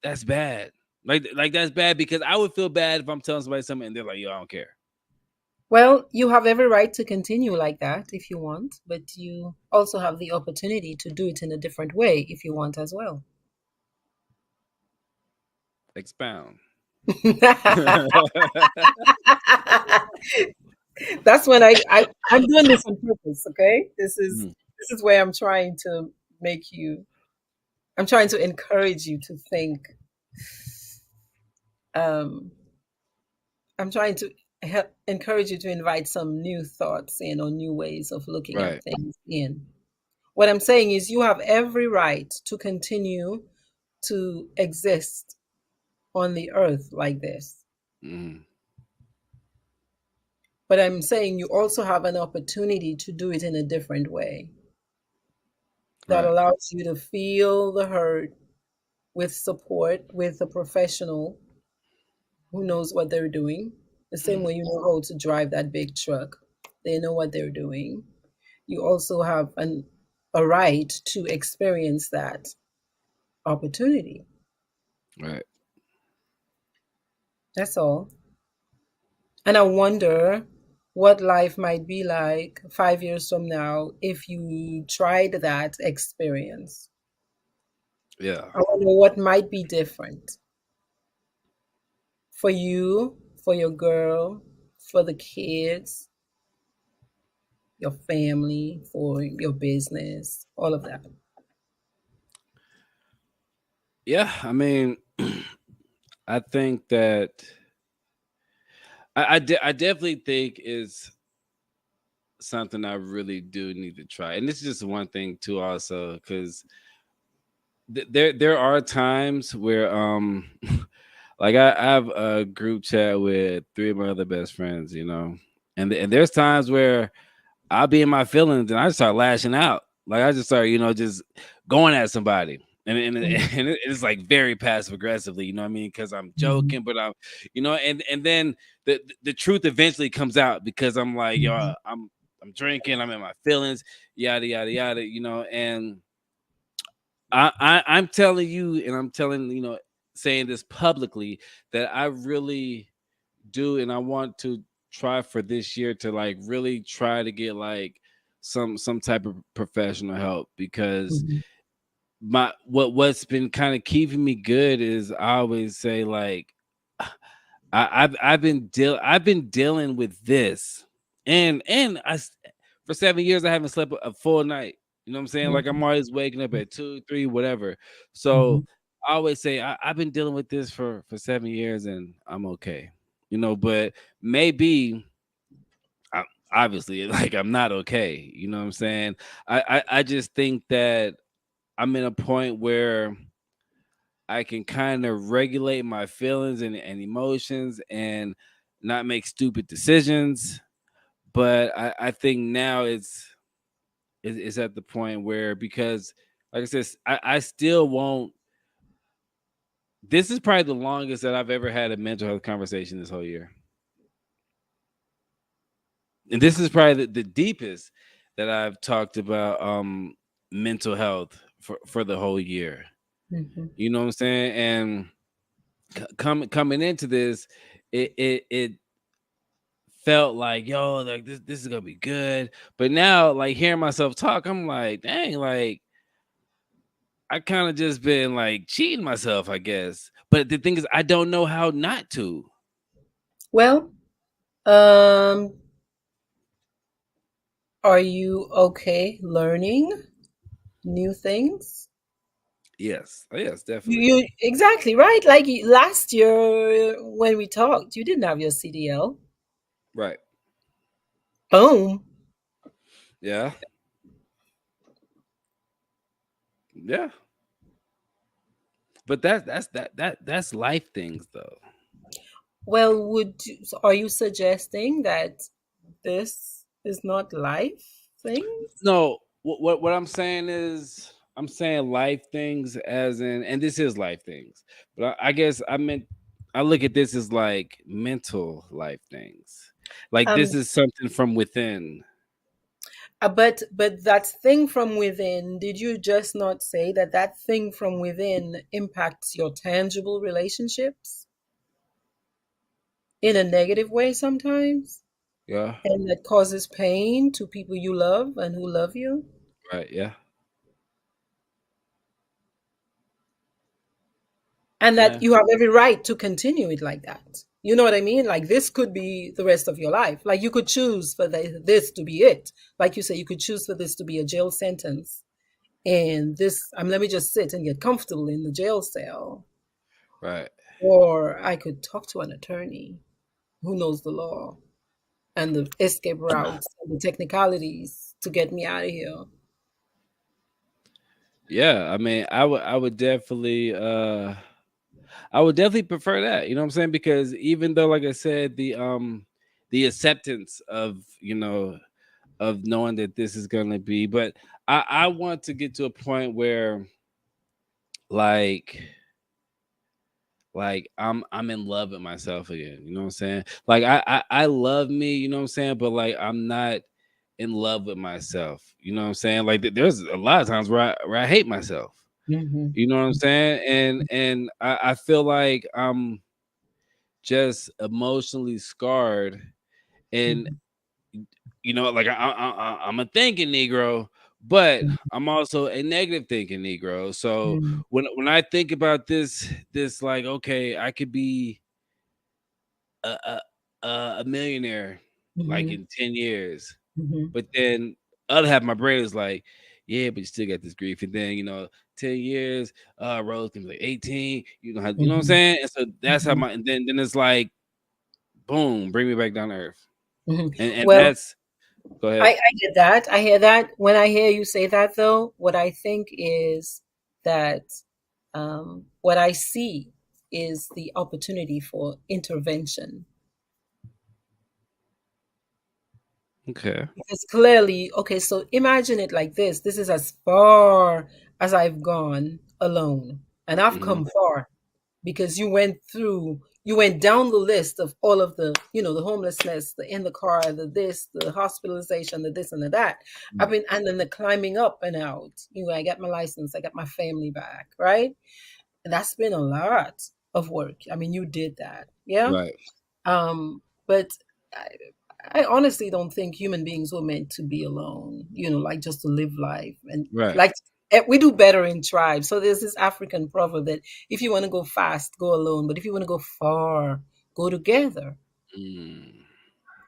that's bad. Like that's bad because I would feel bad if I'm telling somebody something and they're like, yo, I don't care. Well, you have every right to continue like that if you want, but you also have the opportunity to do it in a different way if you want as well. Expound. That's when I'm doing this on purpose, okay? Mhm. This is where I'm trying to make you I'm trying to encourage you to think. um I'm trying to help encourage you to invite some new thoughts in or new ways of looking at Right. things in. What I'm saying is you have every right to continue to exist on the earth like this. Mhm. But I'm saying you also have an opportunity to do it in a different way that Right. allows you to feel the hurt with support, with a professional who knows what they're doing. The same way you know how to drive that big truck, they know what they're doing. You also have a right to experience that opportunity. Right. That's all. And I wonder what life might be like 5 years from now if you tried that experience. Yeah. I wonder what might be different for you, for your girl, for the kids, your family, for your business, all of that. Yeah. I mean, I think that I definitely think is something I really do need to try. And this is just one thing too, also, because there are times where like I have a group chat with three of my other best friends, you know, and there's times where I'll be in my feelings and I just start lashing out. Like I just start, you know, just going at somebody. Mhm, And it's like very passive aggressively, you know what I mean? Because I'm mhm, joking, but I'm, you know, and then the truth eventually comes out because I'm like, yo, mhm, I'm drinking, I'm in my feelings, yada yada yada, you know, and I'm telling you, and I'm telling, you know, saying this publicly that I really do, and I want to try for this year to like really try to get like some type of professional help because mhm, my what's been kind of keeping me good is I always say like I've been dealing with this and for 7 years I haven't slept a full night. You know what I'm saying? Like I'm mhm, always waking up at 2, 3, whatever. mhm. So I always say I've been dealing with this for 7 years and I'm okay. You know, but maybe I, obviously like I'm not okay. You know what I'm saying? I just think that I'm in a point where I can kind of regulate my feelings and emotions and not make stupid decisions. But I think now it's at the point where because like I said, I still won't. This is probably the longest that I've ever had a mental health conversation this whole year, and this is probably the deepest that I've talked about mental health for the whole year. Mhm. You know what I'm saying? And coming into this, it felt like, yo, like this is gonna be good. But now, like hearing myself talk, I'm like, dang, like I kind of just been like cheating myself, I guess. But the thing is, I don't know how not to. Well, um, are you okay learning new things? Yes, You, definitely. you exactly right. Like last year when we talked, you didn't have your CDL. Right. Boom. Yeah. Yeah. But that's life things though. Well, are you suggesting that this is not life things? No, what I'm saying is I'm saying life things as in, and this is life things, but I guess I meant I look at this as like mental life things. Like Um, this is something from within. but that thing from within, did you just not say that that thing from within impacts your tangible relationships in a negative way sometimes, Yeah. and that causes pain to people you love and who love you? Right. Yeah. And Yeah. that you have every right to continue it like that. You know what I mean? Like this could be the rest of your life. Like you could choose for this to be it. Like you say, you could choose for this to be a jail sentence. And this, let me just sit and get comfortable in the jail cell. Right. Or I could talk to an attorney who knows the law and the escape routes and the technicalities to get me out of here. Yeah. I mean, I would definitely prefer that. You know what I'm saying? Because even though, like I said, the acceptance of of knowing that this is gonna be, but I want to get to a point where like I'm in love with myself again. You know what I'm saying? Like I love me. You know what I'm saying? But like I'm not in love with myself. You know what I'm saying? Like there's a lot of times where I hate myself. Hmm. You know what I'm saying? And I feel like I'm just emotionally scarred, and Hmm. like I'm a thinking Negro, but I'm also a negative thinking Negro. So Hmm. when I think about this like, okay, I could be a a millionaire like Hmm. in 10 years, Hmm. but then other half of my brain is like, yeah, but you still got this grief, and then 10 years, Rose can be like 18. You know what I'm Hmm. saying? And so that's how Hmm. my and then it's like, boom, bring me back down to earth, Hmm. and Well, that's go ahead. I get that. I hear that. When I hear you say that, though, what I think is that what I see is the opportunity for intervention. Okay. Because clearly, okay, so imagine it like this. This is as far as I've gone alone, and I've Hmm. come far because you went down the list of all of the homelessness, the in the car, the this, the hospitalization, the this and the that. I've been, and then the climbing up and out. I got my license, I got my family back, right? And that's been a lot of work. I mean, you did that, yeah. Right. But I honestly don't think human beings were meant to be alone, like just to live life. And Right. like we do better in tribes. So there's this African proverb that if you want to go fast, go alone. But if you want to go far, go together. Mm.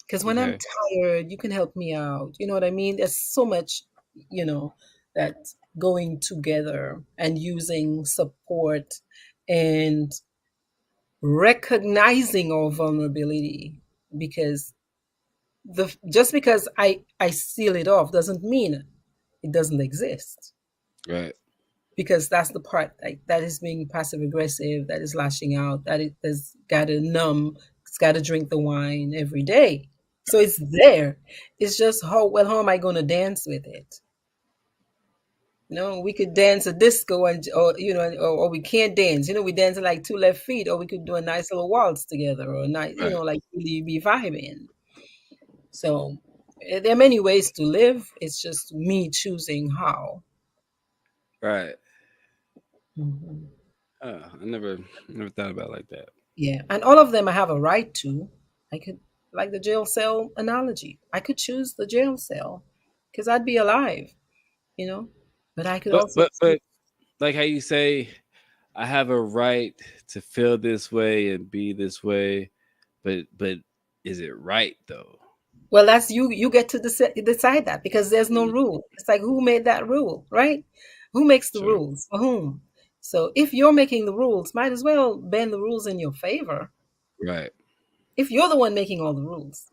Because when I'm Okay. tired, you can help me out. You know what I mean? There's so much, you know, that going together and using support and recognizing our vulnerability, because the just because I seal it off doesn't mean it doesn't exist, Right. because that's the part that is being passive aggressive, that is lashing out, that it has got to numb, it's got to drink the wine every day. So it's there. It's just how am I going to dance with it? No, we could dance a disco, and or we can't dance. We dance like two left feet, or we could do a nice little waltz together, or a nice, Right. like really be vibing. So there are many ways to live. It's just me choosing how. Right. Mhm. I never thought about it like that. Yeah, and all of them I have a right to. I could, like the jail cell analogy. I could choose the jail cell because I'd be alive, you know. But I could But also but choose. but like how you say, I have a right to feel this way and be this way, but is it right though? Well, that's you. You get to decide that, because there's no Mm, rule. It's like, who made that rule, right? Who makes the sure. rules for whom? So if you're making the rules, might as well bend the rules in your favor. Right. If you're the one making all the rules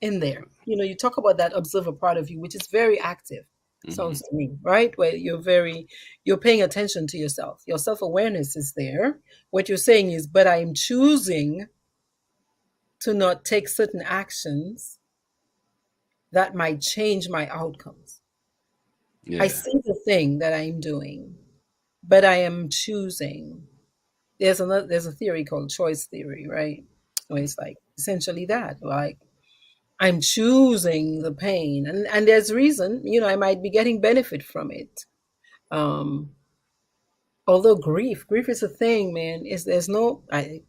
in there, you talk about that observer part of you, which is very active. Mm-hmm. Sounds to me, right? Where you're paying attention to yourself. Your self-awareness is there. What you're saying is, but I'm choosing to not take certain actions that might change my outcomes. I Yeah. see the thing that I'm doing, but I am choosing. There's a theory called choice theory, right? Where it's like essentially that, like I'm choosing the pain, and there's reason, I might be getting benefit from it. Um, although grief is a thing, man. Is there's no, I,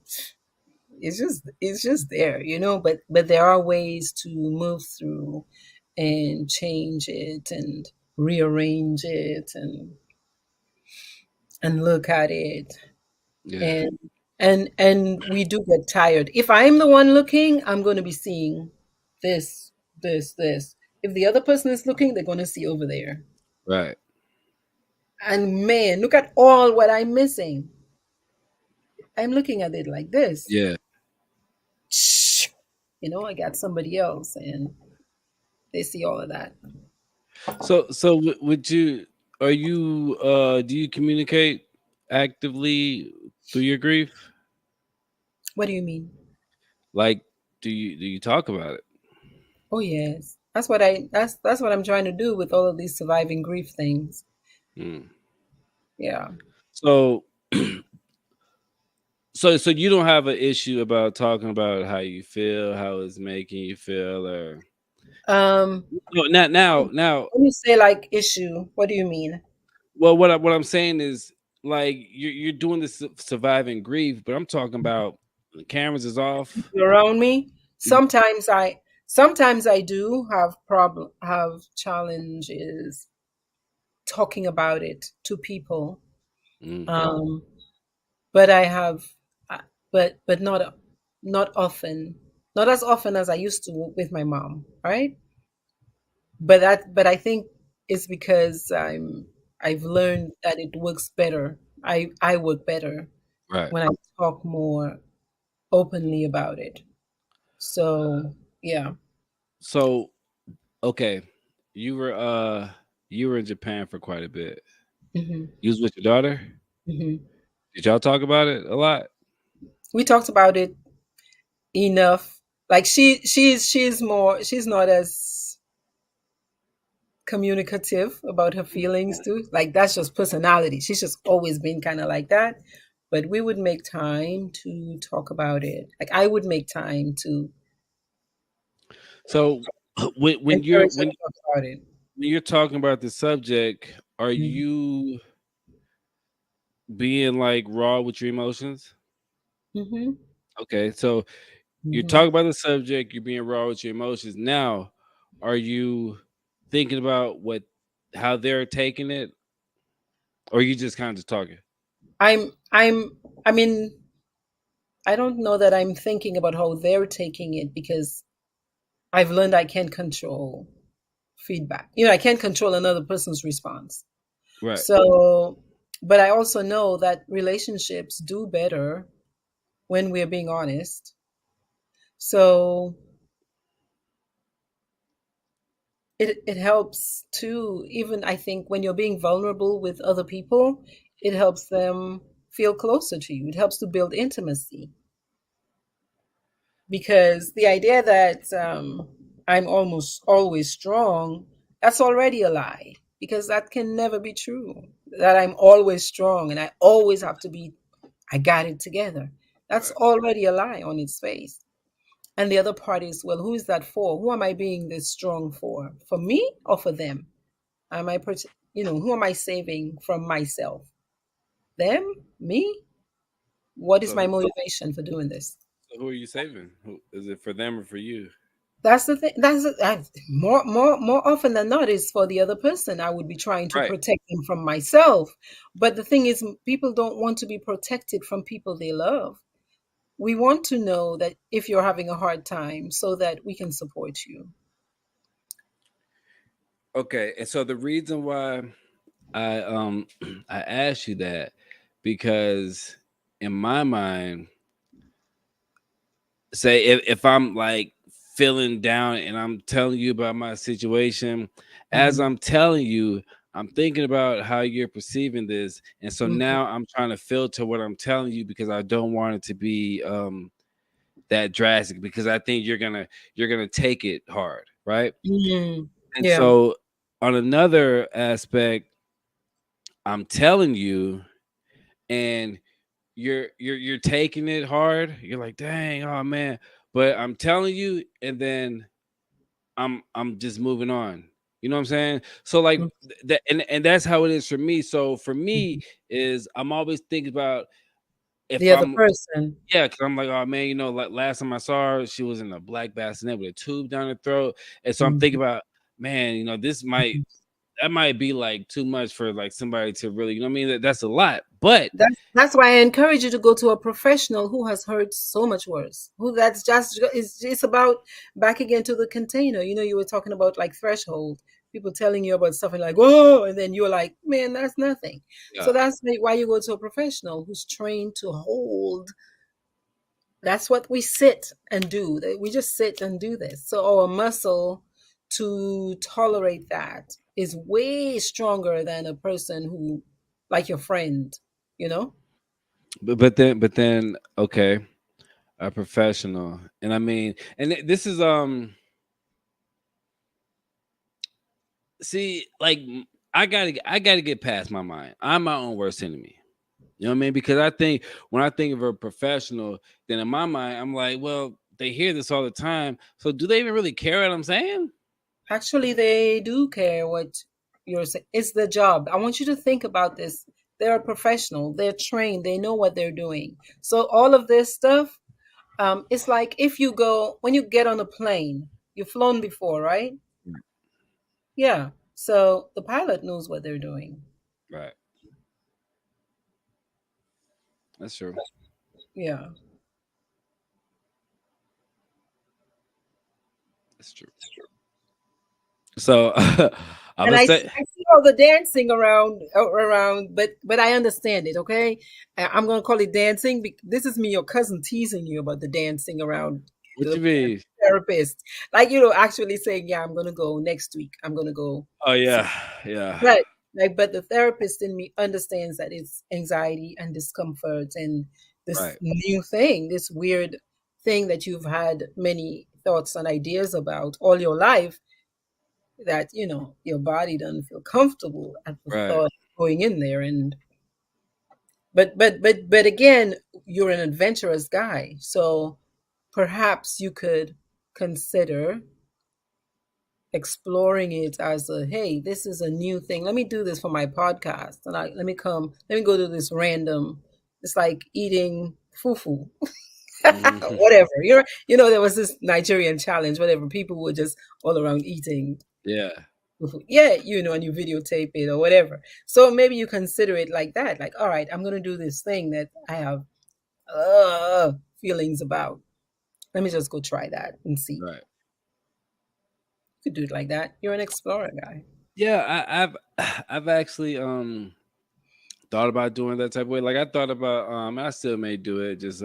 it's just there, but there are ways to move through and change it and rearrange it and look at it Yeah. and and we do get tired. If I'm the one looking, I'm going to be seeing this, this. If the other person is looking, they're going to see over there. Right. And man, look at all what I'm missing. I'm looking at it like this. Yeah. I got somebody else and they see all of that. So would you are you do you communicate actively through your grief? What do you mean? Like do you talk about it? Oh yes. That's what I'm trying to do with all of these surviving grief things. Mm. Yeah. So so you don't have an issue about talking about how you feel, how it's making you feel, or Um no, now. when you say like issue, what do you mean? Well, what I'm saying is like you're doing this surviving grief, but I'm talking about the cameras is off. Around me, You- sometimes I do have challenges talking about it to people. Mm, um but I have but not often, not as often as I used to with my mom, right? But I think it's because I've learned that it works better. I work better right. when I talk more openly about it. So yeah. So okay, you were uh you were in Japan for quite a bit. Hmm. You was with your daughter. Hmm. Did y'all talk about it a lot? We talked about it enough. Like she's not as communicative about her feelings too. Like that's just personality. She's just always been kind of like that. But we would make time to talk about it. Like I would make time to So when you're encourage her to talk about it. when you're talking about the subject, are Mm-hmm. you being like raw with your emotions? Mm-hmm. Okay, so you're Mm-hmm. talking about the subject, you're being raw with your emotions. Now, are you thinking about what how they're taking it, or you just kind of just talking? I'm I mean, I don't know that I'm thinking about how they're taking it because I've learned I can't control feedback. I can't control another person's response. Right. So, but I also know that relationships do better when we're being honest. So it helps too, even I think when you're being vulnerable with other people, it helps them feel closer to you. It helps to build intimacy because the idea that I'm almost always strong, that's already a lie because that can never be true. That I'm always strong and I always have to be, I got it together. That's Right. already a lie on its face. And the other part is, well, who is that for? Who am I being this strong for? For me or for them? Am I, who am I saving from myself? Them? Me? What is So my motivation for doing this? who are you saving? Who is it for them or for you? That's the thing. More often than not is for the other person. I would be trying to Right. protect them from myself. But the thing is, people don't want to be protected from people they love. We want to know that if you're having a hard time so that we can support you. Okay. And so the reason why I I asked you that because in my mind, say if I'm like feeling down and I'm telling you about my situation as Mhm. I'm telling you, I'm thinking about how you're perceiving this, and so Mhm. now I'm trying to filter what I'm telling you because I don't want it to be that drastic because I think you're gonna take it hard, right? Mm. And Yeah. so on another aspect, I'm telling you, and you're taking it hard. You're like, dang, oh man. But I'm telling you, and then I'm just moving on. You know what I'm saying? So like Mm. that, and that's how it is for me. So for me Mhm. is I'm always thinking about if The other I'm person. yeah, because I'm like, oh man, like last time I saw her, she was in a black bassinet with a tube down her throat, and so I'm thinking Mhm. about, man, this might Mhm. that might be like too much for like somebody to really, you know what I mean? That's a lot, but That's why I encourage you to go to a professional who has heard so much worse. Who that's just it's about back again to the container. You were talking about like threshold. People telling you about something like whoa, and then you're like, man, that's nothing. yeah. So that's why you go to a professional who's trained to hold. That's what we sit and do. We just sit and do this. So our muscle to tolerate that is way stronger than a person who, like your friend, you know? But then okay, a professional, and I mean, and this is see, like I gotta get past my mind. I'm my own worst enemy. You know what I mean? Because I think when I think of a professional, then in my mind, I'm like, well, they hear this all the time. So do they even really care what I'm saying? Actually, they do care what you're saying. It's the job. I want you to think about this. They're a professional. They're trained. They know what they're doing. So all of this stuff, it's like if you go when you get on a plane. You've flown before, right? Yeah. So the pilot knows what they're doing. Right. That's true. Yeah. That's true. So I'm And gonna I, say I see all the dancing around, but I understand it. Okay, I'm gonna call it dancing. This is me, your cousin, teasing you about the dancing around what the you mean. therapist, like actually saying, "Yeah, I'm gonna go next week. I'm gonna go." Oh See. yeah, yeah. But but the therapist in me understands that it's anxiety and discomfort and this Right, new thing, this weird thing that you've had many thoughts and ideas about all your life that your body doesn't feel comfortable at the right, thought of going in there. And but again, you're an adventurous guy, so perhaps you could consider exploring it as a, hey, this is a new thing, let me do this for my podcast, and let me go to this random, it's like eating fufu. mhm, Whatever, there was this Nigerian challenge, whatever, people were just all around eating. yeah, Yeah, and you videotape it or whatever. So maybe you consider it like that. Like, all right, I'm going to do this thing that I have feelings about. Let me just go try that and see. right. You could do it like that. You're an explorer guy. Yeah, I've actually thought about doing that type of way. Like I thought about I still may do it, just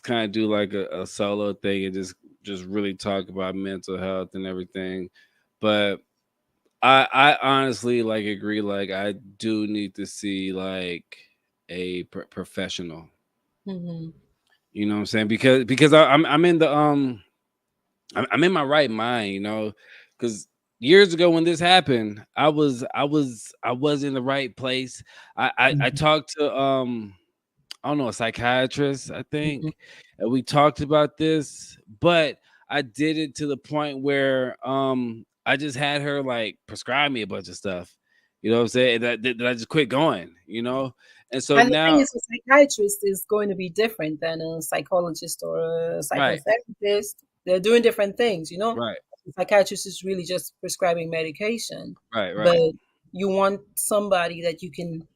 kind of do like a solo thing and just really talk about mental health and everything. But I honestly like agree. Like I do need to see like a professional. Hmm. You know what I'm saying? Because I'm in the I'm in my right mind. Because years ago when this happened, I was in the right place. I Hmm. talked to I don't know, a psychiatrist, I Hmm. think. And we talked about this, but I did it to the point where I just had her like prescribe me a bunch of stuff. You know what I'm saying? That I just quit going. And so And the thing now is, a psychiatrist is going to be different than a psychologist or a right, psychotherapist. They're doing different things. right, The psychiatrist is really just prescribing medication, right, but right. you want somebody that you can,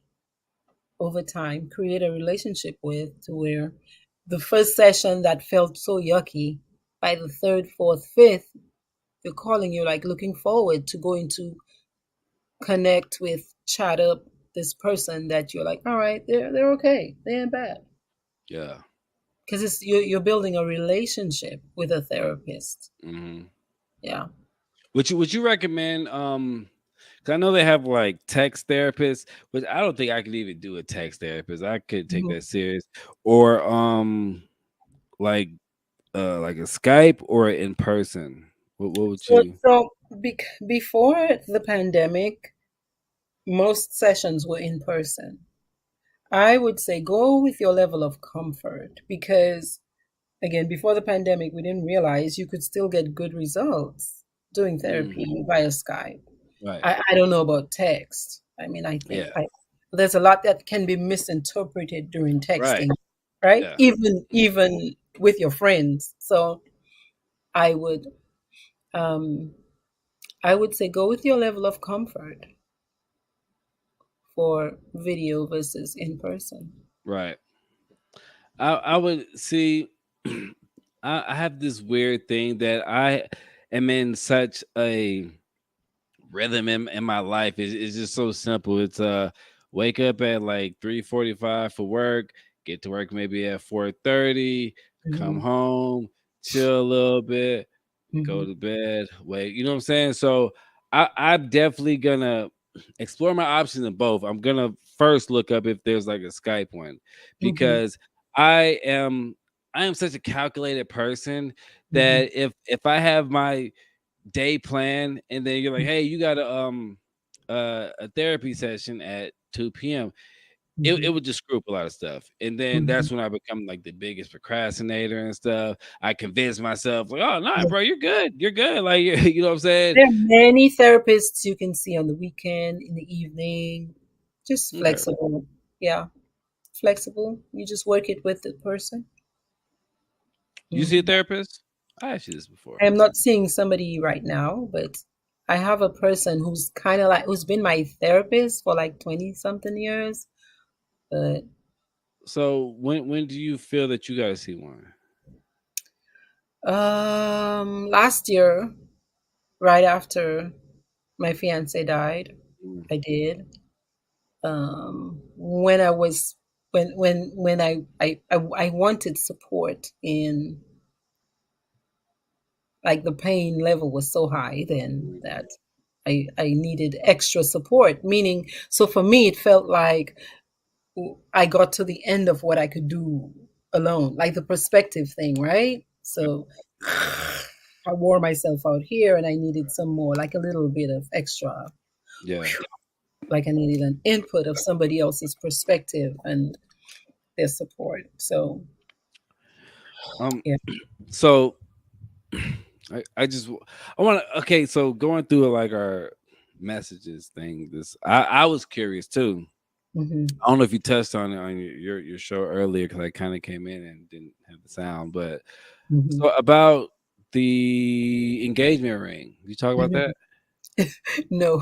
over time, create a relationship with, to where the first session that felt so yucky, by the third, fourth, fifth, they're calling you, like looking forward to going to connect with, chat up this person that you're like, all right, they're okay, they ain't bad, Yeah. because you're building a relationship with a therapist. Hmm. Yeah. Would you recommend because I know they have like text therapists, but I don't think I could even do a text therapist. I could take Mhm. that serious. Or like like a Skype or in person. What would So, you before the pandemic, most sessions were in person. I would say go with your level of comfort because, again, before the pandemic, we didn't realize you could still get good results doing mm, therapy via Skype. right. I don't know about text. I mean, Yeah. there's a lot that can be misinterpreted during Right. texting, right? Yeah. Even with your friends. So I would um, I would say go with your level of comfort for video versus in person. Right. I would see I have this weird thing that I am in such a rhythm in my life. It's just so simple. It's wake up at like 3:45 for work, get to work maybe at 4:30, come Hmm. home, chill a little bit, go Hmm. to bed, wait. You know what I'm saying? So I'm definitely gonna explore my options in both. I'm gonna first look up if there's like a Skype one Hmm. because I am I am such a calculated person Hmm. that if I have my day plan and then you're like, hey, you got a therapy session at 2 p.m. It Hmm. would just screw up a lot of stuff. And then Hmm. that's when I become like the biggest procrastinator and stuff. I convince myself, like, oh no, Yeah. bro, you're good. You're good. Like you know what I'm saying? There are many therapists you can see on the weekend, in the evening. Just Okay. flexible. Yeah, flexible. You just work it with the person. You see a Mhm. therapist? I asked you this before. I am not seeing somebody right now, but I have a person who's kind of like who's been my therapist for like 20 something years. But So when do you feel that you gotta see one? last year, right after my fiance died, Mm, I did. When I was when I wanted support in, like, the pain level was so high then mm, that I needed extra support, meaning, so for me it felt like I got to the end of what I could do alone, like the perspective thing, right? So I wore myself out here and I needed some more, like a little bit of extra, yeah. like I needed an input of somebody else's perspective and their support. So, Um yeah. so I just I want to okay. So going through like our messages thing, this I was curious too. Hmm. I don't know if you touched on it on your show earlier because I kind of came in and didn't have the sound, but Hmm. so about the engagement ring. You talk about Hmm. that? No.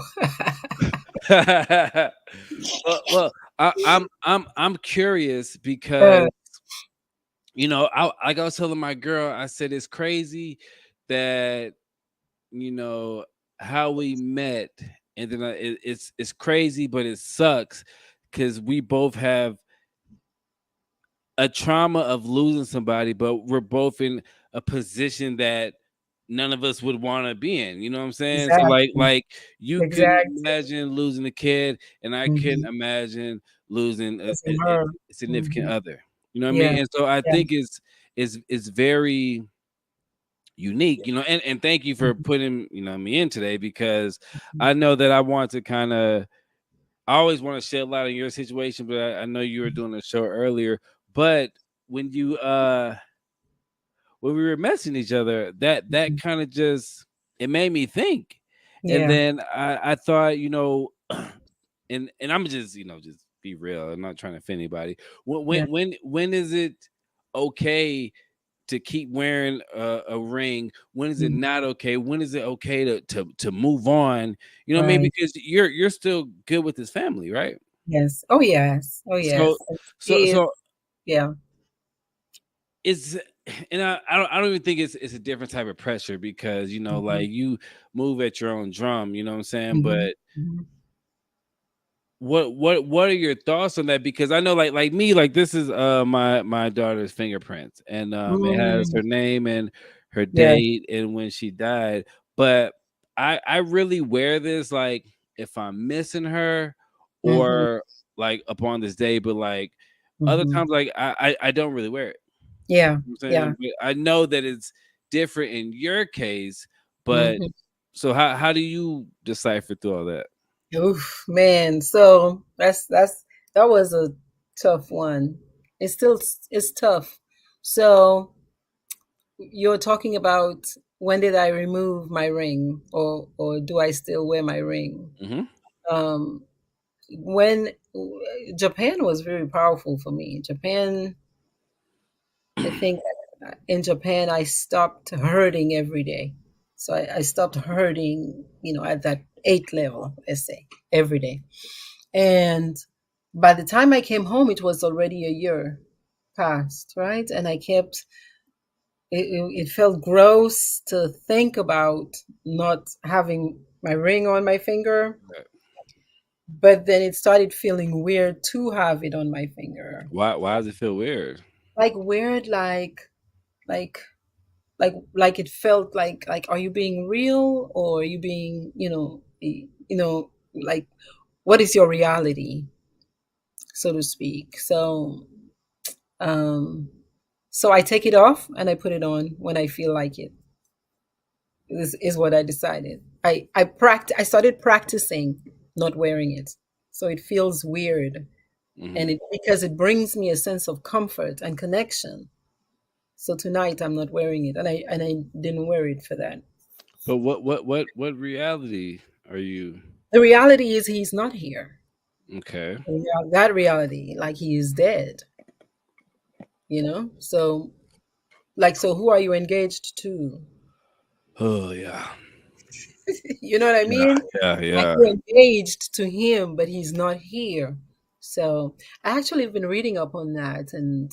well, I'm curious Uh, because I was telling my girl, I said it's crazy that you know how we met, and then it's crazy, but it sucks because we both have a trauma of losing somebody, but we're both in a position that none of us would want to be in. You know what I'm saying? So exactly. like you couldn't Exactly. imagine losing a kid, and I couldn't Hmm. imagine losing Listen, her. a significant Hmm. other. You know what I Yeah. mean? And so I Yeah. think it's very unique, and thank you for Mhm. putting me in today because I know that I want to kind of I always want to shed light on your situation, but I know you were doing a show earlier. But when you when we were messaging each other, that Mhm. kind of just it made me think. And Yeah. then I thought, and I'm just, just be real. I'm not trying to offend anybody. When Yeah. when is it okay to keep wearing a ring? When is it Mhm. not okay? When is it okay to move on? You know what I mean? Right. Because you're still good with his family, right? Yes. Oh, yes. Oh, yes. So And so she is, so yeah. it's and I don't even think it's a different type of pressure because Mhm. like you move at your own drum, you know what I'm saying? Mhm. But Mhm. what are your thoughts on that? Because I know like me, like this is my daughter's fingerprints and it has Mm. her name and her Yes. date and when she died. But I really wear this like if I'm missing her Mm-hmm. or like upon this day, but like other Mm-hmm. times like I don't really wear it. Yeah. You know what I'm Yeah. saying? But I know that it's different in your case, but Mm-hmm. so how do you decipher through all that? Oof, man. So that was a tough one. It's still it's tough. So you're talking about when did I remove my ring, or do I still wear my ring? Hmm. Um, when Japan was very powerful for me. Japan, I think in Japan I stopped hurting every day. So I stopped hurting, at that 8th level, let's say, every day. And by the time I came home, it was already a year past, right? And I kept it felt gross to think about not having my ring on my finger, but then it started feeling weird to have it on my finger. Why does it feel weird? Like weird, like like it felt like are you being real, or are you being, like what is your reality, so to speak. Um so I take it off and I put it on when I feel like it. This is what I decided. I started practicing not wearing it. So it feels weird, and Hmm. it because it brings me a sense of comfort and connection. So tonight I'm not wearing it, and I didn't wear it for that. But what reality are you? The reality is he's not here. Okay. That reality, like he is dead, So so who are you engaged to? Oh yeah. You know what I Yeah, mean? yeah, Like yeah. you're engaged to him, but he's not here. So I actually have been reading up on that, and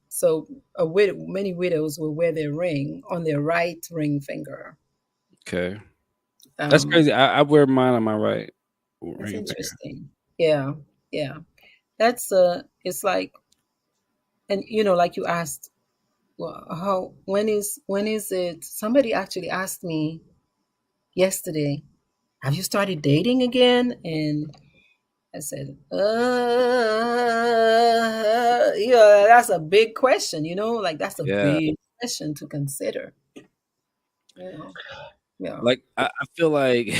so many widows will wear their ring on their right ring finger. Okay. That's Um, crazy. I wear mine on my right that's ring finger. interesting. Yeah, yeah. That's it's like, and like you asked, well, how when is it? Somebody actually asked me yesterday, "Have you started dating again?" And I said, yeah, that's a big question, like that's a Yeah. big question to consider, you know. Yeah. Like I feel like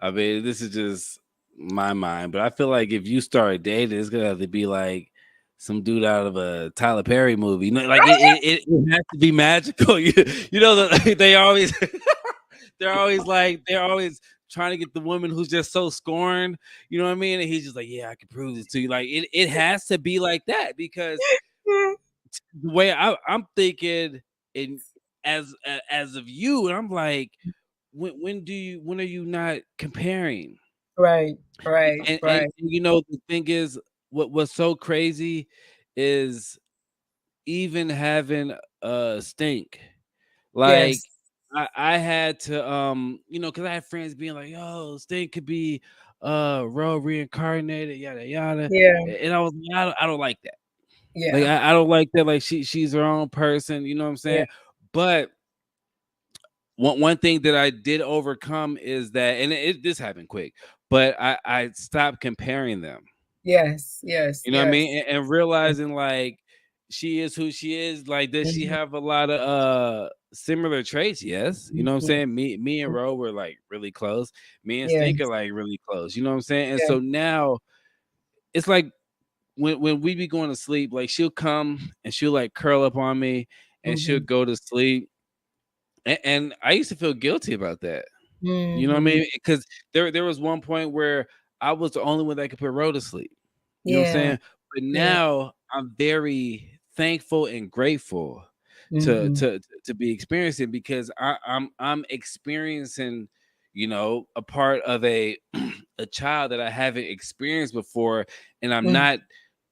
I mean, this is just my mind, but I feel like if you start dating, it's gonna have to be like some dude out of a Tyler Perry movie. Like it has to be magical. You know that they always they're always trying to get the woman who's just so scorned. You know what I mean? And he's just like, yeah, I can prove this to you. Like it has to be like that because the way I'm thinking, and as of you, and I'm like, when are you not comparing? Right, right, And right. the thing is, what's so crazy is even having a stink. Like Yes. I had to because I had friends being like, "Yo, stink could be Ro reincarnated, yada yada," Yeah, and I was like, I don't like that. Like yeah, I don't like that. Like she's her own person. You know what I'm yeah. saying? But one thing that I did overcome is that, and this happened quick, but I stopped comparing them. Yes, yes, You know what I yes. mean? And realizing like she is who she is. Like, does she Mhm, have a lot of similar traits? Yes. You know what I'm mhm, saying? Me and mhm. Ro were like really close. Me and Stink are Yes, like really close. You know what I'm saying? And yes. so now it's like when we be going to sleep, like she'll come and she'll like curl up on me and she'll Mhm, go to sleep. And I used to feel guilty about that. You know what I mhm. mean? Because there was one point where I was the only one that could put Ro to sleep. You know what I'm Yeah, saying? But yeah. now I'm very thankful and grateful Mhm, to be experiencing because I'm experiencing, a part of a a child that I haven't experienced before, and I'm mm. not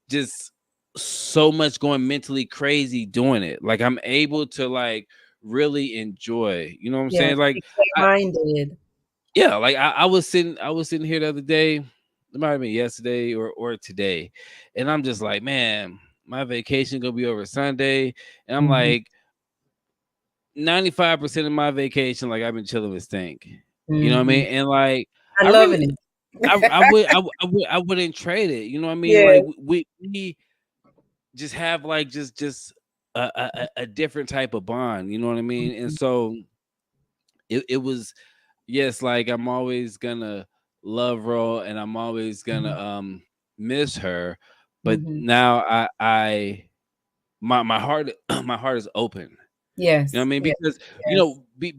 just so much going mentally crazy doing it. Like I'm able to like really enjoy. You know what I'm Yeah, saying? Like be I clear-minded. yeah, like I was sitting here the other day, it might have been yesterday or today, and I'm just like, man, my vacation gonna be over Sunday, and I'm Mhm, like, 95% of my vacation, like I've been chilling with Stink. You know what I Hmm. mean? And like I'm I really, loving I wouldn't trade it. You know what I mean? it. Like we just have like just a different type of bond. You know what I mean? And so it was, yes, like I'm always gonna love Ro, and I'm always gonna Yeah. miss her, but Hmm. now I my heart my heart is open. You know what I Yes, mean? yes, Because yes.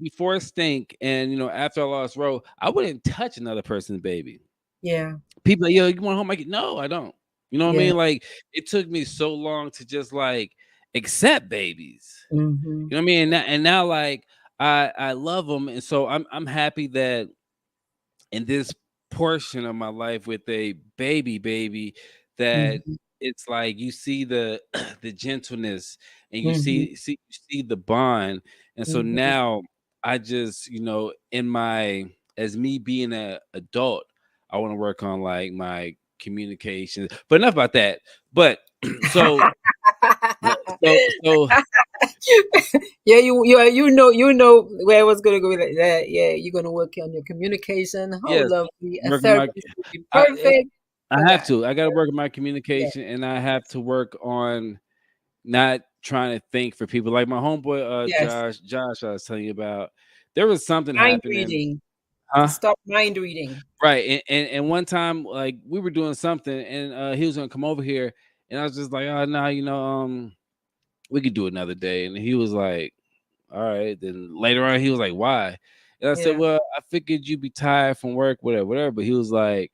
before Stink, and after I lost Ro, I wouldn't touch another person's baby. Yeah, People, like, yo, you want home? Like, no, I don't. You know what I yeah. mean? Like, it took me so long to just like accept babies. Hmm. You know what I mean? And now like I love them, and so I'm happy that in this portion of my life with a baby that Hmm. it's like you see the the gentleness, and you Hmm. see the bond. And so Hmm. now I just, in my, as me being a adult, I want to work on like my communication. But enough about that. But so so Yeah, you know where I was gonna go with that. Yeah, you're gonna work on your communication. How yes, lovely! A working my therapist would be I perfect I for have that. to. I got to work on my Yeah. communication, and I have to work on not trying to think for people. Like my homeboy, Yes, Josh, I was telling you about. There was something mind happening, reading. To huh? stop mind reading. Right, and one time, like we were doing something, and he was gonna come over here, and I was just like, oh no, we could do it another day, and he was like, all right. Then later on, he was like, why? And I said, Yeah, well, I figured you'd be tired from work, whatever, whatever. But he was like,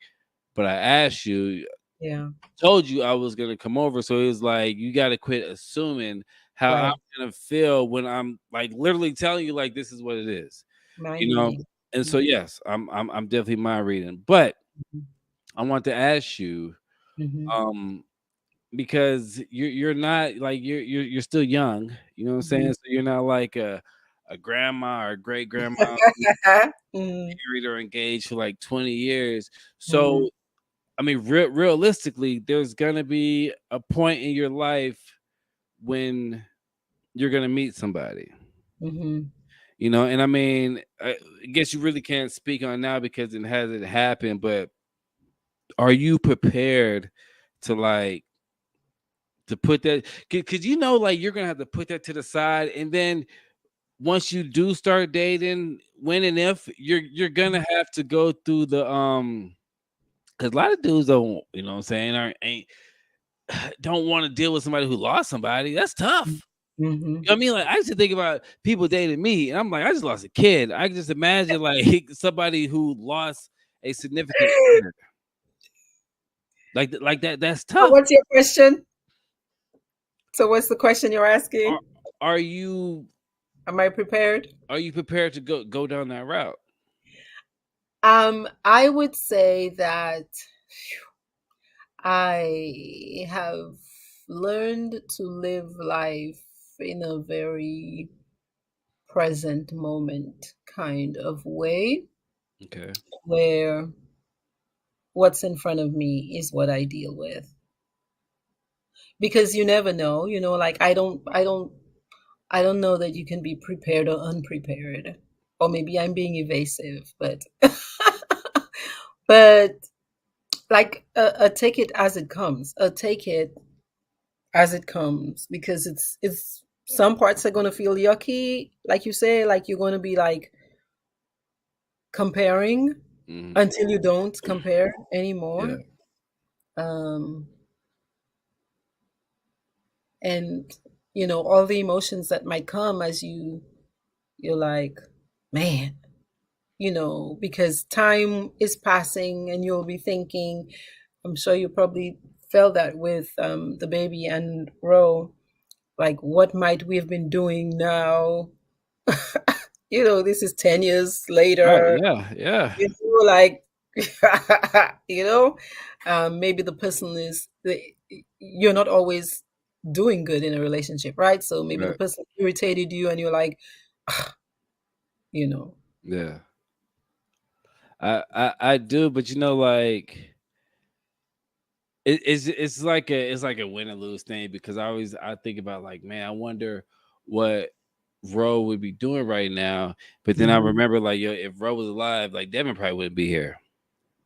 but I asked you, yeah, told you I was gonna come over. So it was like, you got to quit assuming how I'm right. gonna feel when I'm like literally telling you like this is what it is, Mind you know. reading. And so Mhm, yes, I'm definitely mind reading, but mhm, I want to ask you, mhm, um, because you're not like you're still young, you know what I'm saying? mhm. So you're not like a grandma or a great grandma Mhm, married or engaged for like 20 years. mhm, So I mean, realistically, there's gonna be a point in your life when you're gonna meet somebody, mhm, and I mean, I guess you really can't speak on it now because it hasn't happened, but are you prepared to like to put that? Because like you're gonna have to put that to the side, and then once you do start dating, when and if you're gonna have to go through the because a lot of dudes don't, what I'm saying, ain't don't want to deal with somebody who lost somebody. That's tough. mhm. You know what I mean? Like I used to think about people dating me, and I'm like, I just lost a kid. I can just imagine like somebody who lost a significant other. Like that. That's So tough. what's your question? So what's the question you're Are asking? are you Am I prepared? are you prepared to go down that route? I would say that I have learned to live life in a very present moment kind of way Okay. where what's in front of me is what I deal with. Because you never know, like I don't know that you can be prepared or unprepared. Or maybe I'm being evasive, but but like take it as it comes. Take it as it comes because it's some parts are going to feel yucky, like you say, like you're going to be like comparing Hmm. until you don't compare Yeah. anymore. Um and all the emotions that might come as you're like, man, because time is passing and you'll be thinking, I'm sure you probably felt that with the baby and Ro, like, what might we have been doing now? This is 10 years Right. later. Yeah. Yeah. Like, you know, maybe the person you're not always doing good in a relationship, right? So maybe the Right. person irritated you and you're like, you know, Yeah. I do, but like it's like a win or lose thing because I think about like, man, I wonder what Ro would be doing right now. But then I Mhm. remember like, yo, if Ro was alive, like Devin probably wouldn't be here.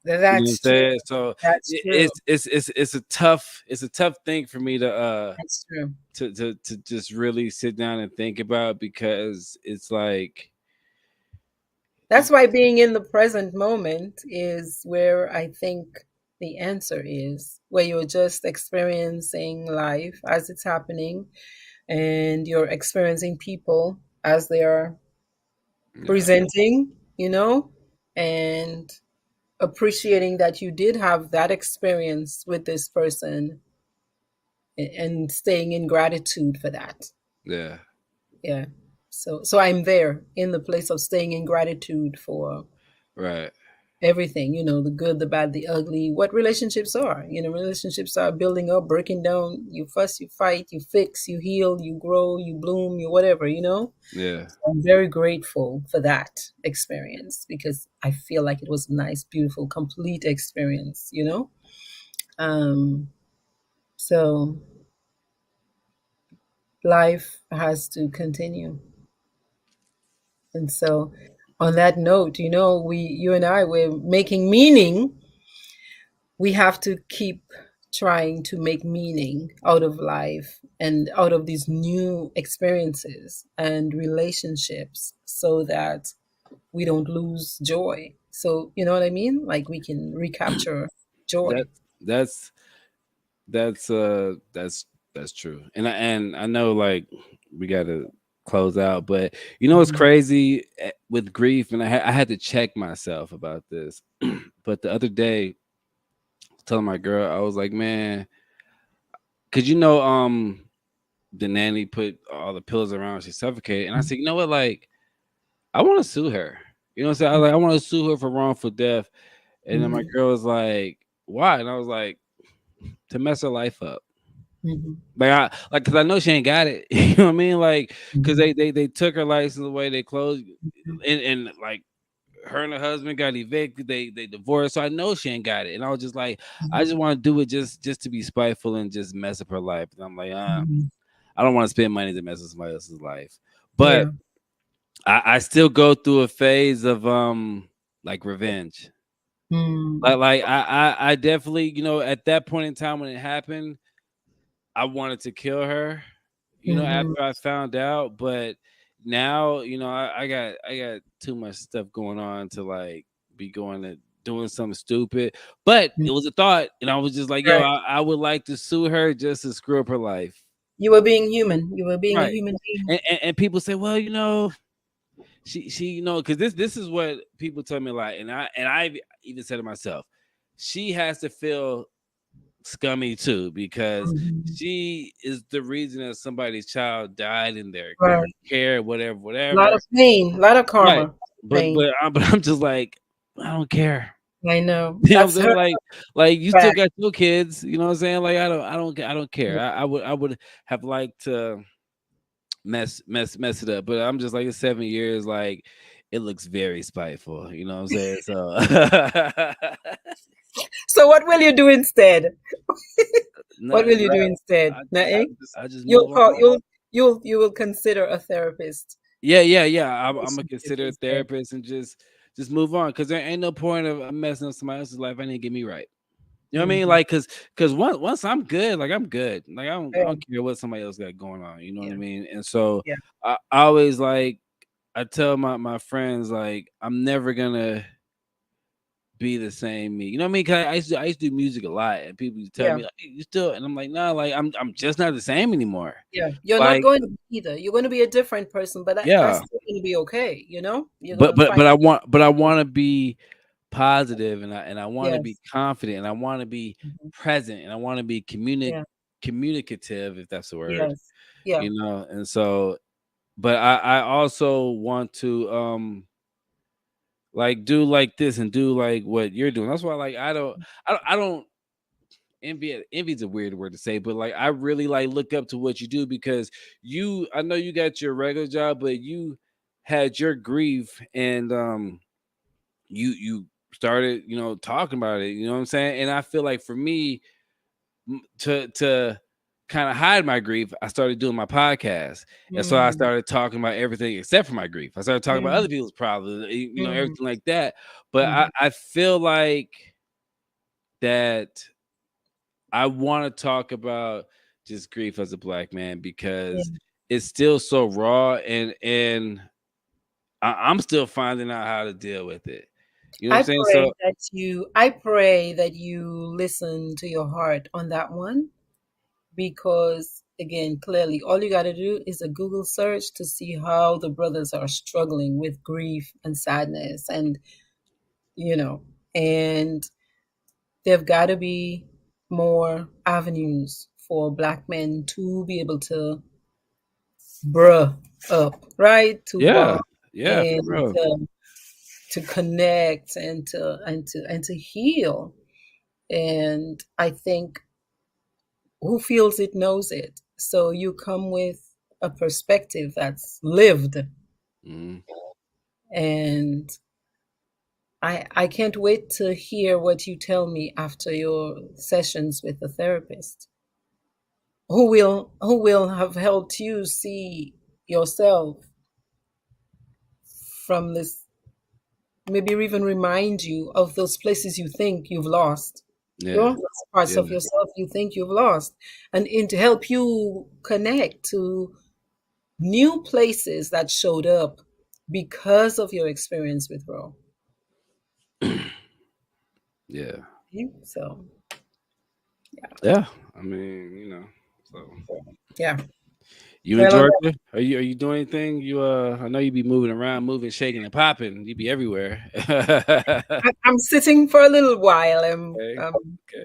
You know what I'm That's true. saying? So That's true. it's a tough thing for me That's true. to just really sit down and think about, because it's like, That's why being in the present moment is where I think the answer is, where you're just experiencing life as it's happening and you're experiencing people as they are yeah, presenting, you know, and appreciating that you did have that experience with this person and staying in gratitude for that. yeah, Yeah. So I'm there in the place of staying in gratitude for right, everything, you know, the good, the bad, the ugly, what relationships are. You know, relationships are building up, breaking down. You fuss, you fight, you fix, you heal, you grow, you bloom, you whatever, you know. yeah. So I'm very grateful for that experience because I feel like it was a nice, beautiful, complete experience, you know. Um, so life has to continue. And so on that note, you know, you and I, we're making meaning. We have to keep trying to make meaning out of life and out of these new experiences and relationships so that we don't lose joy. So, you know what I mean? Like we can recapture joy. That that's that's that's true. And I know like we gotta close out, but you know what's Mhm. crazy with grief, and I had to check myself about this. But the other day, telling my girl, I was like, man, cause the nanny put all the pills around, she suffocated, and I said, you know what, like I want to sue her. You know what I'm saying? I want to sue her for wrongful death. And then my Mhm. girl was like, why? And I was like, to mess her life up. Mhm. Cause I know she ain't got it. You know what I mean? Like, cause Mhm. they took her license away, they closed, Mhm. and like her and her husband got evicted, they divorced. So I know she ain't got it. And I was just like, I Mhm. just want to do it just to be spiteful and just mess up her life. And I'm like, Mhm. I don't want to spend money to mess with somebody else's life. But Yeah. I still go through a phase of like revenge. Mm. I definitely, at that point in time when it happened, I wanted to kill her, Mhm. after I found out. But now, I got too much stuff going on to like be going to doing something stupid. But Mm. it was a thought, and I was just like, yo, Right. I would like to sue her just to screw up her life. You were being human. You were being a Right. human being. And people say, well, she because this is what people tell me a lot, and I even said to myself, she has to feel scummy too, because Mhm. she is the reason that somebody's child died in their Right. care, whatever, A lot whatever. of pain, a lot of Right. karma, But pain. but but I'm just like, I don't care. I know. You know what I'm That's saying? her Like you still back. got two kids. You know what I'm saying? Like I don't care. I would have liked to mess it up, but I'm just like, in 7 years, like it looks very spiteful. You know what I'm saying? So So what will you do instead? What will nothing, you do right? instead? I just I Nothing. just I just You'll move call. on. You will consider a therapist. Yeah. I'm gonna Relationship consider a instead. therapist and just move on, because there ain't no point of messing up somebody else's life. I need to get me right. You know what I mean? Hmm. Like, cause once I'm good, like I'm good. Like I Yeah. don't care what somebody else got going on. You know what I Yeah. mean? And so Yeah. I always like, I tell my friends, like, I'm never gonna be the same me. You know what I mean? 'Cause I used to do music a lot, and people used to tell Yeah. me like, "Hey, you still," and I'm like, no, like I'm just not the same anymore. Yeah. You're not Like, going to be either. You're going to be a different person, but that's yeah, still going to be okay. You know. You're but going to but find. but I want to be positive, and I want to be Yes. confident, and I want to be Mhm. present, and I want to be Yeah. communicative, if that's the word. Yes. Yeah. And so, but I also want to like do like this and do like what you're doing. That's why, like, I don't envy's a weird word to say, but like I really like look up to what you do, because I know you got your regular job, but you had your grief, and you started, talking about it, you know what I'm saying? And I feel like for me, to kind of hide my grief, I started doing my podcast. And so I Mm, started talking about everything except for my grief. I started talking about mm, other people's problems, mm, everything like that. But mhm. I feel like that I want to talk about just grief as a black man Yeah. because it's still so raw, and I'm still finding out how to deal with it. You know what I'm saying? So I pray that you listen to your heart on that one, because again, clearly all you got to do is a Google search to see how the brothers are struggling with grief and sadness, and you know, and there've got to be more avenues for black men to be able to bruh up, right? To yeah, bond yeah, for and real. to connect and to heal. And I think who feels it knows it. So you come with a perspective that's lived, Mhm. and I can't wait to hear what you tell me after your sessions with the therapist, who will have helped you see yourself from this, maybe even remind you of those places you think you've lost, you Yeah, know, those parts yeah, of yourself you think you've lost, and to help you connect to new places that showed up because of your experience with Ro. yeah, So yeah. I mean, so yeah, you in well, on Georgia? Are you doing anything? I know you be moving around, moving, shaking, and popping. You be everywhere. Okay, I'm sitting for a little while. okay, I'm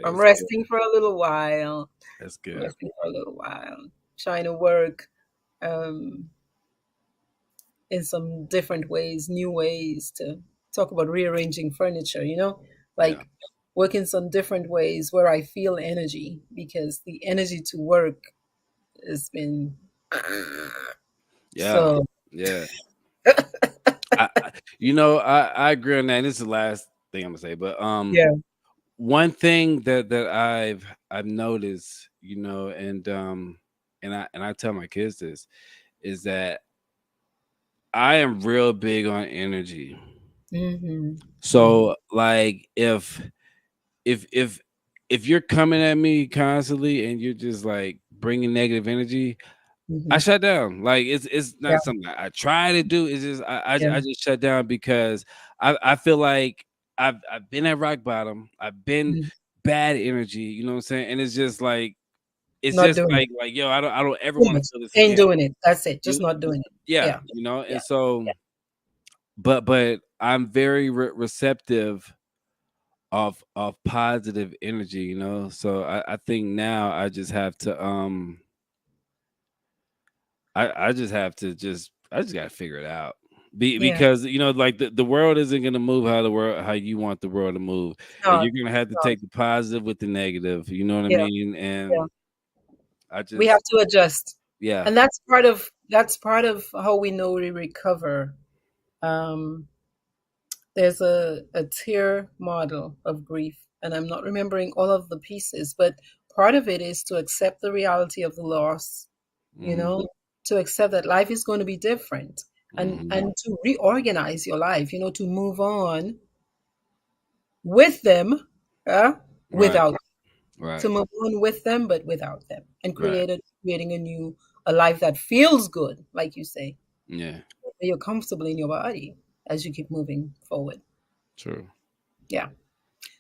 that's good. resting for a little while. That's good. Resting for a little while. Trying to work um, in some different ways, new ways to talk about rearranging furniture. Yeah, Like work in some different ways where I feel energy, because the energy to work has been yeah, so. yeah. I agree on that. And this is the last thing I'm gonna say, but Yeah. one thing that I've noticed, and I tell my kids this is that I am real big on energy. Mm-hmm. Mm-hmm. So like if if if you're coming at me constantly and you're just like bringing negative energy, I Mm-hmm. shut down. Like it's Yeah. not something I try to do. It's just Yeah. I just shut down because I feel like I've been at rock bottom. I've been Mhm. bad energy. You know what I'm saying? And it's just like Not doing it. yo, I don't ever Too want to much. feel this Ain't again. doing it. That's it. Just You not doing it. yeah, Yeah. Yeah. and so Yeah. but I'm very receptive of positive energy. So I think now I just have to I just gotta figure it out. Yeah. Because like the world isn't gonna move how you want the world to move. It's And not. you're gonna have It's to not. take the positive with the negative, you know what I Yeah. mean? Yeah. And I We have just to adjust. yeah. And that's part of how we know we recover. Um, there's a tier model of grief, and I'm not remembering all of the pieces, but part of it is to accept the reality of the loss, you Hmm. know, to accept that life is going to be different, Hmm. and to reorganize your life, to move on with them, uh, Right, without to right, move on with them, but without them, and right. creating a life that feels good, like you say, Yeah, that you're comfortable in your body as you keep moving forward. true. Yeah.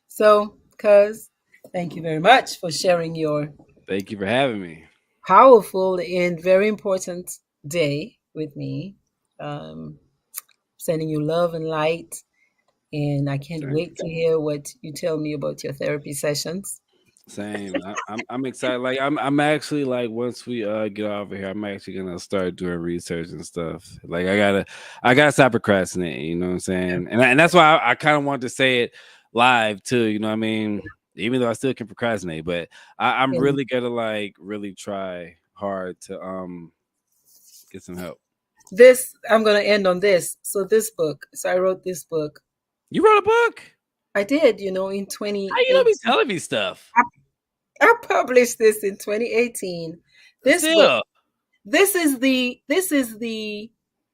So, cuz, thank you very much for sharing your Thank you for having me. powerful and very important day with me. Um, Sending you love and light. And I can't Same. wait to hear what you tell me about your therapy sessions. Same. I'm excited. Like I'm actually like once we get over here, I'm actually gonna start doing research and stuff. Like I gotta stop procrastinating. You know what I'm Yeah. saying? And that's why I kind of wanted to say it live too. You know what I mean? Even though I still can procrastinate, but I'm And really gonna like really try hard to get some help. I'm going to end on this. So I wrote this book. You wrote a book? I did, in How you gonna be 2018. telling me stuff? I published this in 2018. This book, Still, this is the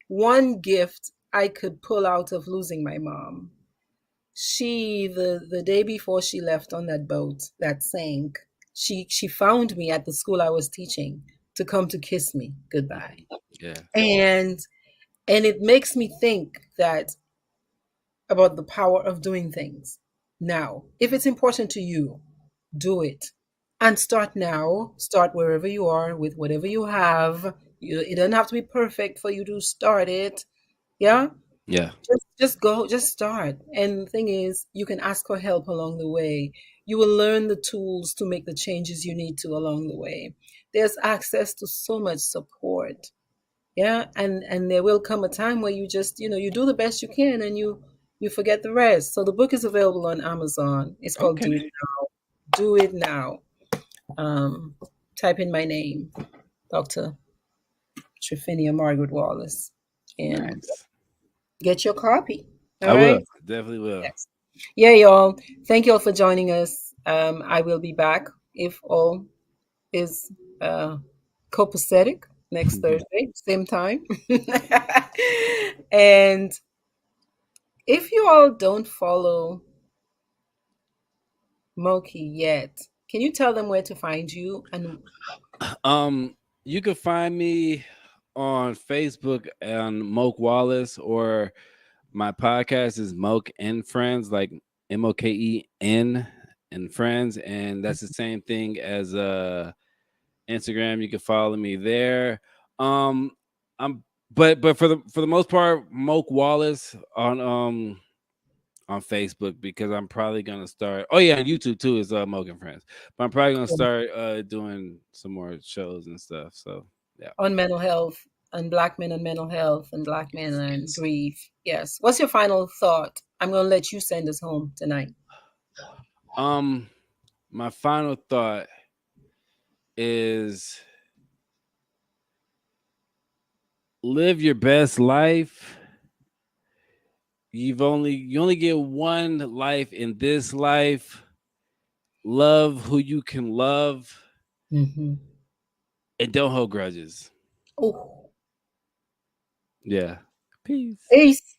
one gift I could pull out of losing my mom. She the day before she left on that boat that sank, she found me at the school I was teaching to come to kiss me goodbye. yeah, And it makes me think that about the power of doing things now. If it's important to you, do it. And start now. Start wherever you are with whatever you have. It doesn't have to be perfect for you to start it. Yeah? yeah. Just go, just start. And the thing is, you can ask for help along the way. You will learn the tools to make the changes you need to along the way. There's access to so much support. Yeah, and there will come a time where you just, you do the best you can, and you forget the rest. So the book is available on Amazon. It's called Do It Okay, Now. Do It Now. Um, Type in my name, Dr. Trefinia Margaret Wallace, and nice. get your copy. All I will right. definitely will. Yes. Yeah, y'all. Thank you all for joining us. I will be back if all is copacetic next Thursday, same time. And if you all don't follow Moki yet, can you tell them where to find you? And You can find me on Facebook on Moke Wallace, or my podcast is Moke and Friends, like Moken and Friends, and that's the same thing as Instagram. You can follow me there. Um, I'm but for the most part, Moke Wallace on Facebook, because I'm probably gonna start. Oh yeah, on YouTube too is Moke and Friends. But I'm probably gonna start doing some more shows and stuff. So yeah. on mental health, and Black men and mental health, and Black men Yes, and yes. grief. Yes. What's your final thought? I'm going to let you send us home tonight. Um, my final thought is live your best life. You only get one life in this life. Love who you can love, Mm-hmm. and don't hold grudges. Oh, Yeah. Peace. peace.